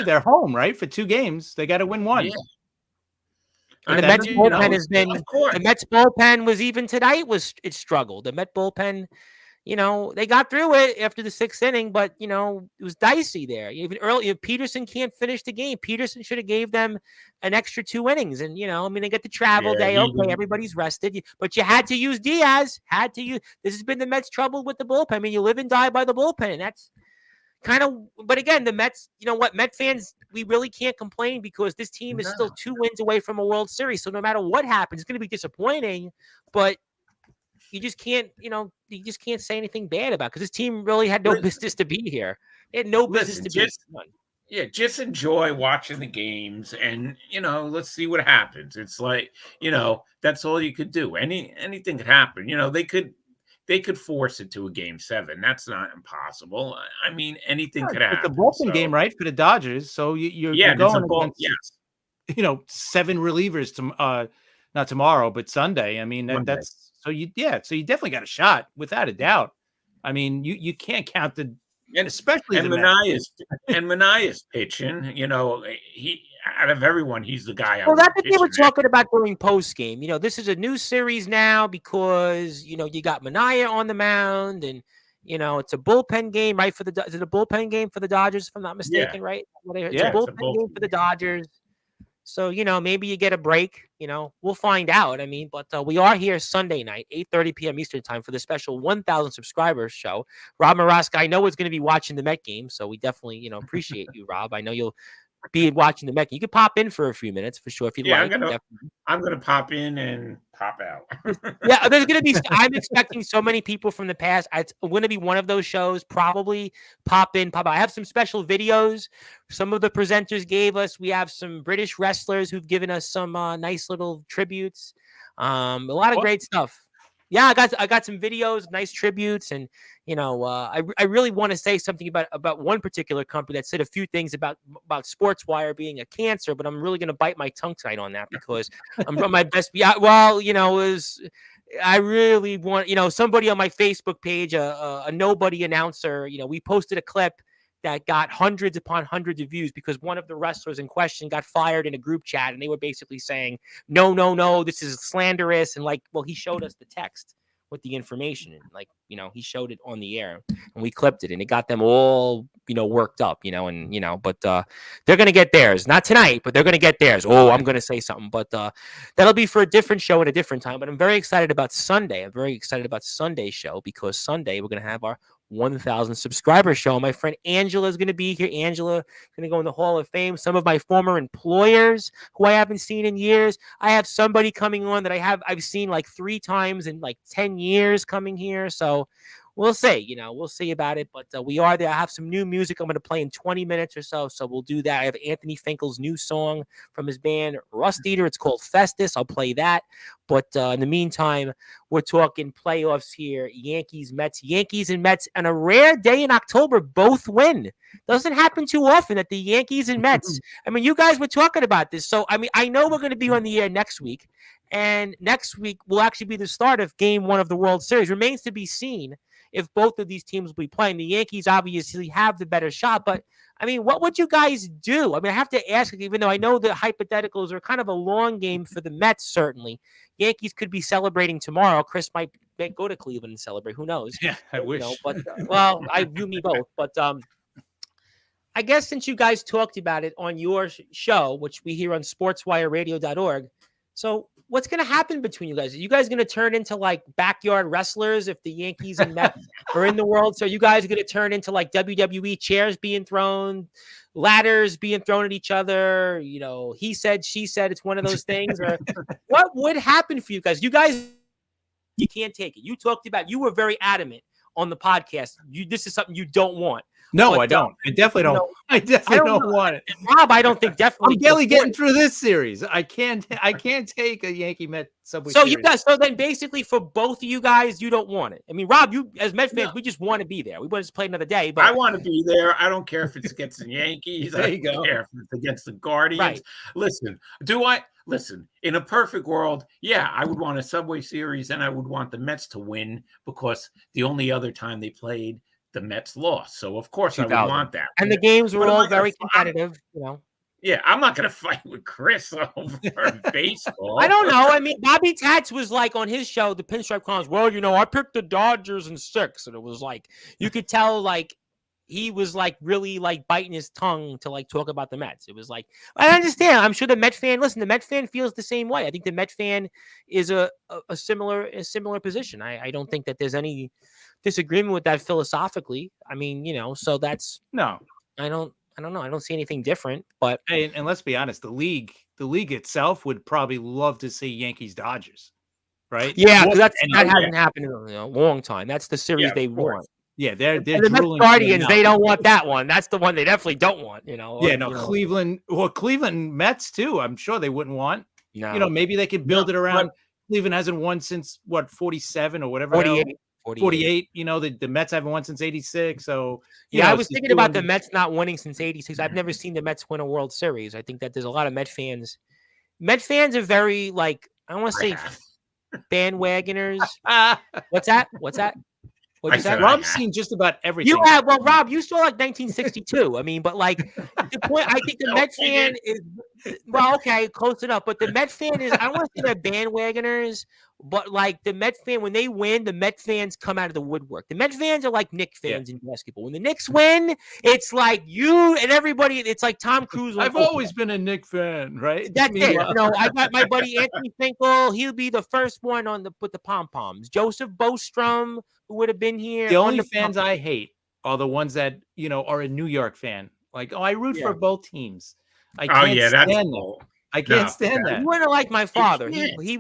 Speaker 5: They're home, right? For 2 games. They got to win 1.
Speaker 1: Yeah. And the Mets bullpen has been – the Mets bullpen was even tonight it struggled. The Met bullpen – they got through it after the 6th inning, but, it was dicey there. Even early, Peterson can't finish the game. Peterson should have gave them an extra 2 innings. And, they get the travel day. Okay, everybody's rested. But you had to use Diaz. This has been the Mets' trouble with the bullpen. I mean, you live and die by the bullpen. And that's kind of – but again, the Mets, Met fans, we really can't complain because this team is still 2 wins away from a World Series. So no matter what happens, it's going to be disappointing. But – you just can't, say anything bad about it because this team really had no business to be here. They had no business to be here.
Speaker 4: Yeah, just enjoy watching the games and, let's see what happens. It's like, that's all you could do. Anything could happen. They could force it to a Game 7. That's not impossible. I mean, anything could happen.
Speaker 5: It's a bullpen game, right, for the Dodgers. So you're going against, 7 relievers not tomorrow, but Sunday. I mean, that's. So you definitely got a shot without a doubt. I mean, you can't count especially
Speaker 4: Manaea's pitching. He out of everyone, he's the guy.
Speaker 1: Well, that's what they were talking about during post game. This is a new series now because you got Manaea on the mound, and it's a bullpen game, right? Is it a bullpen game for the Dodgers? If I'm not mistaken, right? It's a bullpen game for the Dodgers. So, maybe you get a break, we'll find out. I mean, but we are here Sunday night, 8:30 p.m. Eastern time for the special 1,000 subscribers show. Rob Moroska, I know is going to be watching the Met game. So we definitely, appreciate you, Rob. I know you'll be watching the Met game. You could pop in for a few minutes for sure if you'd like.
Speaker 4: I'm gonna pop in and pop out.
Speaker 1: Yeah, there's going to be, I'm expecting so many people from the past. It's going to be one of those shows, probably pop in, pop out. I have some special videos some of the presenters gave us. We have some British wrestlers who've given us some nice little tributes. A lot of great stuff. Yeah, I got some videos, nice tributes, and I really want to say something about one particular company that said a few things about Sportzwire being a cancer, but I'm really going to bite my tongue tonight on that because I'm on my best. Yeah, well, I really want somebody on my Facebook page, a nobody announcer. We posted a clip that got hundreds upon hundreds of views because one of the wrestlers in question got fired in a group chat, and they were basically saying, no, this is slanderous. And he showed us the text with the information, and he showed it on the air, and we clipped it, and it got them all, worked up, but they're going to get theirs, not tonight, but they're going to get theirs. Oh, I'm going to say something, but that'll be for a different show at a different time. But I'm very excited about Sunday. I'm very excited about Sunday's show because Sunday we're going to have our 1,000 subscriber show. My friend Angela is going to be here. Angela is going to go in the Hall of Fame. Some of my former employers who I haven't seen in years. I have somebody coming on that I've seen 3 times in 10 years coming here. So we'll see, we'll see about it, but we are there. I have some new music I'm going to play in 20 minutes or so. So we'll do that. I have Anthony Finkel's new song from his band Rust Eater. It's called Festus. I'll play that. But in the meantime, we're talking playoffs here. Yankees and Mets. On a rare day in October, both win. Doesn't happen too often that the Yankees and Mets. I mean, you guys were talking about this. So, I mean, I know we're going to be on the air next week. And next week will actually be the start of Game 1 of the World Series. Remains to be seen if both of these teams will be playing. The Yankees obviously have the better shot, but I mean, what would you guys do? I mean, I have to ask, even though I know the hypotheticals are kind of a long game for the Mets, certainly. Yankees could be celebrating tomorrow. Chris might go to Cleveland and celebrate. Who knows?
Speaker 5: Yeah, I wish.
Speaker 1: But well, you me both. But I guess since you guys talked about it on your show, which we hear on sportswireradio.org, so what's going to happen between you guys? Are you guys going to turn into like backyard wrestlers if the Yankees and Mets are in the world? So you guys are going to turn into like WWE, chairs being thrown, ladders being thrown at each other? You know, he said, she said, it's one of those things. Or what would happen for you guys? You can't take it. You talked about, you were very adamant on the podcast. This is something you don't want.
Speaker 5: No,
Speaker 1: But,
Speaker 5: I don't. I definitely don't. I definitely don't want it.
Speaker 1: Rob, I don't think definitely.
Speaker 5: I'm barely getting through this series. I can't take a Yankee Met Subway
Speaker 1: So
Speaker 5: Series.
Speaker 1: you guys, so then basically for both of you guys, you don't want it. I mean, Rob, you as Met fans, we just want to be there. We want to just play another day. But
Speaker 4: I want to be there. I don't care if it's against the Yankees. I
Speaker 5: There you
Speaker 4: don't
Speaker 5: go.
Speaker 4: care if it's against the Guardians.
Speaker 1: Right.
Speaker 4: Listen, in a perfect world, yeah, I would want a Subway Series and I would want the Mets to win because the only other time they played, the Mets lost. So of course I would
Speaker 1: 2000.
Speaker 4: want that.
Speaker 1: and the games were
Speaker 4: But am I
Speaker 1: all
Speaker 4: gonna
Speaker 1: very
Speaker 4: fight?
Speaker 1: competitive. You know,
Speaker 4: Yeah, I'm not going to fight with Chris over baseball.
Speaker 1: I don't know. I mean, Bobby Tats was like on his show, the Pinstripe Clowns. Well, you know, I picked the Dodgers in 6, and it was like you could tell like he was like really like biting his tongue to like talk about the Mets. It was like, I understand. I'm sure the Met fan, listen, the Met fan feels the same way. I think the Met fan is a similar position. I don't think that there's any disagreement with that philosophically. I mean, you know, so that's,
Speaker 5: No.
Speaker 1: I don't know. I don't see anything different, but
Speaker 5: And let's be honest, the league itself would probably love to see Yankees Dodgers, right?
Speaker 1: yeah, because that
Speaker 4: yeah.
Speaker 1: hasn't happened in a long time. That's the series
Speaker 4: Yeah,
Speaker 1: they
Speaker 4: of course.
Speaker 1: want.
Speaker 5: Yeah, they're
Speaker 1: And the Mets
Speaker 5: drooling for
Speaker 1: Guardians,
Speaker 5: them
Speaker 1: they
Speaker 5: now.
Speaker 1: don't want that one. That's the one they definitely don't want. You know.
Speaker 5: Yeah, no, Cleveland Mets too. I'm sure they wouldn't want.
Speaker 1: No.
Speaker 5: You know, maybe they could build
Speaker 4: No,
Speaker 5: it around. Cleveland hasn't won since what 47 or whatever.
Speaker 1: 48.
Speaker 5: 48. You know, the Mets haven't won since 86. So you
Speaker 1: Yeah,
Speaker 5: know,
Speaker 1: I was
Speaker 5: it's the
Speaker 1: thinking about the
Speaker 5: 200
Speaker 1: Mets not winning since '86. I've never seen the Mets win a World Series. I think that there's a lot of Met fans. Met fans are very like, I don't want to say bandwagoners. What's that? What'd
Speaker 4: I
Speaker 1: you say?
Speaker 4: said
Speaker 5: Rob's
Speaker 4: have.
Speaker 5: seen just about everything.
Speaker 1: You have, well, Rob, you saw like 1962. I mean, but like the point, I think the
Speaker 4: No,
Speaker 1: Met
Speaker 4: I
Speaker 1: fan is, well, okay, close enough. But the Met fan is, I don't want to say they're bandwagoners, but like the Met fan, when they win, the Met fans come out of the woodwork. The Met fans are like Knicks fans in basketball. When the Knicks win, it's like you and everybody, it's like Tom Cruise.
Speaker 5: I've always been a Knick fan, right?
Speaker 1: That's it.
Speaker 5: Meanwhile-
Speaker 1: You know, I got my buddy Anthony Finkel. He'll be the first one on the put the pom poms. Joseph Bostrom, who would have been here.
Speaker 5: The
Speaker 1: on
Speaker 5: only
Speaker 1: the
Speaker 5: fans I hate are the ones that, you know, are a New York fan. Like, oh, I root for both teams. I can't
Speaker 4: Oh yeah, that's
Speaker 5: stand that.
Speaker 4: cool.
Speaker 5: I can't
Speaker 4: No,
Speaker 5: stand that.
Speaker 1: You wouldn't like my father.
Speaker 4: can't.
Speaker 1: He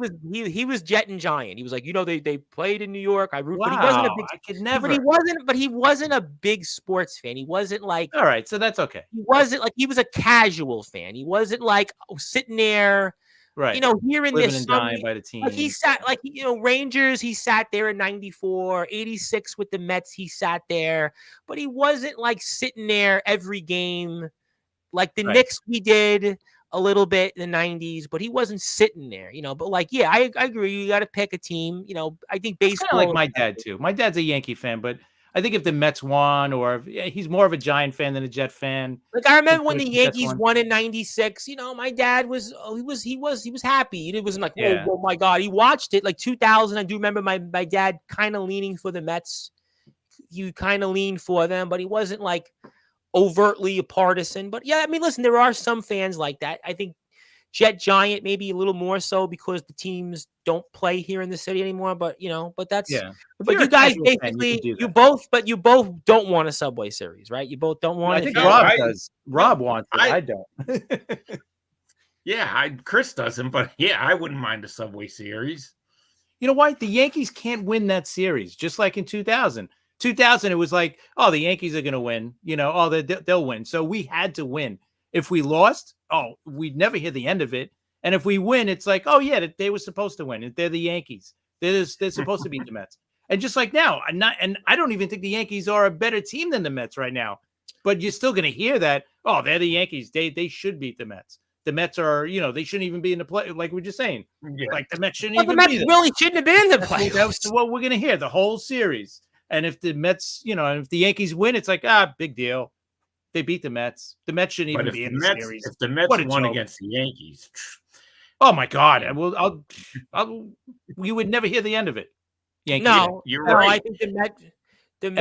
Speaker 1: was Jet and Giant. He was like, you know, they played in New York. I root, but he wasn't a
Speaker 5: Wow,
Speaker 1: big.
Speaker 5: I could never.
Speaker 1: But he wasn't a big sports fan. He wasn't like
Speaker 5: All right, so that's okay.
Speaker 1: he wasn't like he was a casual fan. He wasn't like sitting there,
Speaker 5: Right.
Speaker 1: you know, here in
Speaker 5: living
Speaker 1: this
Speaker 5: and dying by the team.
Speaker 1: like he sat like, you know, Rangers, he sat there in 94, 86 with the Mets, he sat there, but he wasn't like sitting there every game like the
Speaker 5: Right.
Speaker 1: Knicks we did a little bit in the 90s, but he wasn't sitting there, you know. But like, yeah, I agree. You got to pick a team, you know. I think
Speaker 5: It's
Speaker 1: baseball,
Speaker 5: kind of like my dad too. My dad's a Yankee fan, but I think if the Mets won, or he's more of a Giant fan than a Jet fan.
Speaker 1: like I remember when the
Speaker 5: Because that's
Speaker 1: Yankees
Speaker 5: one.
Speaker 1: won in '96. You know, my dad was he was happy. It wasn't like,
Speaker 5: Yeah.
Speaker 1: oh my God. He watched it like 2000. I do remember my dad kind of leaning for the Mets. He kind of leaned for them, but he wasn't like overtly a partisan. But yeah, I mean, listen, there are some fans like that. I think Jet Giant maybe a little more so because the teams don't play here in the city anymore. But you know, but that's
Speaker 5: Yeah. If
Speaker 1: But
Speaker 5: you're
Speaker 1: you
Speaker 5: a
Speaker 1: guys
Speaker 5: casual fan, you
Speaker 1: basically
Speaker 5: can do
Speaker 1: you
Speaker 5: that.
Speaker 1: both don't want a Subway Series, right? You both don't want
Speaker 5: I
Speaker 1: it.
Speaker 5: think
Speaker 4: No,
Speaker 5: Rob
Speaker 4: I-
Speaker 5: does. Rob wants it.
Speaker 4: I-
Speaker 5: I don't.
Speaker 4: Yeah, Chris doesn't, but yeah, I wouldn't mind a Subway Series.
Speaker 5: You know why? The Yankees can't win that series, just like in 2000. 2000, it was like, oh, the Yankees are going to win. You know, oh, they'll win. So we had to win. If we lost, oh, we'd never hear the end of it. And if we win, it's like, oh, yeah, they were supposed to win. They're the Yankees. They're supposed to beat the Mets. And just like now, and I don't even think the Yankees are a better team than the Mets right now. But you're still going to hear that, oh, they're the Yankees. They should beat the Mets. the Mets are, they shouldn't even be in the play. Like we're just saying, like the Mets shouldn't
Speaker 1: Well,
Speaker 5: even
Speaker 1: the Mets
Speaker 5: be there.
Speaker 1: really shouldn't have been in the playoffs.
Speaker 5: That's what we're gonna hear the whole series. And if the Mets, and if the Yankees win, it's like big deal. They beat the Mets. The Mets shouldn't even be in the series.
Speaker 4: If the Mets won against the Yankees,
Speaker 5: oh my God! We would never hear the end of it. Yankees.
Speaker 1: No,
Speaker 4: you're right.
Speaker 1: I think the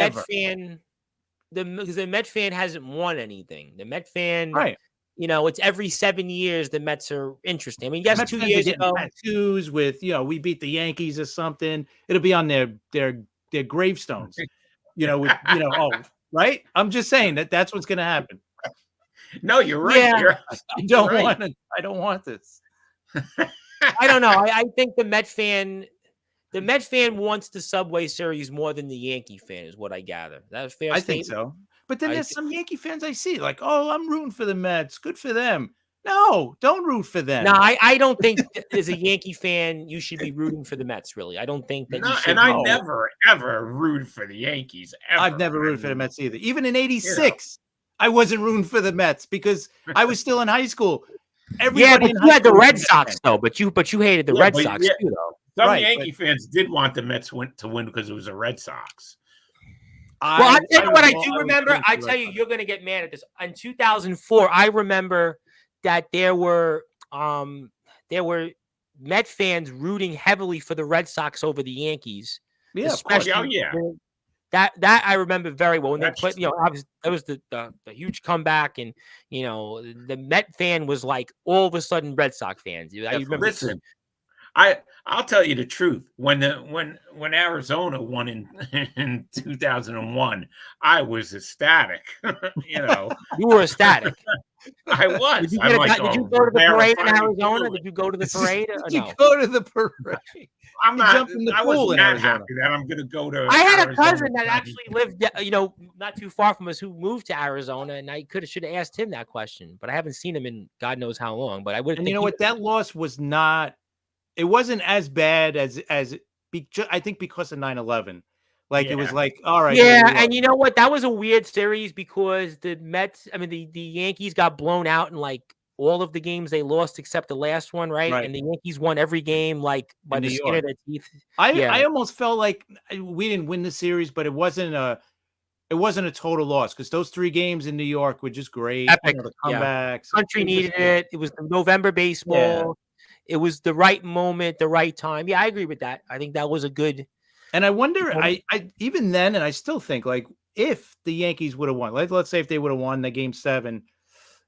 Speaker 1: Met fan hasn't won anything. The Met fan,
Speaker 5: right?
Speaker 1: It's every 7 years the Mets are interesting. I mean, yes, 2 years ago,
Speaker 5: tattoos with we beat the Yankees or something. It'll be on their gravestones. Right? I'm just saying that's what's going to happen.
Speaker 4: No, you're right.
Speaker 1: Yeah.
Speaker 5: I don't want this.
Speaker 1: I don't know. I think the Met fan wants the Subway Series more than the Yankee fan, is what I gather. That's fair.
Speaker 5: I think so. But then there's some Yankee fans I see like, I'm rooting for the Mets. Good for them. No, don't root for them.
Speaker 1: No, I don't think as a Yankee fan you should be rooting for the Mets. Really, I don't think that.
Speaker 4: No,
Speaker 1: you should.
Speaker 4: And I never ever rooted for the Yankees. Ever.
Speaker 5: I've never rooted for the Mets either. Even in '86, I wasn't rooting for the Mets because I was still in high school.
Speaker 1: Everybody but you had the Red Sox though. But you hated the Red Sox too, though.
Speaker 4: Some Yankee fans did want the Mets to win because it was the Red Sox.
Speaker 1: I tell you what I do remember. I tell you, you're going to get mad at this. In 2004, I remember that there were Met fans rooting heavily for the Red Sox over the Yankees.
Speaker 5: Yeah,
Speaker 1: especially that I remember very well when they played. Obviously that was the huge comeback, and the Met fan was like all of a sudden Red Sox fans. I remember.
Speaker 4: Listen, I'll tell you the truth. When Arizona won in 2001, I was ecstatic.
Speaker 1: You were ecstatic.
Speaker 4: I was.
Speaker 1: Did you go to the parade in Arizona? Did you go to the parade?
Speaker 5: Did you go to the parade?
Speaker 4: I'm not. I wasn't that happy that I'm going to go to.
Speaker 1: I had a cousin that actually lived, not too far from us, who moved to Arizona, and I should have asked him that question, but I haven't seen him in God knows how long. But I would.
Speaker 5: And you know what? That loss was not. It wasn't as bad as I think because of 9/11. Like it was like, all right.
Speaker 1: Yeah, and you know what? That was a weird series because the Mets, the Yankees got blown out in like all of the games they lost except the last one, right? And the Yankees won every game like by the skin of their teeth.
Speaker 5: I almost felt like we didn't win the series, but it wasn't a total loss because those 3 games in New York were just great.
Speaker 1: Epic.
Speaker 5: The comebacks.
Speaker 1: Country needed it. It was the November baseball. Yeah. It was the right moment, the right time. Yeah, I agree with that. I think that was a good.
Speaker 5: And I wonder, I even then, and I still think like if the Yankees would have won, let's say if they would have won the Game 7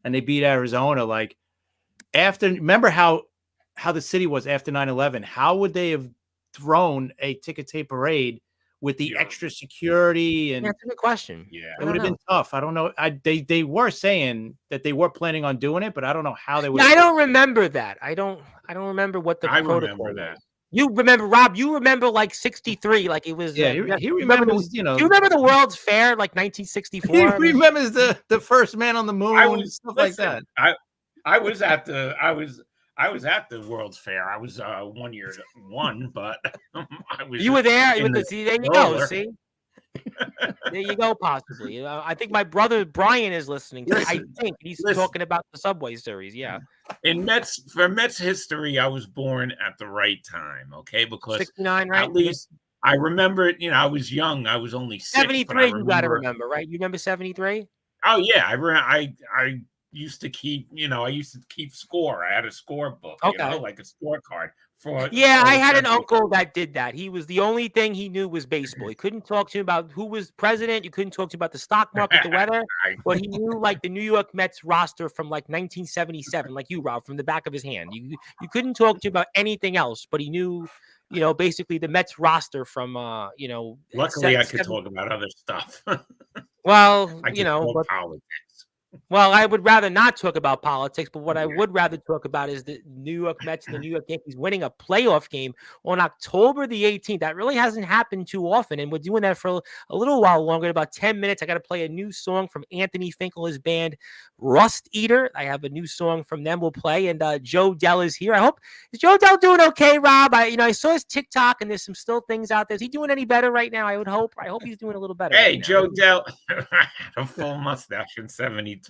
Speaker 5: and they beat Arizona, like remember how the city was after 9/11? How would they have thrown a ticket tape parade with the extra security? And
Speaker 1: that's a good question.
Speaker 5: Yeah, it would have been tough. I don't know. They were saying that they were planning on doing it, but I don't know how they would.
Speaker 1: I don't remember that. I don't remember what the protocol was. You remember, Rob? You remember like 63, like it was.
Speaker 5: Yeah, he remembers.
Speaker 1: Do you remember the World's Fair, like 1964?
Speaker 5: He remembers the first man on the moon, stuff like that.
Speaker 4: I was at the World's Fair. I was 1 year one, but I was.
Speaker 1: You were there. There you go. See, there you go. Possibly. I think my brother Brian is listening. I think he's talking about the Subway Series. Yeah.
Speaker 4: For Mets history, I was born at the right time. Okay, because
Speaker 1: 69, right?
Speaker 4: At least I remember it. I was young. I was only 6.
Speaker 1: 73. You got to remember, right? You remember 73?
Speaker 4: Oh yeah, I used to keep. I used to keep score. I had a scorebook. Like a scorecard.
Speaker 1: I had an uncle that did that. He was the only thing he knew was baseball. He couldn't talk to him about who was president. You couldn't talk to him about the stock market, the weather. But he knew like the New York Mets roster from like 1977, like you, Rob, from the back of his hand. You couldn't talk to him about anything else, but he knew, basically the Mets roster from,
Speaker 4: Luckily, I could talk about other stuff.
Speaker 1: Well,
Speaker 4: politics.
Speaker 1: Well, I would rather not talk about politics, but what I would rather talk about is the New York Mets and the New York Yankees winning a playoff game on October the 18th. That really hasn't happened too often, and we're doing that for a little while longer. In about 10 minutes, I got to play a new song from Anthony Finkel, his band Rust Eater. I have a new song from them we'll play, and Joe Dell is here. Is Joe Dell doing okay, Rob? I saw his TikTok, and there's some still things out there. Is he doing any better right now? I hope he's doing a little better.
Speaker 4: Hey,
Speaker 1: right
Speaker 4: Joe Dell, I had a full mustache in 73.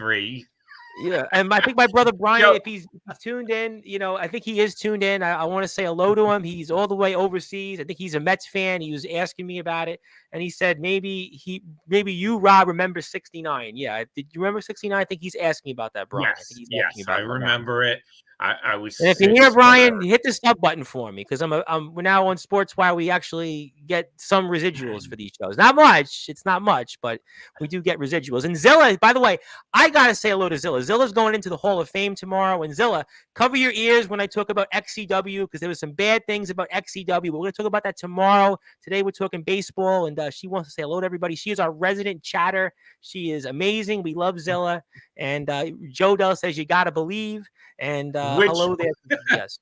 Speaker 1: Yeah, and I think my brother Brian, if he's tuned in, I think he is tuned in. I want to say hello to him. He's all the way overseas. I think he's a Mets fan. He was asking me about it, and he said maybe you, Rob, remember '69. Yeah, did you remember '69? I think he's asking about that, Brian.
Speaker 4: Yes,
Speaker 1: I think he's asking
Speaker 4: yes,
Speaker 1: about
Speaker 4: I remember it. I was.
Speaker 1: And if you hear Brian, hit the sub button for me because we're now on Sportzwire. We actually get some residuals for these shows. Not much. It's not much, but we do get residuals. And Zilla, by the way, I gotta say hello to Zilla. Zilla's going into the Hall of Fame tomorrow. And Zilla, cover your ears when I talk about XCW because there was some bad things about XCW. But we're gonna talk about that tomorrow. Today we're talking baseball, and she wants to say hello to everybody. She is our resident chatter. She is amazing. We love Zilla. And Joe Dell says you gotta believe. And hello there. Yes.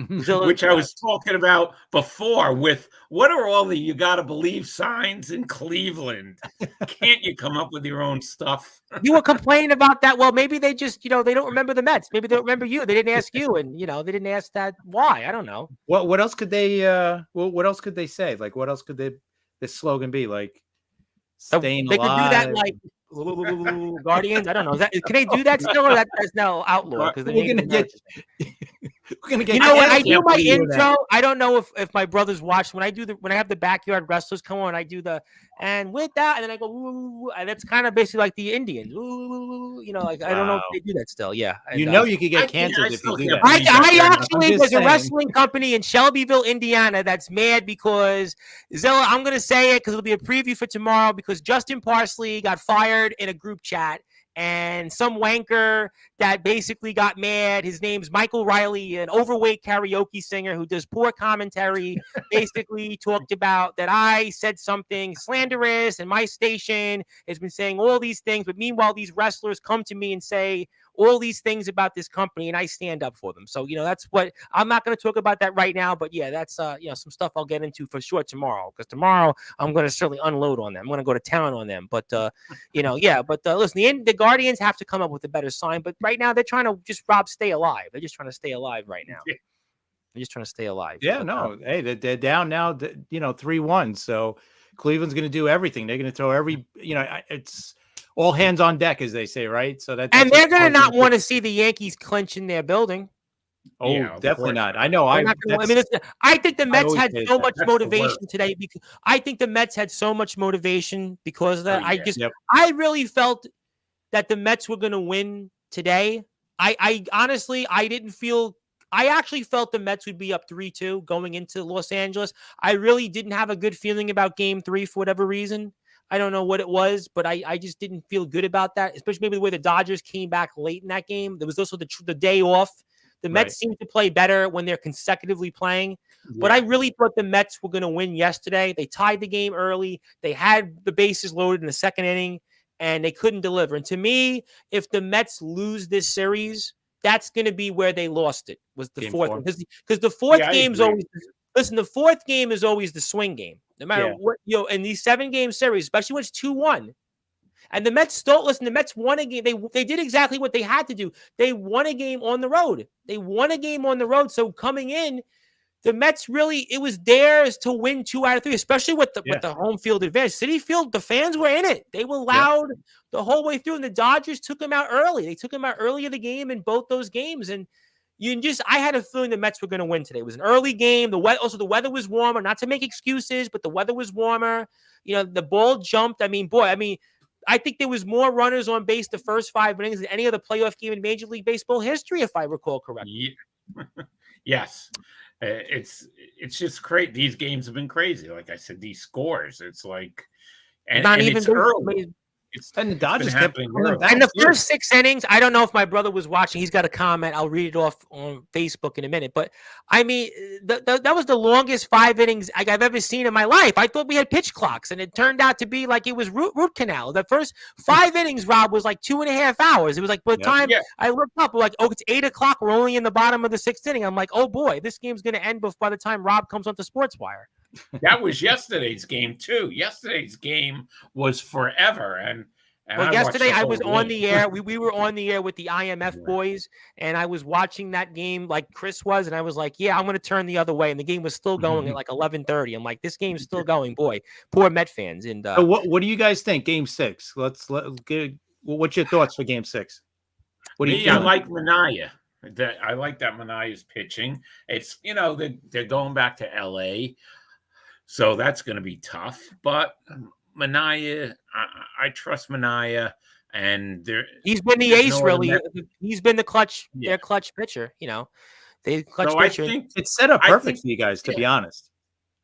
Speaker 4: Which I was talking about before with what are all the you gotta believe signs in Cleveland? Can't you come up with your own stuff?
Speaker 1: You were complaining about that. Well, maybe they just, they don't remember the Mets. Maybe they don't remember you. They didn't ask you, and they didn't ask that why. I don't know.
Speaker 5: What else could they what else could they say? Like what else could this slogan be? Like staying
Speaker 1: they
Speaker 5: alive.
Speaker 1: Could do that like Guardians. I don't know. Can they do that still, or that's now outlawed? Because
Speaker 5: we're gonna get.
Speaker 1: You know what? I do my intro. I don't know if my brothers watch when I have the backyard wrestlers come on. I do and with that, and then I go. Ooh, and that's kind of basically like the Indians. Ooh, like I don't know if they do that still. Yeah, and,
Speaker 5: you could get canceled if you do that.
Speaker 1: I actually there's a wrestling company in Shelbyville, Indiana, that's mad because Zilla. I'm gonna say it because it'll be a preview for tomorrow because Justin Parsley got fired in a group chat. And some wanker that basically got mad. His name's Michael Riley, an overweight karaoke singer who does poor commentary, basically talked about that I said something slanderous and my station has been saying all these things. But meanwhile, these wrestlers come to me and say all these things about this company and I stand up for them. So, that's what I'm not going to talk about that right now. But yeah, that's, some stuff I'll get into for sure tomorrow because tomorrow I'm going to certainly unload on them. I'm going to go to town on them. But, listen, the Guardians have to come up with a better sign. But right now they're trying to just stay alive. They're just trying to stay alive right now. They're just trying to stay alive.
Speaker 5: Yeah, but, hey, they're down now, 3-1. So Cleveland's going to do everything. They're going to throw it's all hands on deck, as they say, right? So
Speaker 1: and they're going to not want to see the Yankees clinch in their building.
Speaker 5: Oh, yeah, definitely not. I know. I
Speaker 1: think the Mets had so much motivation today because I think the Mets had so much motivation because of that. I really felt that the Mets were going to win today. I honestly, I actually felt the Mets would be up 3-2 going into Los Angeles. I really didn't have a good feeling about Game 3 for whatever reason. I don't know what it was, but I just didn't feel good about that, especially maybe the way the Dodgers came back late in that game. There was also the day off. The Mets seem to play better when they're consecutively playing. Yeah. But I really thought the Mets were going to win yesterday. They tied the game early. They had the bases loaded in the second inning, and they couldn't deliver. And to me, if the Mets lose this series, that's going to be where they lost it, was the fourth. Because the fourth game's always – listen, the fourth game is always the swing game. No matter what, in these 7-game series, especially when it's 2-1. And the Mets the Mets won a game. They did exactly what they had to do. They won a game on the road. So coming in, the Mets really, it was theirs to win 2 out of 3, especially with the home field advantage. Citi Field, the fans were in it. They were loud the whole way through. And the Dodgers took them out early. They took them out early in the game in both those games. And I had a feeling the Mets were going to win today. It was an early game. The weather was warmer. Not to make excuses, but the weather was warmer. The ball jumped. I think there was more runners on base the first 5 innings than any other playoff game in Major League Baseball history, if I recall correctly.
Speaker 4: Yeah. Yes. It's just crazy. These games have been crazy. Like I said, these scores, it's like, and it's early.
Speaker 5: And the Dodgers kept coming back.
Speaker 1: And the first 6 innings, I don't know if my brother was watching. He's got a comment. I'll read it off on Facebook in a minute. But, that was the longest 5 innings I've ever seen in my life. I thought we had pitch clocks, and it turned out to be like it was root canal. The first 5 innings, Rob, was like 2.5 hours. It was like by the time I looked up, we're like, it's 8 o'clock. We're only in the bottom of the 6th inning. I'm like, oh, boy, this game's going to end by the time Rob comes onto Sportswire.
Speaker 4: That was yesterday's game too. Yesterday's game was forever, and
Speaker 1: yesterday I was on the air. We were on the air with the IMF boys, and I was watching that game like Chris was, and I was like, "Yeah, I'm going to turn the other way." And the game was still going at like 11:30. I'm like, "This game's still going." Boy, poor Met fans. And
Speaker 5: what do you guys think? Game 6. What's your thoughts for Game 6? What do you
Speaker 4: I
Speaker 5: feel?
Speaker 4: like Manaea. I like that Manaea's pitching. It's they're going back to LA, so that's going to be tough. But Manaea, I trust Manaea, and
Speaker 1: he's been the ace. Really, he's been the clutch.
Speaker 4: Yeah.
Speaker 1: Their clutch pitcher. They clutch
Speaker 4: So
Speaker 1: pitcher.
Speaker 4: I think
Speaker 5: It's set up perfect for you guys, to be honest.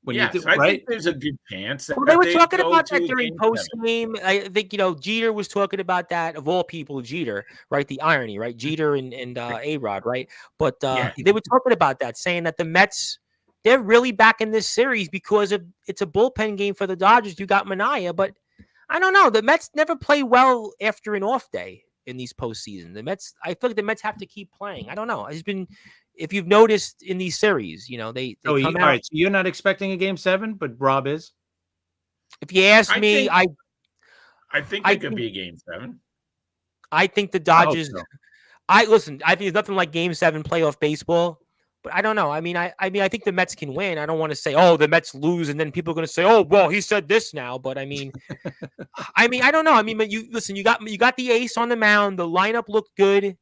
Speaker 5: When
Speaker 4: yes,
Speaker 5: you do,
Speaker 4: I
Speaker 5: right?
Speaker 4: think there's a good chance.
Speaker 1: Well, they were talking
Speaker 4: go
Speaker 1: about
Speaker 4: to
Speaker 1: that
Speaker 4: a
Speaker 1: during
Speaker 4: game
Speaker 1: post
Speaker 4: seven.
Speaker 1: game. I think Jeter was talking about that. Of all people, Jeter, right? The irony, right? Jeter and A-Rod, right? But they were talking about that, saying that the Mets, they're really back in this series because it's a bullpen game for the Dodgers. You got Manaea, but I don't know. The Mets never play well after an off day in these postseason. I feel like the Mets have to keep playing. I don't know. It's been. If you've noticed in these series, they come out.
Speaker 5: All right, so you're not expecting a game 7, but Rob is.
Speaker 1: If you ask me,
Speaker 4: I think it could be a game 7.
Speaker 1: I think the Dodgers.
Speaker 5: I hope so.
Speaker 1: Listen. I think there's nothing like Game 7 playoff baseball, but I don't know. I mean, I think the Mets can win. I don't want to say, oh, the Mets lose, and then people are going to say, oh, well, he said this now. But I mean, I don't know. I mean, but you listen. You got the ace on the mound. The lineup looked good.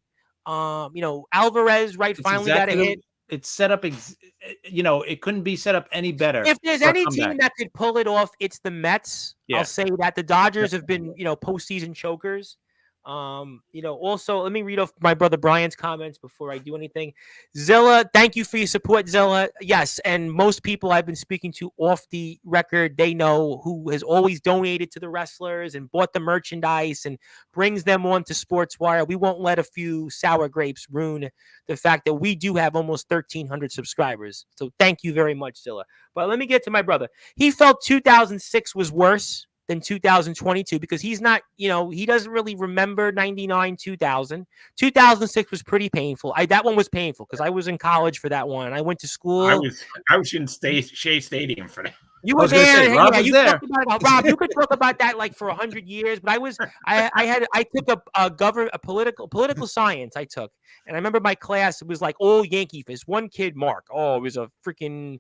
Speaker 1: Alvarez, right, finally got a hit.
Speaker 5: It's set up, it couldn't be set up any better.
Speaker 1: If there's any team that could pull it off, it's the Mets. Yeah. I'll say that the Dodgers have been, postseason chokers. Also, let me read off my brother Brian's comments before I do anything. Zilla, thank you for your support, Zilla. Yes, and most people I've been speaking to off the record, they know who has always donated to the wrestlers and bought the merchandise and brings them on to Sportswire. We won't let a few sour grapes ruin the fact that we do have almost 1,300 subscribers. So thank you very much, Zilla. But let me get to my brother. He felt 2006 was worse than 2022 because he's not, he doesn't really remember 99, 2000. 2006 was pretty painful. That one was painful because I was in college for that one. I went to school.
Speaker 4: I was in Shea Stadium for that.
Speaker 1: You were there. Rob was there. Rob, you could talk about that like for 100 years, but I took a political science I took. And I remember my class, it was like all Yankee fans. One kid, Mark, it was a freaking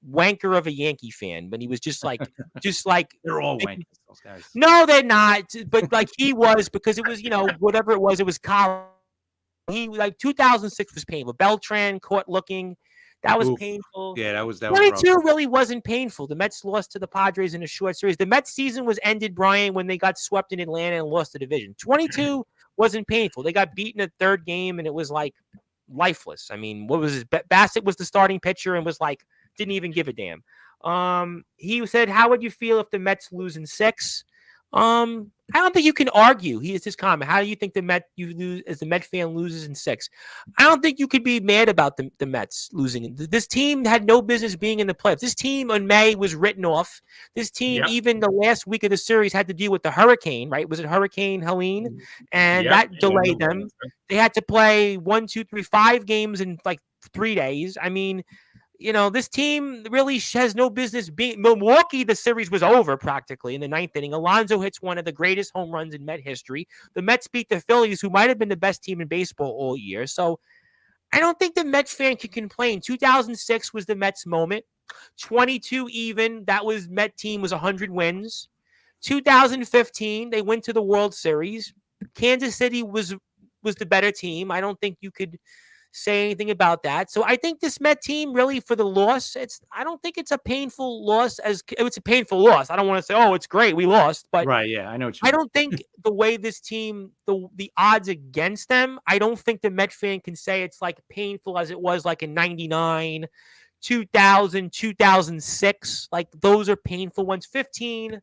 Speaker 1: wanker of a Yankee fan, but he was just like
Speaker 5: they're all wankers, those guys.
Speaker 1: No, they're not. But like he was, because it was, whatever it was college. He 2006 was painful. Beltran caught looking. That was painful.
Speaker 5: Yeah, that was
Speaker 1: 22 really wasn't painful. The Mets lost to the Padres in a short series. The Mets season was ended, Brian, when they got swept in Atlanta and lost the division. 22 wasn't painful. They got beaten a third game and it was like lifeless. I mean, what was his Bassett was the starting pitcher and was like didn't even give a damn. He said, how would you feel if the Mets lose in 6? I don't think you can argue. Here's his comment. How do you think you lose as the Met fan loses in 6? I don't think you could be mad about the Mets losing. This team had no business being in the playoffs. This team in May was written off. This team, even the last week of the series, had to deal with the hurricane, right? Was it Hurricane Helene? And that delayed them. They had to play 1, 2, 3, 5 games in like 3 days. I mean, this team really has no business being Milwaukee. The series was over practically in the 9th inning. Alonso hits one of the greatest home runs in Met history. The Mets beat the Phillies, who might have been the best team in baseball all year. So I don't think the Mets fan can complain. 2006 was the Mets moment. 22 even. That was Met team was 100 wins. 2015, they went to the World Series. Kansas City was the better team. I don't think you could say anything about that. So I think this Met team really for the loss, I don't think it's a painful loss it's a painful loss. I don't want to say, oh, it's great, we lost, but
Speaker 5: right, yeah, I know what you mean.
Speaker 1: I don't think the way this team, the odds against them, I don't think the Met fan can say it's like painful as it was like in 99, 2000, 2006. Like those are painful ones. 15,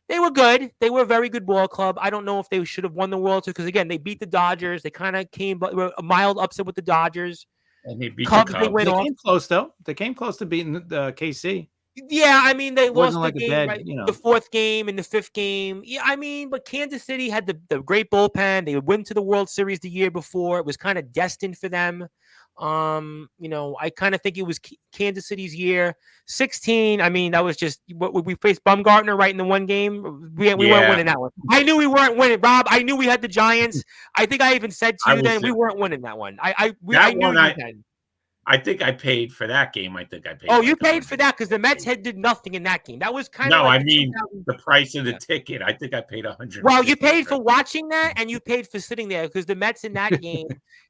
Speaker 1: they were good. They were a very good ball club. I don't know if they should have won the World Series because, again, they beat the Dodgers. They kind of were a mild upset with the Dodgers.
Speaker 4: And they beat
Speaker 1: Cubs.
Speaker 4: the Cubs.
Speaker 5: They came close, though. They came close to beating the KC.
Speaker 1: Yeah, I mean, they lost the game,
Speaker 5: right?
Speaker 1: The 4th game and the 5th game. Yeah, I mean, but Kansas City had the great bullpen. They went to the World Series the year before. It was kind of destined for them. I kind of think it was Kansas City's year. 16, I mean, that was just what we faced Bumgarner right in the one game. We weren't winning that one. I knew we weren't winning, Rob. I knew we had the Giants. I think I even said to you then we weren't winning that one. I knew you had.
Speaker 4: I think I paid for that game. I think I paid.
Speaker 1: Oh, you paid for that because the Mets did nothing in that game. That was kind of
Speaker 4: no.
Speaker 1: like
Speaker 4: I mean the price of the ticket. I think I paid $100.
Speaker 1: Well, you paid for watching that, and you paid for sitting there because the Mets in that game,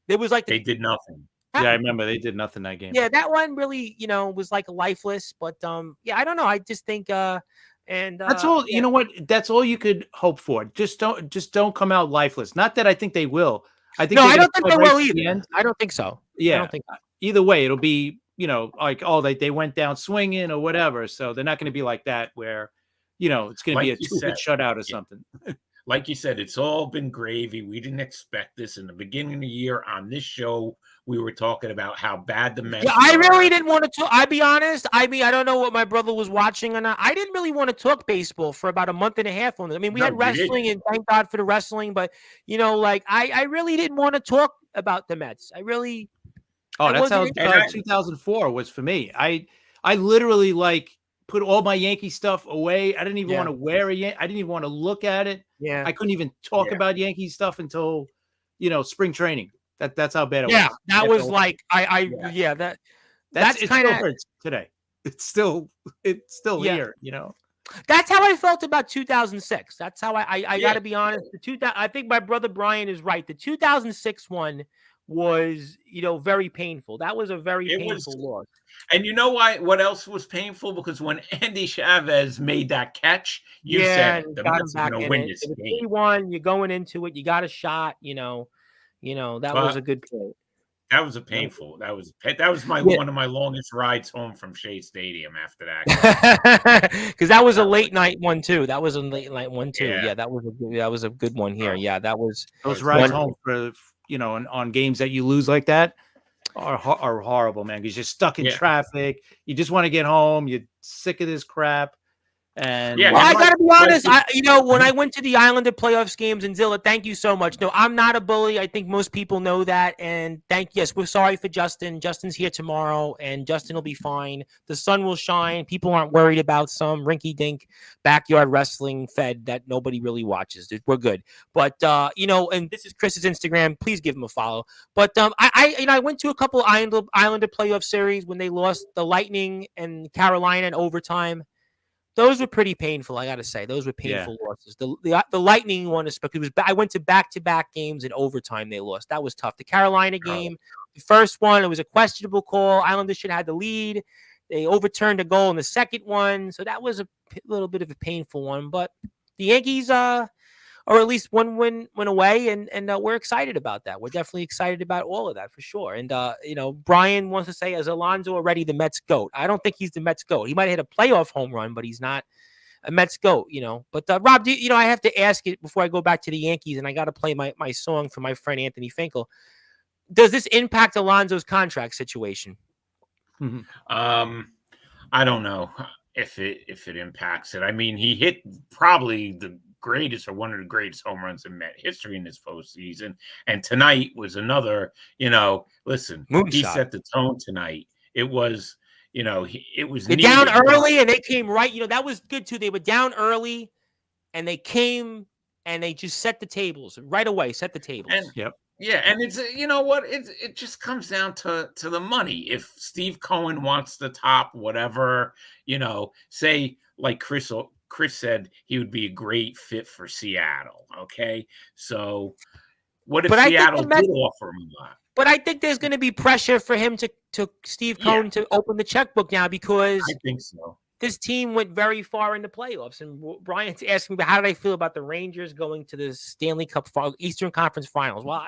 Speaker 1: there was like
Speaker 4: they did nothing.
Speaker 5: Yeah, I remember they did nothing that game.
Speaker 1: Yeah, that one really, was like lifeless. But yeah, I don't know. I just think and
Speaker 5: that's all.
Speaker 1: yeah.
Speaker 5: You know what? That's all you could hope for. Just don't come out lifeless. Not that I think they will. I think
Speaker 1: I don't think they will either. I don't think so.
Speaker 5: Yeah.
Speaker 1: I don't think
Speaker 5: either way, it'll be like they went down swinging or whatever. So they're not going to be like that where it's going to be a 2-hit shutout or something.
Speaker 4: Like you said, it's all been gravy. We didn't expect this in the beginning of the year on this show. We were talking about how bad the Mets.
Speaker 1: Yeah, I really didn't want to talk. I'll be honest. I mean, I don't know what my brother was watching or not. I didn't really want to talk baseball for about a month and a half on this. I mean, we had wrestling, and thank God for the wrestling. But I really didn't want to talk about the Mets. I really.
Speaker 5: Oh, that's how 2004 was for me. I literally put all my Yankee stuff away. I didn't even want to wear I didn't even want to look at it.
Speaker 1: Yeah,
Speaker 5: I couldn't even talk about Yankee stuff until spring training. That's how bad it was.
Speaker 1: Yeah, that was like
Speaker 5: that's kind of hurts today. It's still here.
Speaker 1: That's how I felt about 2006. That's how I got to be honest. I think my brother Brian is right. The 2006 one was very painful. That was a very painful loss.
Speaker 4: And you know why? What else was painful? Because when Andy Chavez made that catch, you said the Mets are going to win this game.
Speaker 1: 3-1, you're going into it. You got a shot. That was a good play.
Speaker 4: That was a painful. That was one of my longest rides home from Shea Stadium after that.
Speaker 1: Because that was a late night one too. That was a late night one too. Yeah, that was a good one here. Yeah, that was
Speaker 5: those rides home for on games that you lose like that are horrible, man. Because you're stuck in traffic. You just want to get home. You're sick of this crap. And
Speaker 1: I gotta be honest. When I went to the Islander playoffs games, and Zilla, thank you so much. No, I'm not a bully. I think most people know that. And yes, we're sorry for Justin. Justin's here tomorrow, and Justin will be fine. The sun will shine. People aren't worried about some rinky-dink backyard wrestling fed that nobody really watches. We're good. But and this is Chris's Instagram. Please give him a follow. But I went to a couple Islander playoff series when they lost the Lightning and Carolina in overtime. Those were pretty painful, I got to say. Those were painful losses. The Lightning one, because I went to back-to-back games in overtime they lost. That was tough. The Carolina game, the first one, it was a questionable call. Islanders should have had the lead. They overturned a goal in the second one. So that was a little bit of a painful one. But the Yankees or at least one win went away, and we're excited about that. We're definitely excited about all of that for sure. And Brian wants to say, is Alonso already the Mets GOAT? I don't think he's the Mets GOAT. He might have hit a playoff home run, but he's not a Mets GOAT. But Rob, I have to ask you before I go back to the Yankees, and I got to play my song for my friend Anthony Finkel. Does this impact Alonso's contract situation?
Speaker 4: I don't know if it impacts it. I mean, he hit probably the greatest or one of the greatest home runs in Met history in this postseason. And tonight was another, listen,
Speaker 1: Moonshot.
Speaker 4: He set the tone tonight. It was, it was
Speaker 1: down early and they came right. That was good too. They were down early and they came and they just set the tables right away, set the tables.
Speaker 4: And, yeah. And it's, it just comes down to the money. If Steve Cohen wants the top, whatever, say like Chris said he would be a great fit for Seattle. Okay. So what if Seattle did offer him a lot?
Speaker 1: But I think there's going to be pressure for him to Steve Cohen to open the checkbook now, because
Speaker 4: I think so.
Speaker 1: This team went very far in the playoffs. And Brian's asking me, how did I feel about the Rangers going to the Stanley Cup Eastern Conference Finals? Well,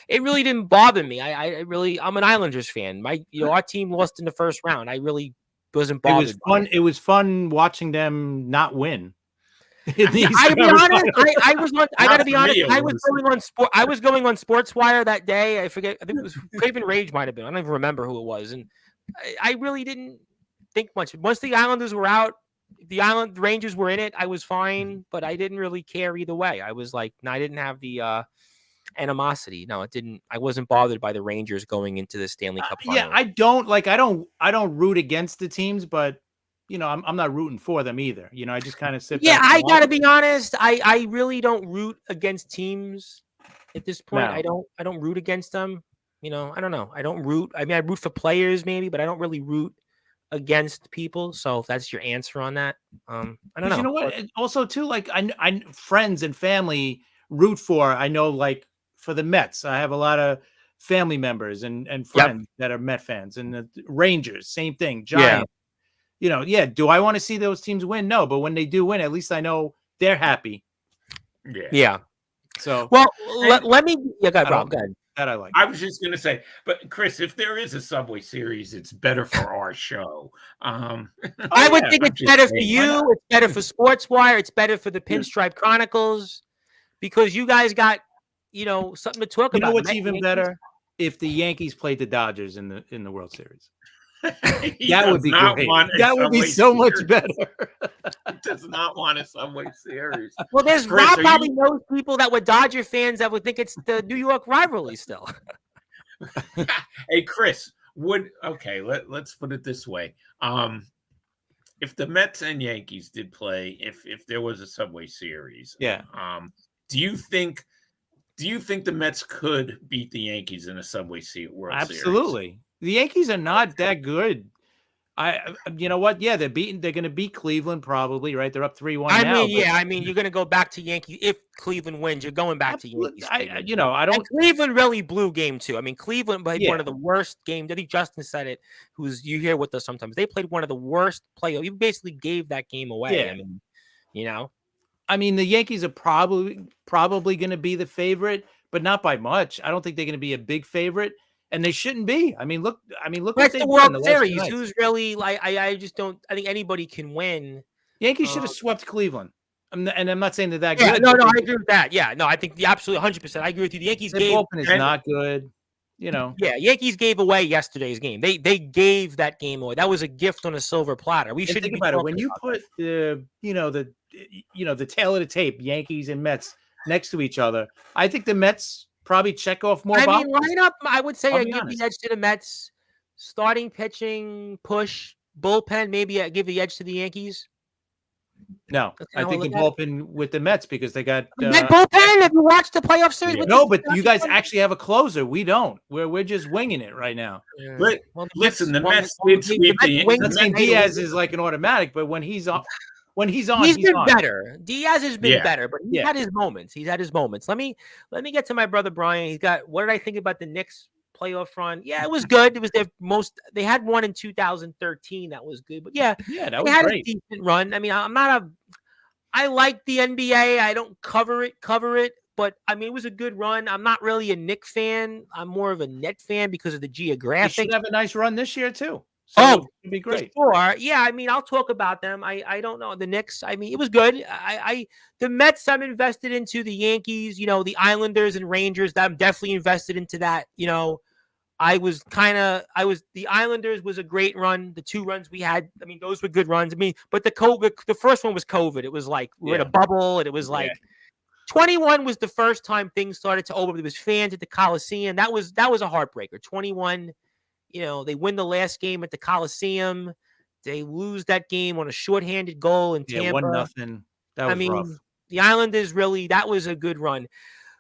Speaker 1: it really didn't bother me. I'm an Islanders fan. Our team lost in the first round. I really wasn't bothered.
Speaker 5: It was fun watching them not win.
Speaker 1: I be honest. I gotta be honest. I was going on Sportswire that day. I forget. I think it was Craven Rage might have been. I don't even remember who it was. And I really didn't think much. Once the Islanders were out, the Rangers were in it. I was fine, but I didn't really care either way. I was like, I didn't have the animosity. No, it didn't. I wasn't bothered by the Rangers going into the Stanley Cup final.
Speaker 5: Yeah, I don't root against the teams, but I'm not rooting for them either. I just kind of sit back.
Speaker 1: I gotta be honest. I really don't root against teams at this point. No. I don't root against them. You know, I don't know. I don't root. I mean, I root for players maybe, but I don't really root against people. So if that's your answer on that, I don't know.
Speaker 5: You know what? Also, too, like I friends and family root for. I know, like for the Mets, I have a lot of family members and friends that are Met fans, and the Rangers, same thing. Giants. You know, do I want to see those teams win? No, but when they do win, at least I know they're happy.
Speaker 1: Yeah.
Speaker 5: So,
Speaker 1: well, let me. Yeah, go ahead, Rob. Go ahead.
Speaker 5: That I like.
Speaker 4: I was just going to say, but Chris, if there is a Subway Series, it's better for our show.
Speaker 1: I would think it's better for you. It's better for Sportswire. It's better for the Pinstripe Chronicles because you guys got, something to talk about.
Speaker 5: You know what's even better? If the Yankees played the Dodgers in the World Series. That would be great. That would be so much better.
Speaker 4: He does not want a Subway Series.
Speaker 1: Well, Rob probably knows people that were Dodger fans that would think it's the New York rivalry still.
Speaker 4: Hey, Chris, let's put it this way. If the Mets and Yankees did play, if there was a Subway Series, do you think the Mets could beat the Yankees in a Subway World Series?
Speaker 5: Absolutely. The Yankees are not that good. You know what? Yeah, they're going to beat Cleveland probably, right? They're up 3-1 now.
Speaker 1: I mean, you're going to go back to Yankees. If Cleveland wins, you're going back to Yankees.
Speaker 5: I don't.
Speaker 1: And Cleveland really blew game 2. I mean, Cleveland played one of the worst games. I think Justin said it. You hear with us sometimes. They played one of the worst playoffs. You basically gave that game away.
Speaker 5: Yeah.
Speaker 1: I mean,
Speaker 5: I mean, the Yankees are probably going to be the favorite, but not by much. I don't think they're going to be a big favorite. And they shouldn't be. I mean, look. What
Speaker 1: the World Series. Who's really like? I just don't. I think anybody can win.
Speaker 5: Yankees should have swept Cleveland. And I'm not saying that
Speaker 1: good.
Speaker 5: No,
Speaker 1: I agree with that. Yeah, no, I think the absolute 100%. I agree with you. The Yankees
Speaker 5: bullpen is not good. Yeah,
Speaker 1: Yankees gave away yesterday's game. They gave that game away. That was a gift on a silver platter. We should
Speaker 5: think about it. When you put the tail of the tape, Yankees and Mets next to each other, I think the Mets probably check off more.
Speaker 1: I mean, lineup, I would say I give the edge to the Mets. Starting pitching, push, bullpen, maybe I give the edge to the Yankees.
Speaker 5: No, I think the bullpen with the Mets because they got
Speaker 1: that bullpen. Have you watched the playoff series?
Speaker 5: No, but you guys actually have a closer. We don't. We're just winging it right now.
Speaker 4: Yeah. But listen, the Mets did sweep the
Speaker 5: Diaz is like an automatic, but when he's on. He's
Speaker 1: been better. Diaz has been better, but he's had his moments. Let me get to my brother Brian. He's got. What did I think about the Knicks playoff run? Yeah, it was good. It was their most. They had one in 2013 that was good, but that was had great. A decent run. I mean, I like the NBA. I don't cover it, but I mean, it was a good run. I'm not really a Knicks fan. I'm more of a Net fan because of the geographic.
Speaker 5: They should have a nice run this year too. So it'd be great.
Speaker 1: Sure. Yeah, I mean, I'll talk about them. I don't know. The Knicks, I mean, it was good. The Mets, I'm invested into. The Yankees, the Islanders and Rangers, I'm definitely invested into that. The Islanders was a great run. The 2 runs we had, I mean, those were good runs. I mean, but the first one was COVID. It was like we're in a bubble, and it was like 21 was the first time things started to open. There was fans at the Coliseum. That was a heartbreaker. 21. They win the last game at the Coliseum. They lose that game on a shorthanded goal in Tampa.
Speaker 5: 1-0. That was rough.
Speaker 1: The Islanders that was a good run.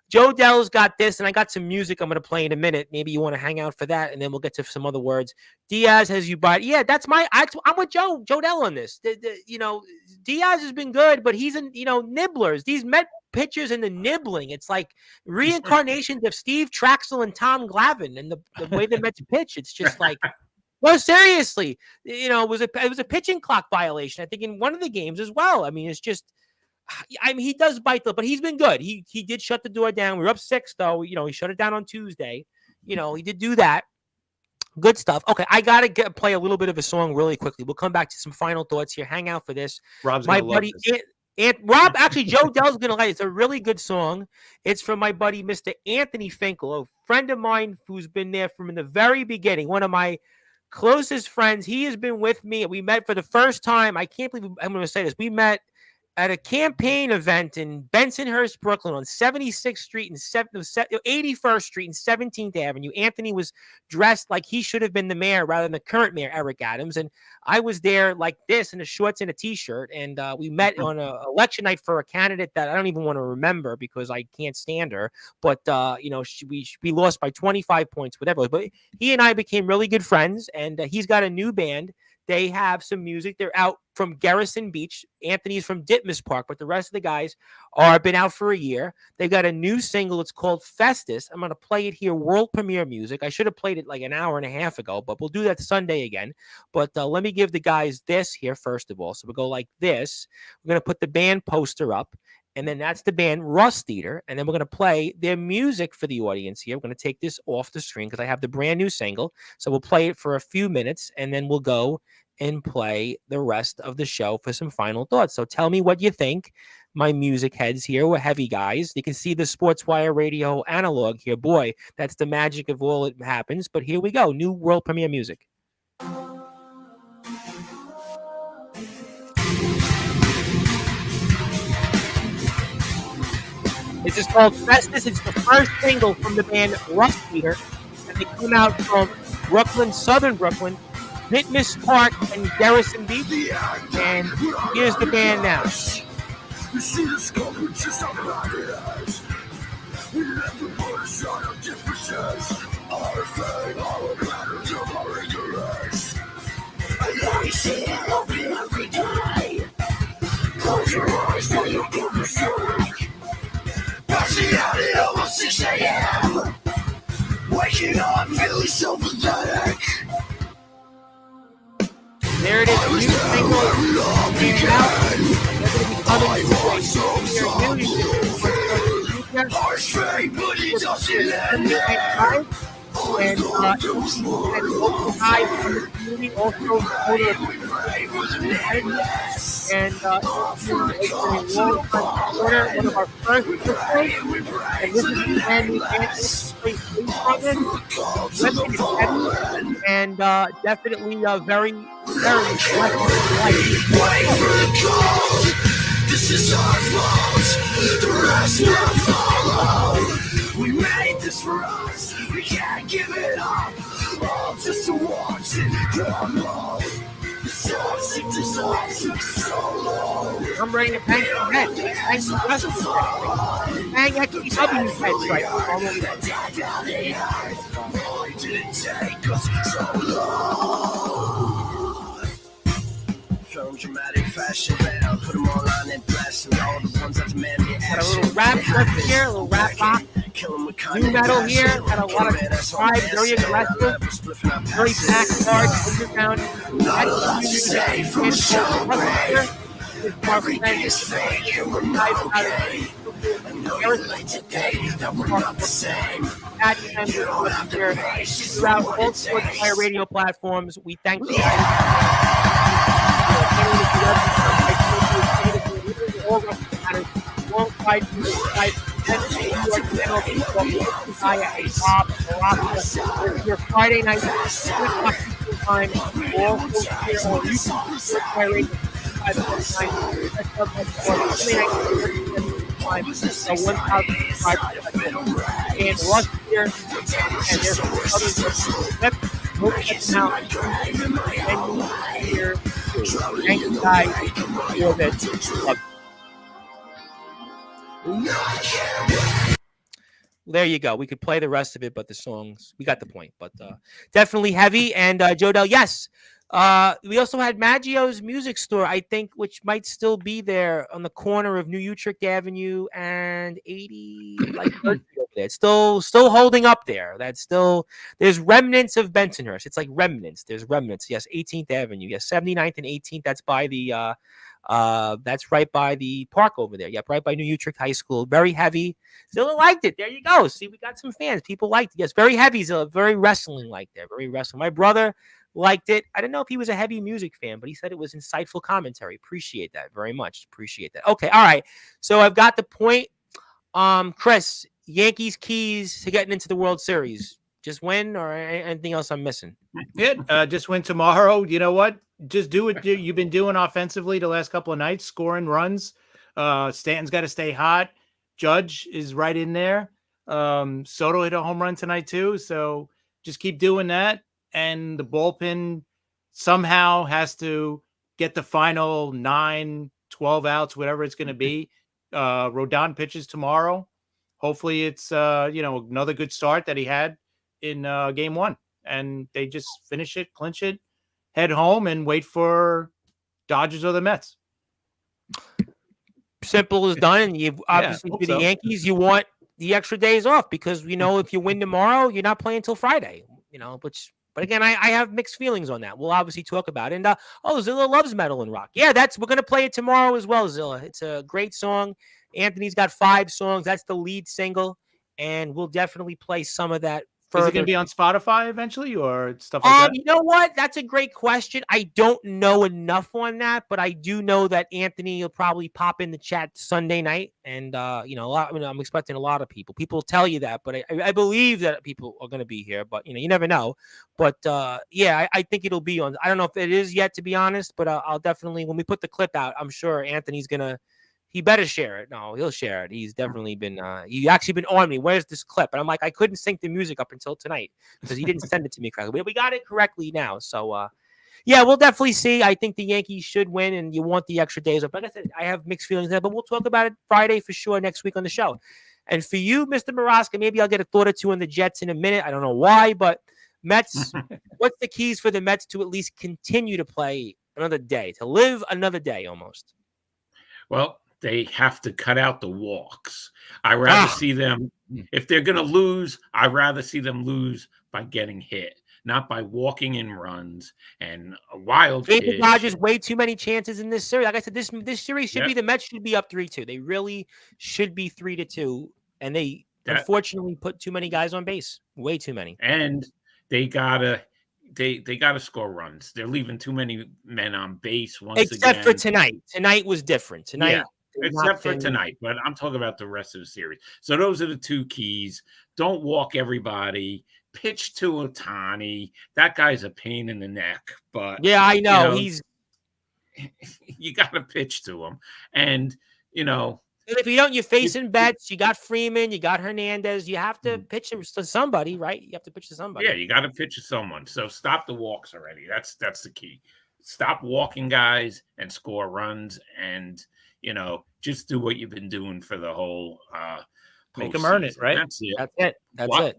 Speaker 1: Joe Dell's got this, and I got some music I'm going to play in a minute. Maybe you want to hang out for that, and then we'll get to some other words. Diaz has you by. Yeah, that's I'm with Joe Dell on this. Diaz has been good, but he's in, nibblers. These Met pitchers and the nibbling. It's like reincarnations of Steve Traxel and Tom Glavine and the way the Mets pitch. It's just like, well, seriously, it was a pitching clock violation. I think in one of the games as well. I mean, it's just, he does bite but he's been good. He did shut the door down. We were up 6 though. He shut it down on Tuesday. He did do that. Good stuff. Okay, I gotta play a little bit of a song really quickly. We'll come back to some final thoughts here. Hang out for this.
Speaker 5: Rob's
Speaker 1: my buddy. Rob, actually, Joe Dell's going to like it. It's a really good song. It's from my buddy, Mr. Anthony Finkel, a friend of mine who's been there from the very beginning, one of my closest friends. He has been with me. We met for the first time. I can't believe I'm going to say this. We met at a campaign event in Bensonhurst, Brooklyn, on 76th Street and 81st Street and 17th Avenue. Anthony was dressed like he should have been the mayor rather than the current mayor, Eric Adams. And I was there like this in a shorts and a T-shirt. And we met on an election night for a candidate that I don't even want to remember because I can't stand her. But, we lost by 25 points, whatever. But he and I became really good friends. And he's got a new band. They have some music. They're out from Garrison Beach. Anthony's from Ditmas Park, but the rest of the guys are been out for a year. They've got a new single. It's called Festus. I'm going to play it here, world premiere music. I should have played it like an hour and a half ago, but we'll do that Sunday again. But let me give the guys this here first of all. So we'll go like this. We're going to put the band poster up. And then that's the band Rust Eater. And then we're going to play their music for the audience here. We're going to take this off the screen because I have the brand new single. So we'll play it for a few minutes and then we'll go and play the rest of the show for some final thoughts. So tell me what you think. My music heads here were heavy guys. You can see the Sportswire Radio analog here. Boy, that's the magic of all it happens. But here we go. New world premiere music. This is called Festus. It's the first single from the band Rust Eater. And they come out from Brooklyn, southern Brooklyn, Ditmas Park, and Garrison Beach. And here's the band now. You see the scope just on the eyes. We let the border shine of differences. Our fame, our patterns of our ignorance. And now we see it open every day. Close your eyes till you get the strike. Passing out at almost 6 a.m. Waking up feeling so pathetic. There it is, a new single came out. They're going to be coming and local guys from the community also and one of our first listeners, and this is the band we and definitely very, very this is our fault. The rest will follow. We made this for us. We can't give it up. All just to watch it crumble. I'm ready to bang some heads. Bang some heads. Bang XPW heads right now. Dramatic fashion, man. Put them all on and blast and all the ones that demand the action. Got a little rap left here, a little rap pop. New metal here, got a lot of pride, very aggressive, very packed, hard, underground. Everything is fake and we're not okay. I know you're late today, that we're not the same. You don't have to pay, throughout all Sportswire Radio platforms, we thank you guys. Your Friday night time also here on YouTube. And Russ here, and there's other here. Thank you guys for that. There you go. We could play the rest of it, but the songs, we got the point. But definitely heavy. And Jodell, yes. We also had Maggio's Music Store, I think, which might still be there on the corner of New Utrecht Avenue and 80. Like it's still holding up there. That's still, there's remnants of Bensonhurst. It's like remnants. There's remnants. Yes, 18th Avenue. Yes, 79th and 18th. That's by the that's right by the park over there. Yep, right by New Utrecht High School. Very heavy. Zilla liked it. There you go. See, we got some fans. People liked it. Yes, very heavy, Zilla. Very wrestling like there. Very wrestling. My brother liked it. I didn't know if he was a heavy music fan, but he said it was insightful commentary. Appreciate that very much. Appreciate that. Okay, all right. So I've got the point. Chris, Yankees keys to getting into the World Series. Just win or anything else I'm missing?
Speaker 5: Yeah, just win tomorrow. You know what? Just do what you've been doing offensively the last couple of nights, scoring runs. Stanton's got to stay hot. Judge is right in there. Soto hit a home run tonight too. So just keep doing that. And the bullpen somehow has to get the final 9, 12 outs, whatever it's going to be. Rodon pitches tomorrow. Hopefully it's, another good start that he had in game 1. And they just finish it, clinch it, head home, and wait for Dodgers or the Mets.
Speaker 1: Simple as done. And you obviously for the Yankees, you want the extra days off because if you win tomorrow, you're not playing until Friday. But again, I have mixed feelings on that. We'll obviously talk about it. And Zilla loves metal and rock. Yeah, we're gonna play it tomorrow as well, Zilla. It's a great song. Anthony's got 5 songs. That's the lead single, and we'll definitely play some of that.
Speaker 5: Is it going to be on Spotify eventually or stuff like that?
Speaker 1: You know what? That's a great question. I don't know enough on that, but I do know that Anthony will probably pop in the chat Sunday night. And, I'm expecting a lot of people. People tell you that, but I believe that people are going to be here, but, you never know. But, I think it'll be on. I don't know if it is yet, to be honest, but I'll definitely, when we put the clip out, I'm sure Anthony's going to. He better share it. No, he'll share it. He's definitely been, he's actually been on me. Where's this clip? And I'm like, I couldn't sync the music up until tonight because he didn't send it to me correctly. We got it correctly now. So, we'll definitely see. I think the Yankees should win and you want the extra days off. Like I said, I have mixed feelings there, but we'll talk about it Friday for sure next week on the show. And for you, Mr. Maraska, maybe I'll get a thought or two on the Jets in a minute. I don't know why, but Mets, what's the keys for the Mets to at least continue to play another day, to live another day almost?
Speaker 4: Well, they have to cut out the walks. I'd rather see them, if they're going to lose, I'd rather see them lose by getting hit, not by walking in runs and a wild pitch.
Speaker 1: The Dodgers way too many chances in this series. Like I said, this series should be, the Mets should be up 3-2. They really should be 3-2. And they unfortunately put too many guys on base. Way too many.
Speaker 4: And they gotta score runs. They're leaving too many men on base once again.
Speaker 1: Except for tonight. Tonight was different. Tonight.
Speaker 4: Except for tonight, but I'm talking about the rest of the series. So those are the 2 keys. Don't walk everybody. Pitch to Ohtani. That guy's a pain in the neck. But
Speaker 1: yeah, I know.
Speaker 4: You got to pitch to him, and
Speaker 1: if you don't, you're facing Betts. You got Freeman. You got Hernandez. You have to pitch him to somebody, right? You have to pitch to somebody.
Speaker 4: Yeah, you got to pitch to someone. So stop the walks already. That's the key. Stop walking guys and score runs, and just do what you've been doing for the whole
Speaker 5: make them earn it, right?
Speaker 4: That's
Speaker 5: it.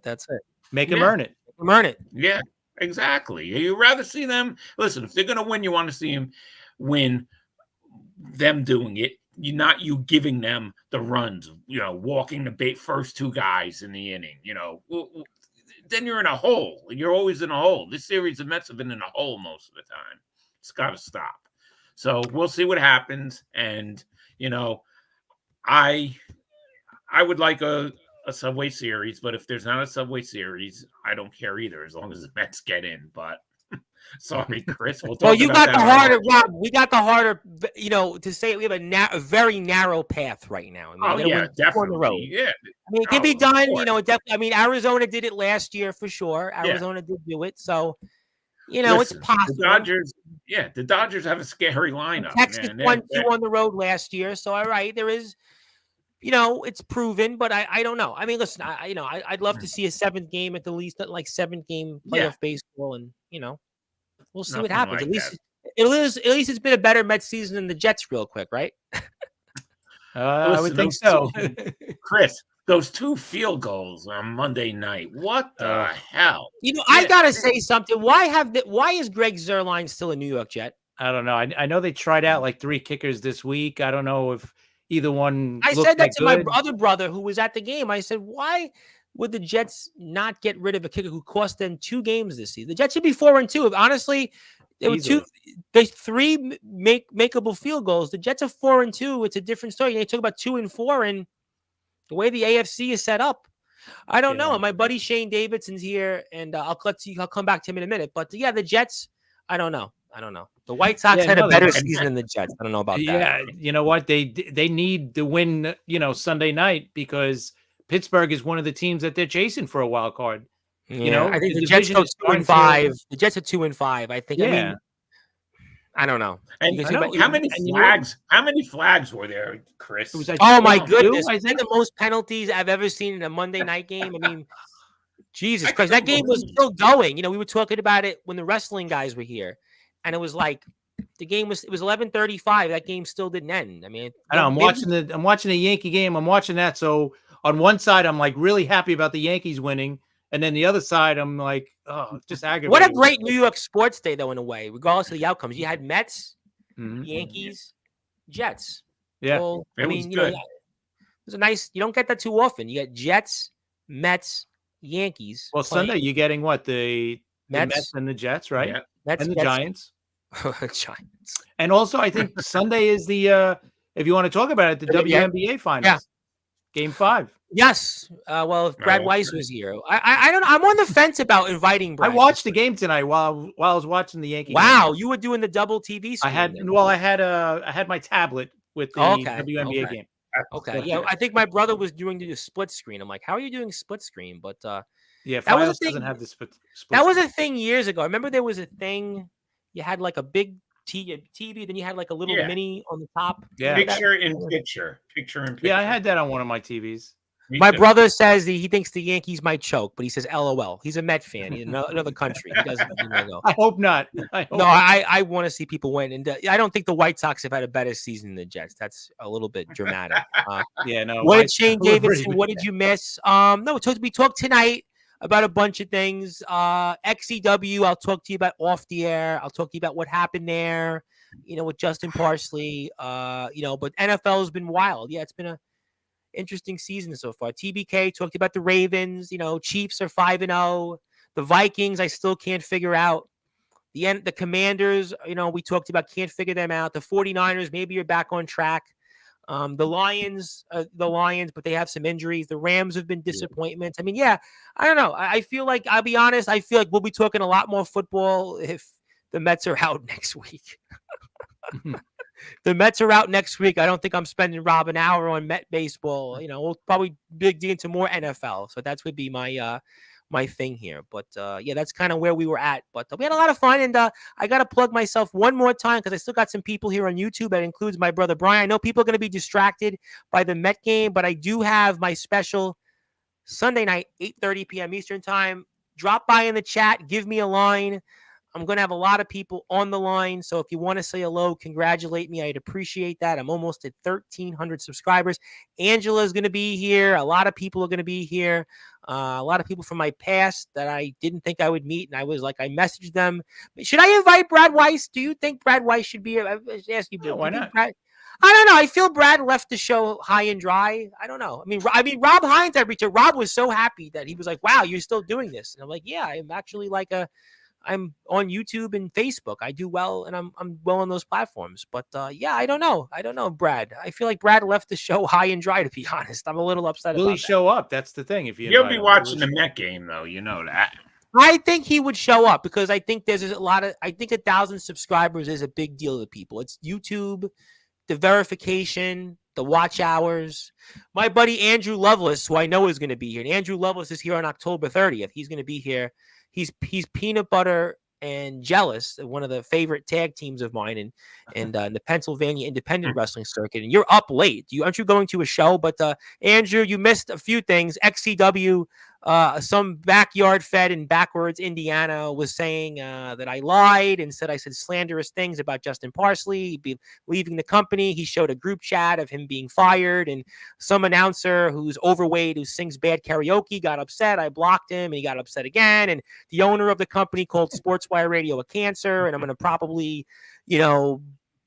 Speaker 5: That's it. Make them earn it.
Speaker 1: Earn it.
Speaker 4: Yeah, exactly. You'd rather see them. Listen, if they're going to win, you want to see them win. Them doing it, not you giving them the runs. Walking the first 2 guys in the inning. Then you're in a hole. You're always in a hole. This series, the Mets have been in a hole most of the time. It's got to stop. So we'll see what happens. And, I would like a Subway Series, but if there's not a Subway Series, I don't care either, as long as the Mets get in. But sorry, Chris. We'll talk
Speaker 1: you
Speaker 4: about
Speaker 1: got the harder, Rob. We got the harder, to say it. We have a very narrow path right now.
Speaker 4: Definitely.
Speaker 1: Road.
Speaker 4: Yeah.
Speaker 1: I mean, it can be done, definitely. I mean, Arizona did it last year for sure. Arizona did do it. So, listen, it's possible.
Speaker 4: The Dodgers have a scary lineup.
Speaker 1: Texas won 2 on the road last year. So, all right, there is, it's proven, but I don't know. I mean, listen, I'd love to see a 7th game at the least, like 7-game playoff baseball, and we'll see what happens. At least it's been a better Mets season than the Jets, real quick, right?
Speaker 5: I would think so.
Speaker 4: Chris, those 2 field goals on Monday night. What the hell?
Speaker 1: I gotta say something. Why is Greg Zuerlein still a New York Jet?
Speaker 5: I don't know. I know they tried out like 3 kickers this week. I don't know if either one.
Speaker 1: I said that to my other brother who was at the game. I said, why would the Jets not get rid of a kicker who cost them 2 games this season? The Jets should be 4-2. Honestly, there were 3 makeable field goals. The Jets are 4-2. It's a different story. They talk about 2-4, and the way the AFC is set up, I don't know. My buddy Shane Davidson's here, and I'll come back to him in a minute. But the Jets, I don't know. The White Sox had a better season than the Jets. I don't know about that.
Speaker 5: Yeah, you know what? They need to win, Sunday night, because Pittsburgh is one of the teams that they're chasing for a wild card.
Speaker 1: I think the Jets go 2-5. The Jets are 2-5. I think.
Speaker 5: Yeah.
Speaker 1: I don't know.
Speaker 4: And
Speaker 1: Because
Speaker 4: how many flags were there, Chris?
Speaker 5: It was like
Speaker 1: Oh my
Speaker 5: 22,
Speaker 1: goodness!
Speaker 5: I
Speaker 1: I think
Speaker 5: think.
Speaker 1: the most penalties I've ever seen in a Monday night game. I mean, Jesus
Speaker 4: I
Speaker 1: Christ, that
Speaker 4: couldn't
Speaker 1: game was
Speaker 4: believe-
Speaker 1: still going. You know, we were talking about it when the wrestling guys were here, and it was like it was 11:35. That game still didn't end. I mean,
Speaker 5: I know,
Speaker 1: maybe-
Speaker 5: I'm watching the Yankee game. I'm watching that. So on one side, I'm like really happy about the Yankees winning, and then the other side, I'm like, oh, just aggravated.
Speaker 1: What a great New York sports day, though, in a way, regardless of the outcomes. You had Mets,
Speaker 5: Mhm.
Speaker 1: Yankees, Jets.
Speaker 5: Yeah.
Speaker 1: So,
Speaker 4: It
Speaker 1: I
Speaker 4: was
Speaker 1: mean, you know,
Speaker 4: good.
Speaker 1: it was a nice. You don't get that too often. You get Jets, Mets, Yankees.
Speaker 5: Well,
Speaker 1: playing.
Speaker 5: Sunday you're getting what the
Speaker 1: Mets,
Speaker 5: Mets and the Jets, right?
Speaker 4: Yeah.
Speaker 1: Mets,
Speaker 5: And the
Speaker 1: Jets,
Speaker 5: Giants.
Speaker 1: Giants.
Speaker 5: And also, I think Sunday is the if you want to talk about it, the
Speaker 1: Yeah.
Speaker 5: WNBA finals, Game 5.
Speaker 1: Yes. Well, if Brad
Speaker 4: Oh,
Speaker 1: Weiss was here, I don't know. I'm on the fence about inviting
Speaker 5: I
Speaker 1: Brad.
Speaker 5: watched the game tonight while I was watching the Yankee.
Speaker 1: Wow,
Speaker 5: game.
Speaker 1: you were doing the double TV
Speaker 5: I
Speaker 1: screen.
Speaker 5: had
Speaker 1: then.
Speaker 5: I had my tablet with the
Speaker 1: Okay,
Speaker 5: WNBA
Speaker 1: okay.
Speaker 5: game.
Speaker 1: Okay. Yeah, I think my brother was doing the split screen. I'm like, how are you doing split screen? But
Speaker 5: Yeah,
Speaker 1: That was a
Speaker 5: Fios doesn't
Speaker 1: thing-
Speaker 5: have the split.
Speaker 1: that was
Speaker 5: screen.
Speaker 1: a thing years ago. I remember there was a thing. You had like a big TV, then you had like a little
Speaker 4: Yeah.
Speaker 1: mini on the top.
Speaker 5: Yeah.
Speaker 4: Picture in picture.
Speaker 5: Yeah, I had that on one of my TVs.
Speaker 4: Me
Speaker 1: My
Speaker 4: too.
Speaker 1: brother says he thinks the Yankees might choke, but he says LOL. He's a Met fan. He's in another country. He doesn't know.
Speaker 5: I hope not. I hope
Speaker 1: No, I want to see people win, and I don't think the White Sox have had a better season than the Jets. That's a little bit dramatic.
Speaker 5: Yeah, no.
Speaker 1: What
Speaker 5: I-
Speaker 1: did Shane
Speaker 5: we're pretty
Speaker 1: Davidson? What did you miss? No, we talked tonight about a bunch of things. XCW, I'll talk to you about off the air. I'll talk to you about what happened there. You know, with Justin Parsley. But NFL has been wild. Yeah, it's been a interesting season so far. TBK talked about the Ravens. You know, Chiefs are 5-0. The Vikings, I still can't figure out. The Commanders, we talked about, can't figure them out. The 49ers, maybe you're back on track. The Lions, but they have some injuries. The Rams have been disappointments. I mean, yeah, I don't know. I feel like, I'll be honest, I feel like we'll be talking a lot more football if the Mets are out next week. The Mets are out next week. I don't think I'm spending Rob an hour on Met baseball. We'll probably dig into more NFL. So that would be my thing here. But yeah, that's kind of where we were at. But we had a lot of fun, and I got to plug myself one more time because I still got some people here on YouTube. That includes my brother Brian. I know people are going to be distracted by the Met game, but I do have my special Sunday night, 8:30 p.m. Eastern time. Drop by in the chat. Give me a line. I'm going to have a lot of people on the line. So if you want to say hello, congratulate me. I'd appreciate that. I'm almost at 1,300 subscribers. Angela is going to be here. A lot of people are going to be here. A lot of people from my past that I didn't think I would meet. And I messaged them. Should I invite Brad Weiss? Do you think Brad Weiss should be here? I ask you, Bill.
Speaker 5: why not?
Speaker 1: I don't know. I feel Brad left the show high and dry. I don't know. I mean, Rob Hines, I reached out. Rob was so happy that he was like, wow, you're still doing this. And I'm like, yeah, I'm actually I'm on YouTube and Facebook. I do well, and I'm well on those platforms. But yeah, I don't know. Brad. I feel like Brad left the show high and dry, to be honest. I'm a little upset
Speaker 5: Will
Speaker 1: about
Speaker 5: he
Speaker 1: that.
Speaker 5: show up? That's the thing. If
Speaker 4: You'll
Speaker 5: invite
Speaker 4: be
Speaker 5: him,
Speaker 4: watching
Speaker 5: will
Speaker 4: the
Speaker 5: he
Speaker 4: Met game, though. You know that.
Speaker 1: I think he would show up because I think there's a lot of. I think 1,000 subscribers is a big deal to people. It's YouTube, the verification, the watch hours. My buddy Andrew Lovelace, who I know is going to be here, and Andrew Lovelace is here on October 30th. He's going to be here. He's Peanut Butter and Jealous, one of the favorite tag teams of mine, and in the Pennsylvania independent wrestling circuit. And you're up late. Aren't you going to a show? But Andrew, you missed a few things. XCW, some backyard fed in backwards Indiana was saying that I lied and said I said slanderous things about Justin Parsley. He'd be leaving the company. He showed a group chat of him being fired, and some announcer who's overweight who sings bad karaoke got upset. I blocked him, and he got upset again. And the owner of the company called Sportzwire Radio a cancer, and I'm going to probably,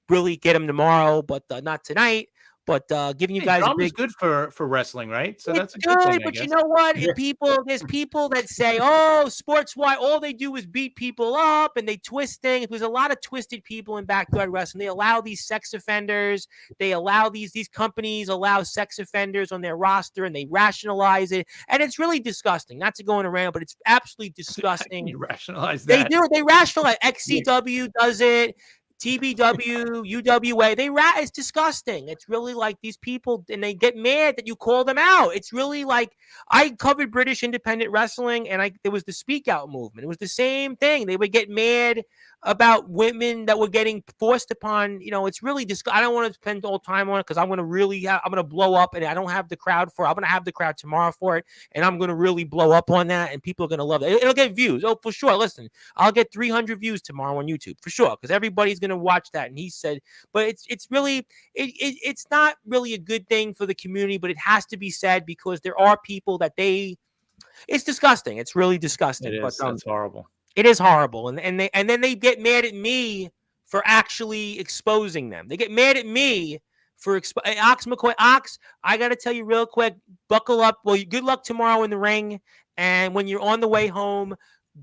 Speaker 1: really get him tomorrow, but not tonight. But giving you guys a
Speaker 5: drama's
Speaker 1: big
Speaker 5: good for wrestling, right? So that's
Speaker 1: it's
Speaker 5: a good thing, I
Speaker 1: but you
Speaker 5: guess.
Speaker 1: know what? There's people that say, "Oh, Sportswire, all they do is beat people up and they twist things." There's a lot of twisted people in backyard wrestling. They allow these sex offenders. They allow these companies allow sex offenders on their roster, and they rationalize it. And it's really disgusting. Not to go on around, but it's absolutely disgusting.
Speaker 5: You rationalize
Speaker 1: They
Speaker 5: that.
Speaker 1: do. They rationalize. XCW does it. TBW, UWA, it's disgusting. It's really like these people, and they get mad that you call them out. It's really like, I covered British independent wrestling, and there was the Speak Out movement. It was the same thing. They would get mad about women that were getting forced upon. It's really I don't want to spend all time on it because I'm going to blow up, and I don't have the crowd for it. I'm going to have the crowd tomorrow for it, and I'm going to really blow up on that, and people are going to love it. It'll get views. Oh, for sure. Listen, I'll get 300 views tomorrow on YouTube for sure, because everybody's going to watch that. And he said, but it's really, it's not really a good thing for the community, but it has to be said because there are people that it's disgusting. It's really disgusting.
Speaker 5: It is. That's horrible.
Speaker 1: It is horrible. And then they get mad at me for actually exposing them. They get mad at me for Ox McCoy. Ox, I got to tell you real quick, buckle up. Well, good luck tomorrow in the ring. And when you're on the way home,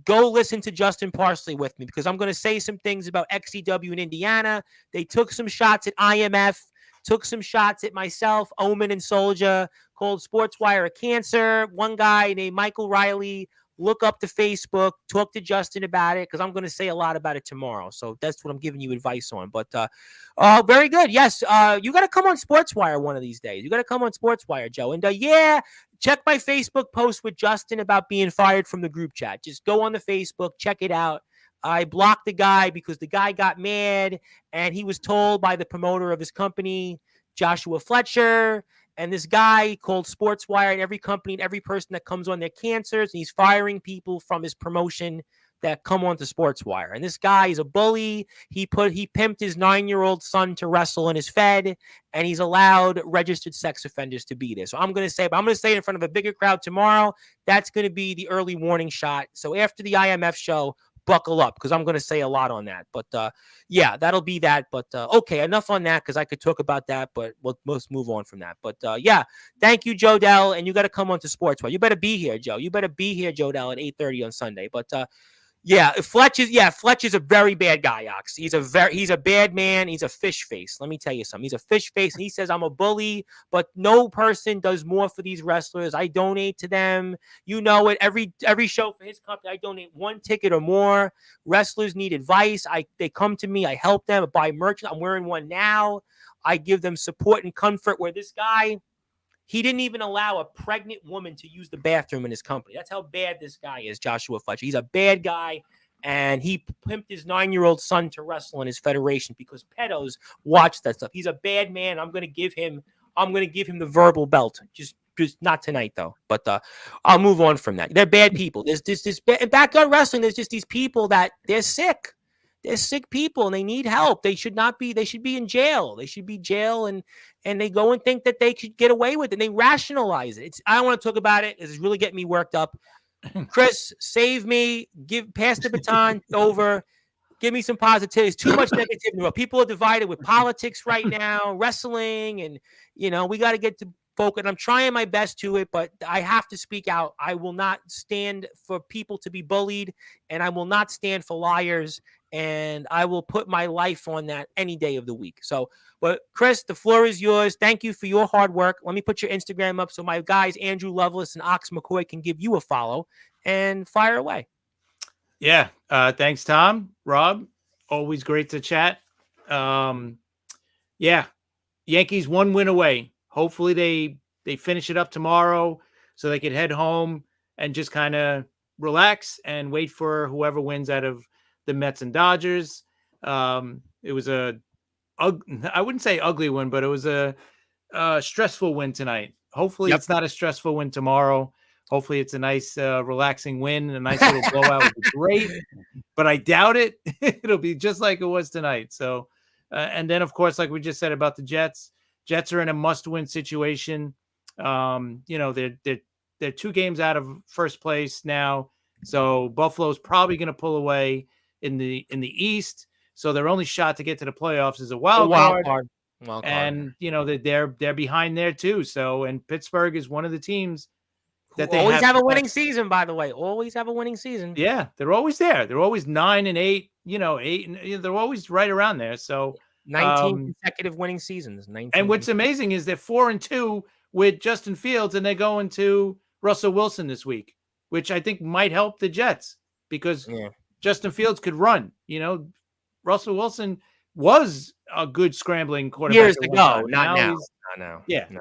Speaker 1: go listen to Justin Parsley with me, because I'm going to say some things about XCW in Indiana. They took some shots at IMF, took some shots at myself, Omen, and Soldier, called Sportswire a cancer. One guy named Michael Riley, look up to Facebook, talk to Justin about it, because I'm going to say a lot about it tomorrow. So that's what I'm giving you advice on. But very good. Yes, you got to come on Sportswire one of these days. You got to come on Sportswire, Joe. And check my Facebook post with Justin about being fired from the group chat. Just go on the Facebook, check it out. I blocked the guy because the guy got mad, and he was told by the promoter of his company, Joshua Fletcher, and this guy called Sportswire, and every company and every person that comes on, their cancers, and he's firing people from his promotion that come onto Sportswire. And this guy is a bully. He pimped his 9-year-old son to wrestle in his Fed, and he's allowed registered sex offenders to be there. So I'm going to say it in front of a bigger crowd tomorrow. That's going to be the early warning shot. So after the IMF show, buckle up, because I'm going to say a lot on that. But that'll be that. But okay, enough on that, because I could talk about that, but let's move on from that. But thank you, Joe Dell, and you got to come on to Sportswire. You better be here, Joe. You better be here, Joe Dell, at 8:30 on Sunday. But Fletch is a very bad guy, Ox. He's a bad man. He's a fish face. Let me tell you something. He's a fish face, and he says I'm a bully, but no person does more for these wrestlers. I donate to them. You know it. Every show for his company, I donate 1 ticket or more. Wrestlers need advice. They come to me. I help them. I buy merch. I'm wearing one now. I give them support and comfort. Where this guy, he didn't even allow a pregnant woman to use the bathroom in his company. That's how bad this guy is, Joshua Fletcher. He's a bad guy, and he pimped his 9-year-old son to wrestle in his federation because pedos watch that stuff. He's a bad man. I'm going to give him the verbal belt. Just not tonight, though. But I'll move on from that. They're bad people. There's this in backyard wrestling. There's just these people that they're sick. They're sick people, and they need help. They should be in jail. They should be jail, and they go and think that they could get away with it. And they rationalize it. I don't want to talk about it. It's really getting me worked up. Chris, save me. Pass the baton over. Give me some positivity. It's too much negativity. People are divided with politics right now, wrestling, and we got to get to focus. I'm trying my best to it, but I have to speak out. I will not stand for people to be bullied, and I will not stand for liars. And I will put my life on that any day of the week. So, but Chris, the floor is yours. Thank you for your hard work. Let me put your Instagram up so my guys, Andrew Lovelace and Ox McCoy, can give you a follow and fire away.
Speaker 5: Yeah. Thanks, Tom. Rob, always great to chat. Yankees 1 win away. Hopefully they finish it up tomorrow so they can head home and just kind of relax and wait for whoever wins out of the Mets and Dodgers. It was I wouldn't say ugly win, but it was a stressful win tonight. Hopefully It's not a stressful win tomorrow. Hopefully it's a nice, relaxing win. A nice little blowout would be great, but I doubt it. It'll be just like it was tonight. So, and then of course, like we just said about the Jets are in a must-win situation. They're 2 games out of first place now. So Buffalo's probably going to pull away in the East, so their only shot to get to the playoffs is a wild card. And they're behind there too. So, and Pittsburgh is one of the teams that they
Speaker 1: always have a winning season. By the way, always have a winning season.
Speaker 5: Yeah, they're always there. They're always 9-8. 8. They're always right around there. So
Speaker 1: 19 consecutive winning seasons. 19.
Speaker 5: And what's amazing is they're 4-2 with Justin Fields, and they're going to Russell Wilson this week, which I think might help the Jets because Justin Fields could run. Russell Wilson was a good scrambling quarterback
Speaker 1: Years
Speaker 5: at one
Speaker 1: ago,
Speaker 5: time.
Speaker 1: not now.
Speaker 5: he's-
Speaker 1: Not now.
Speaker 5: Yeah.
Speaker 1: No.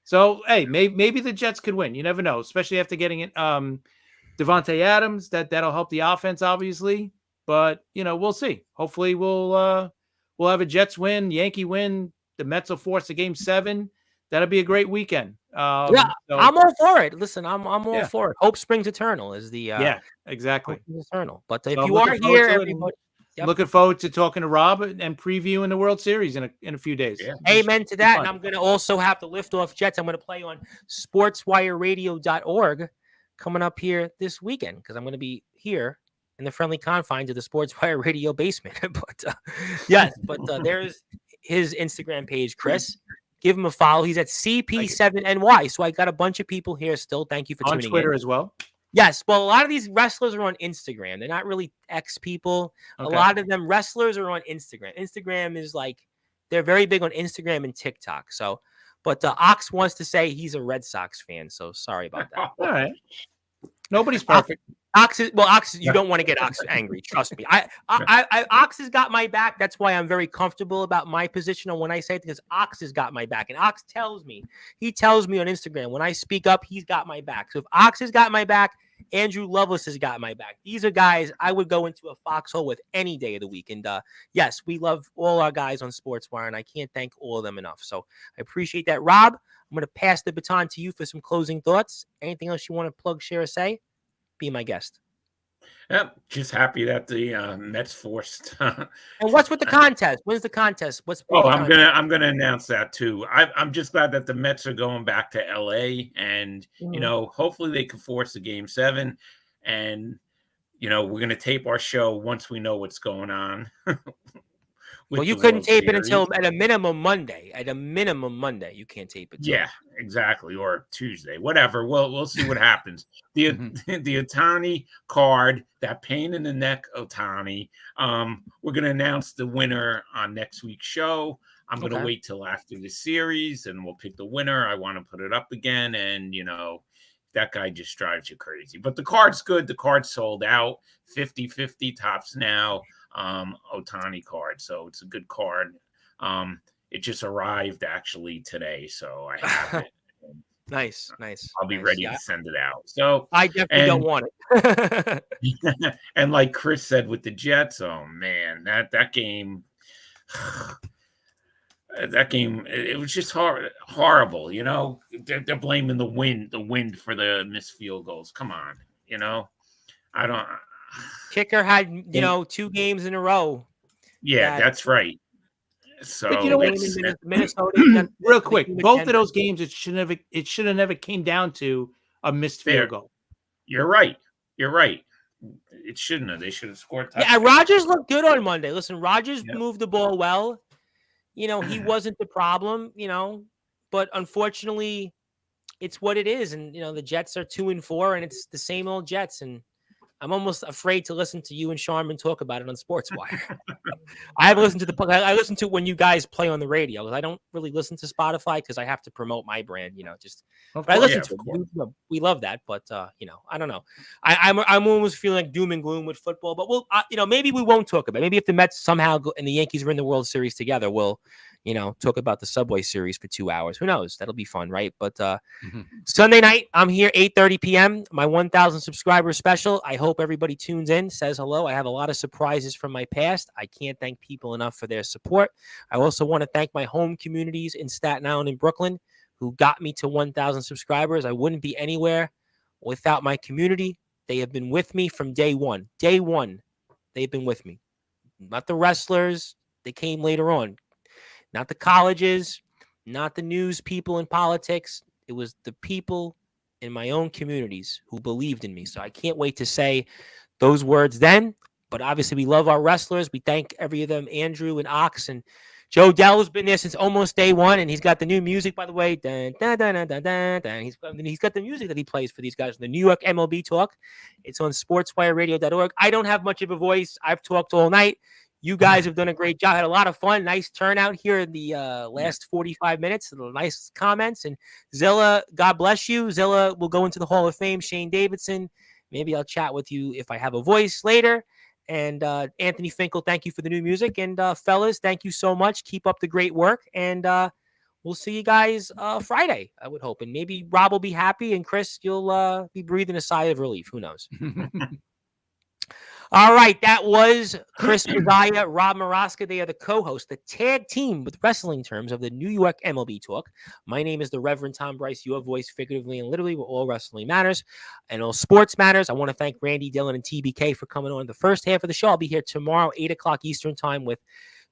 Speaker 5: So hey, maybe the Jets could win. You never know, especially after getting it. Devontae Adams, that'll help the offense, obviously. But we'll see. Hopefully, we'll have a Jets win, Yankee win. The Mets will force a Game 7. That'll be a great weekend.
Speaker 1: Yeah,
Speaker 5: so-
Speaker 1: I'm all for it. Listen, I'm all
Speaker 5: Yeah.
Speaker 1: for it. Hope springs eternal is the
Speaker 5: yeah, exactly.
Speaker 1: hope springs eternal. But if
Speaker 5: So I'm
Speaker 1: you are
Speaker 5: looking forward
Speaker 1: here,
Speaker 5: to it, and
Speaker 1: everybody, yep.
Speaker 5: looking forward to talking to Rob and previewing the World Series in a few days.
Speaker 4: Yeah.
Speaker 1: Amen to that.
Speaker 5: fun.
Speaker 1: And I'm going to also have to lift off Jets. I'm going to play on sportswireradio.org coming up here this weekend because I'm going to be here in the friendly confines of the Sportswire Radio basement. But there's his Instagram page, Chris. Give him a follow. He's at CP7NY. So I got a bunch of people here still. Thank you for
Speaker 5: On
Speaker 1: tuning
Speaker 5: Twitter
Speaker 1: in.
Speaker 5: as well.
Speaker 1: Yes. Well, a lot of these wrestlers are on Instagram. They're not really X people.
Speaker 5: Okay.
Speaker 1: A lot of them wrestlers are on Instagram. Instagram is like, they're very big on Instagram and TikTok. So, but Ox wants to say he's a Red Sox fan. So sorry about that.
Speaker 5: All right. Nobody's perfect.
Speaker 1: Ox, you don't want to get Ox angry. Trust me. Ox has got my back. That's why I'm very comfortable about my position on when I say it, because Ox has got my back. And Ox tells me on Instagram, when I speak up, he's got my back. So if Ox has got my back, Andrew Lovelace has got my back. These are guys I would go into a foxhole with any day of the week. And yes, we love all our guys on Sportswire, and I can't thank all of them enough. So I appreciate that. Rob, I'm going to pass the baton to you for some closing thoughts. Anything else you want to plug, share, or say? Be my guest.
Speaker 4: Yep, just happy that the Mets forced.
Speaker 1: And what's with the contest? When's the contest?
Speaker 4: I'm gonna announce that too. I'm just glad that the Mets are going back to LA, and hopefully they can force a Game 7, and we're gonna tape our show once we know what's going on.
Speaker 1: Well, you couldn't tape it until at a minimum Monday. At a minimum Monday, you can't tape it.
Speaker 4: Yeah, exactly, or Tuesday, whatever. We'll see what happens. The Ohtani card, that pain in the neck Ohtani. We're gonna announce the winner on next week's show. I'm gonna wait till after the series, and we'll pick the winner. I want to put it up again, and that guy just drives you crazy. But the card's good. The card's sold out. 50-50 tops now. Ohtani card, so it's a good card. It just arrived actually today, so I have it.
Speaker 1: Nice.
Speaker 4: I'll be ready to send it out. So
Speaker 1: I definitely don't want it.
Speaker 4: And like Chris said with the Jets, oh man, that game, it was just horrible. They're blaming the wind for the missed field goals. Come on, I don't.
Speaker 1: Kicker had, 2 games in a row.
Speaker 4: Yeah, that's right. So
Speaker 5: But you know what?
Speaker 1: Minnesota.
Speaker 5: Real quick, both of those games, it should have never came down to a missed field goal.
Speaker 4: You're right. It shouldn't have. They should have scored.
Speaker 1: Yeah, Rodgers looked good on Monday. Listen, Rodgers moved the ball well. He wasn't the problem. But unfortunately, it's what it is. And the Jets are 2-4, and it's the same old Jets. And I'm almost afraid to listen to you and Sharman talk about it on Sportswire. I listen to it when you guys play on the radio. I don't really listen to Spotify because I have to promote my brand, but I listen to it. We love that, but I don't know. I'm almost feeling like doom and gloom with football, but we'll, maybe we won't talk about it. Maybe if the Mets somehow go and the Yankees are in the World Series together, we'll, talk about the Subway Series for 2 hours. Who knows? That'll be fun, right? But Sunday night, I'm here 8:30 p.m. My 1,000 subscribers special. I hope everybody tunes in, says hello. I have a lot of surprises from my past. I can't thank people enough for their support. I also want to thank my home communities in Staten Island and Brooklyn who got me to 1,000 subscribers. I wouldn't be anywhere without my community. They have been with me from day one. Day one, they've been with me. Not the wrestlers. They came later on. Not the colleges, not the news people in politics. It was the people in my own communities who believed in me. So I can't wait to say those words then. But obviously, we love our wrestlers. We thank every of them, Andrew and Ox. And Joe Dell's been there since almost day one. And he's got the new music, by the way. Dun, dun, dun, dun, dun, dun, dun. He's got the music that he plays for these guys. The New York MLB Talk. It's on sportswireradio.org. I don't have much of a voice. I've talked all night. You guys have done a great job. Had a lot of fun. Nice turnout here in the last 45 minutes. Nice comments. And Zilla, God bless you. Zilla will go into the Hall of Fame. Shane Davidson. Maybe I'll chat with you if I have a voice later. And Anthony Finkel, thank you for the new music. And fellas, thank you so much. Keep up the great work. And we'll see you guys Friday, I would hope. And maybe Rob will be happy, and Chris, you'll be breathing a sigh of relief. Who knows? All right, that was Chris Pagaya, Rob Maraska. They are the co-hosts, the tag team with wrestling terms of the New York MLB Talk. My name is the Reverend Tom Bryce, your voice figuratively and literally where all wrestling matters and all sports matters. I want to thank Randy Dillon and TBK for coming on the first half of the show. I'll be here tomorrow, 8 o'clock Eastern time with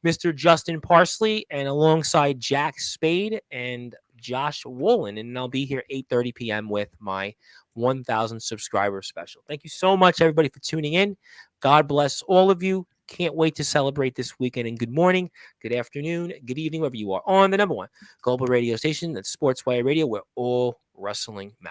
Speaker 1: Mr. Justin Parsley and alongside Jack Spade and Josh Wolin. And I'll be here 8:30 p.m. with my 1,000 subscriber special. Thank you so much, everybody, for tuning in. God bless all of you. Can't wait to celebrate this weekend. And good morning, good afternoon, good evening, wherever you are on the number one global radio station, that's Sportswire Radio, where all wrestling matters.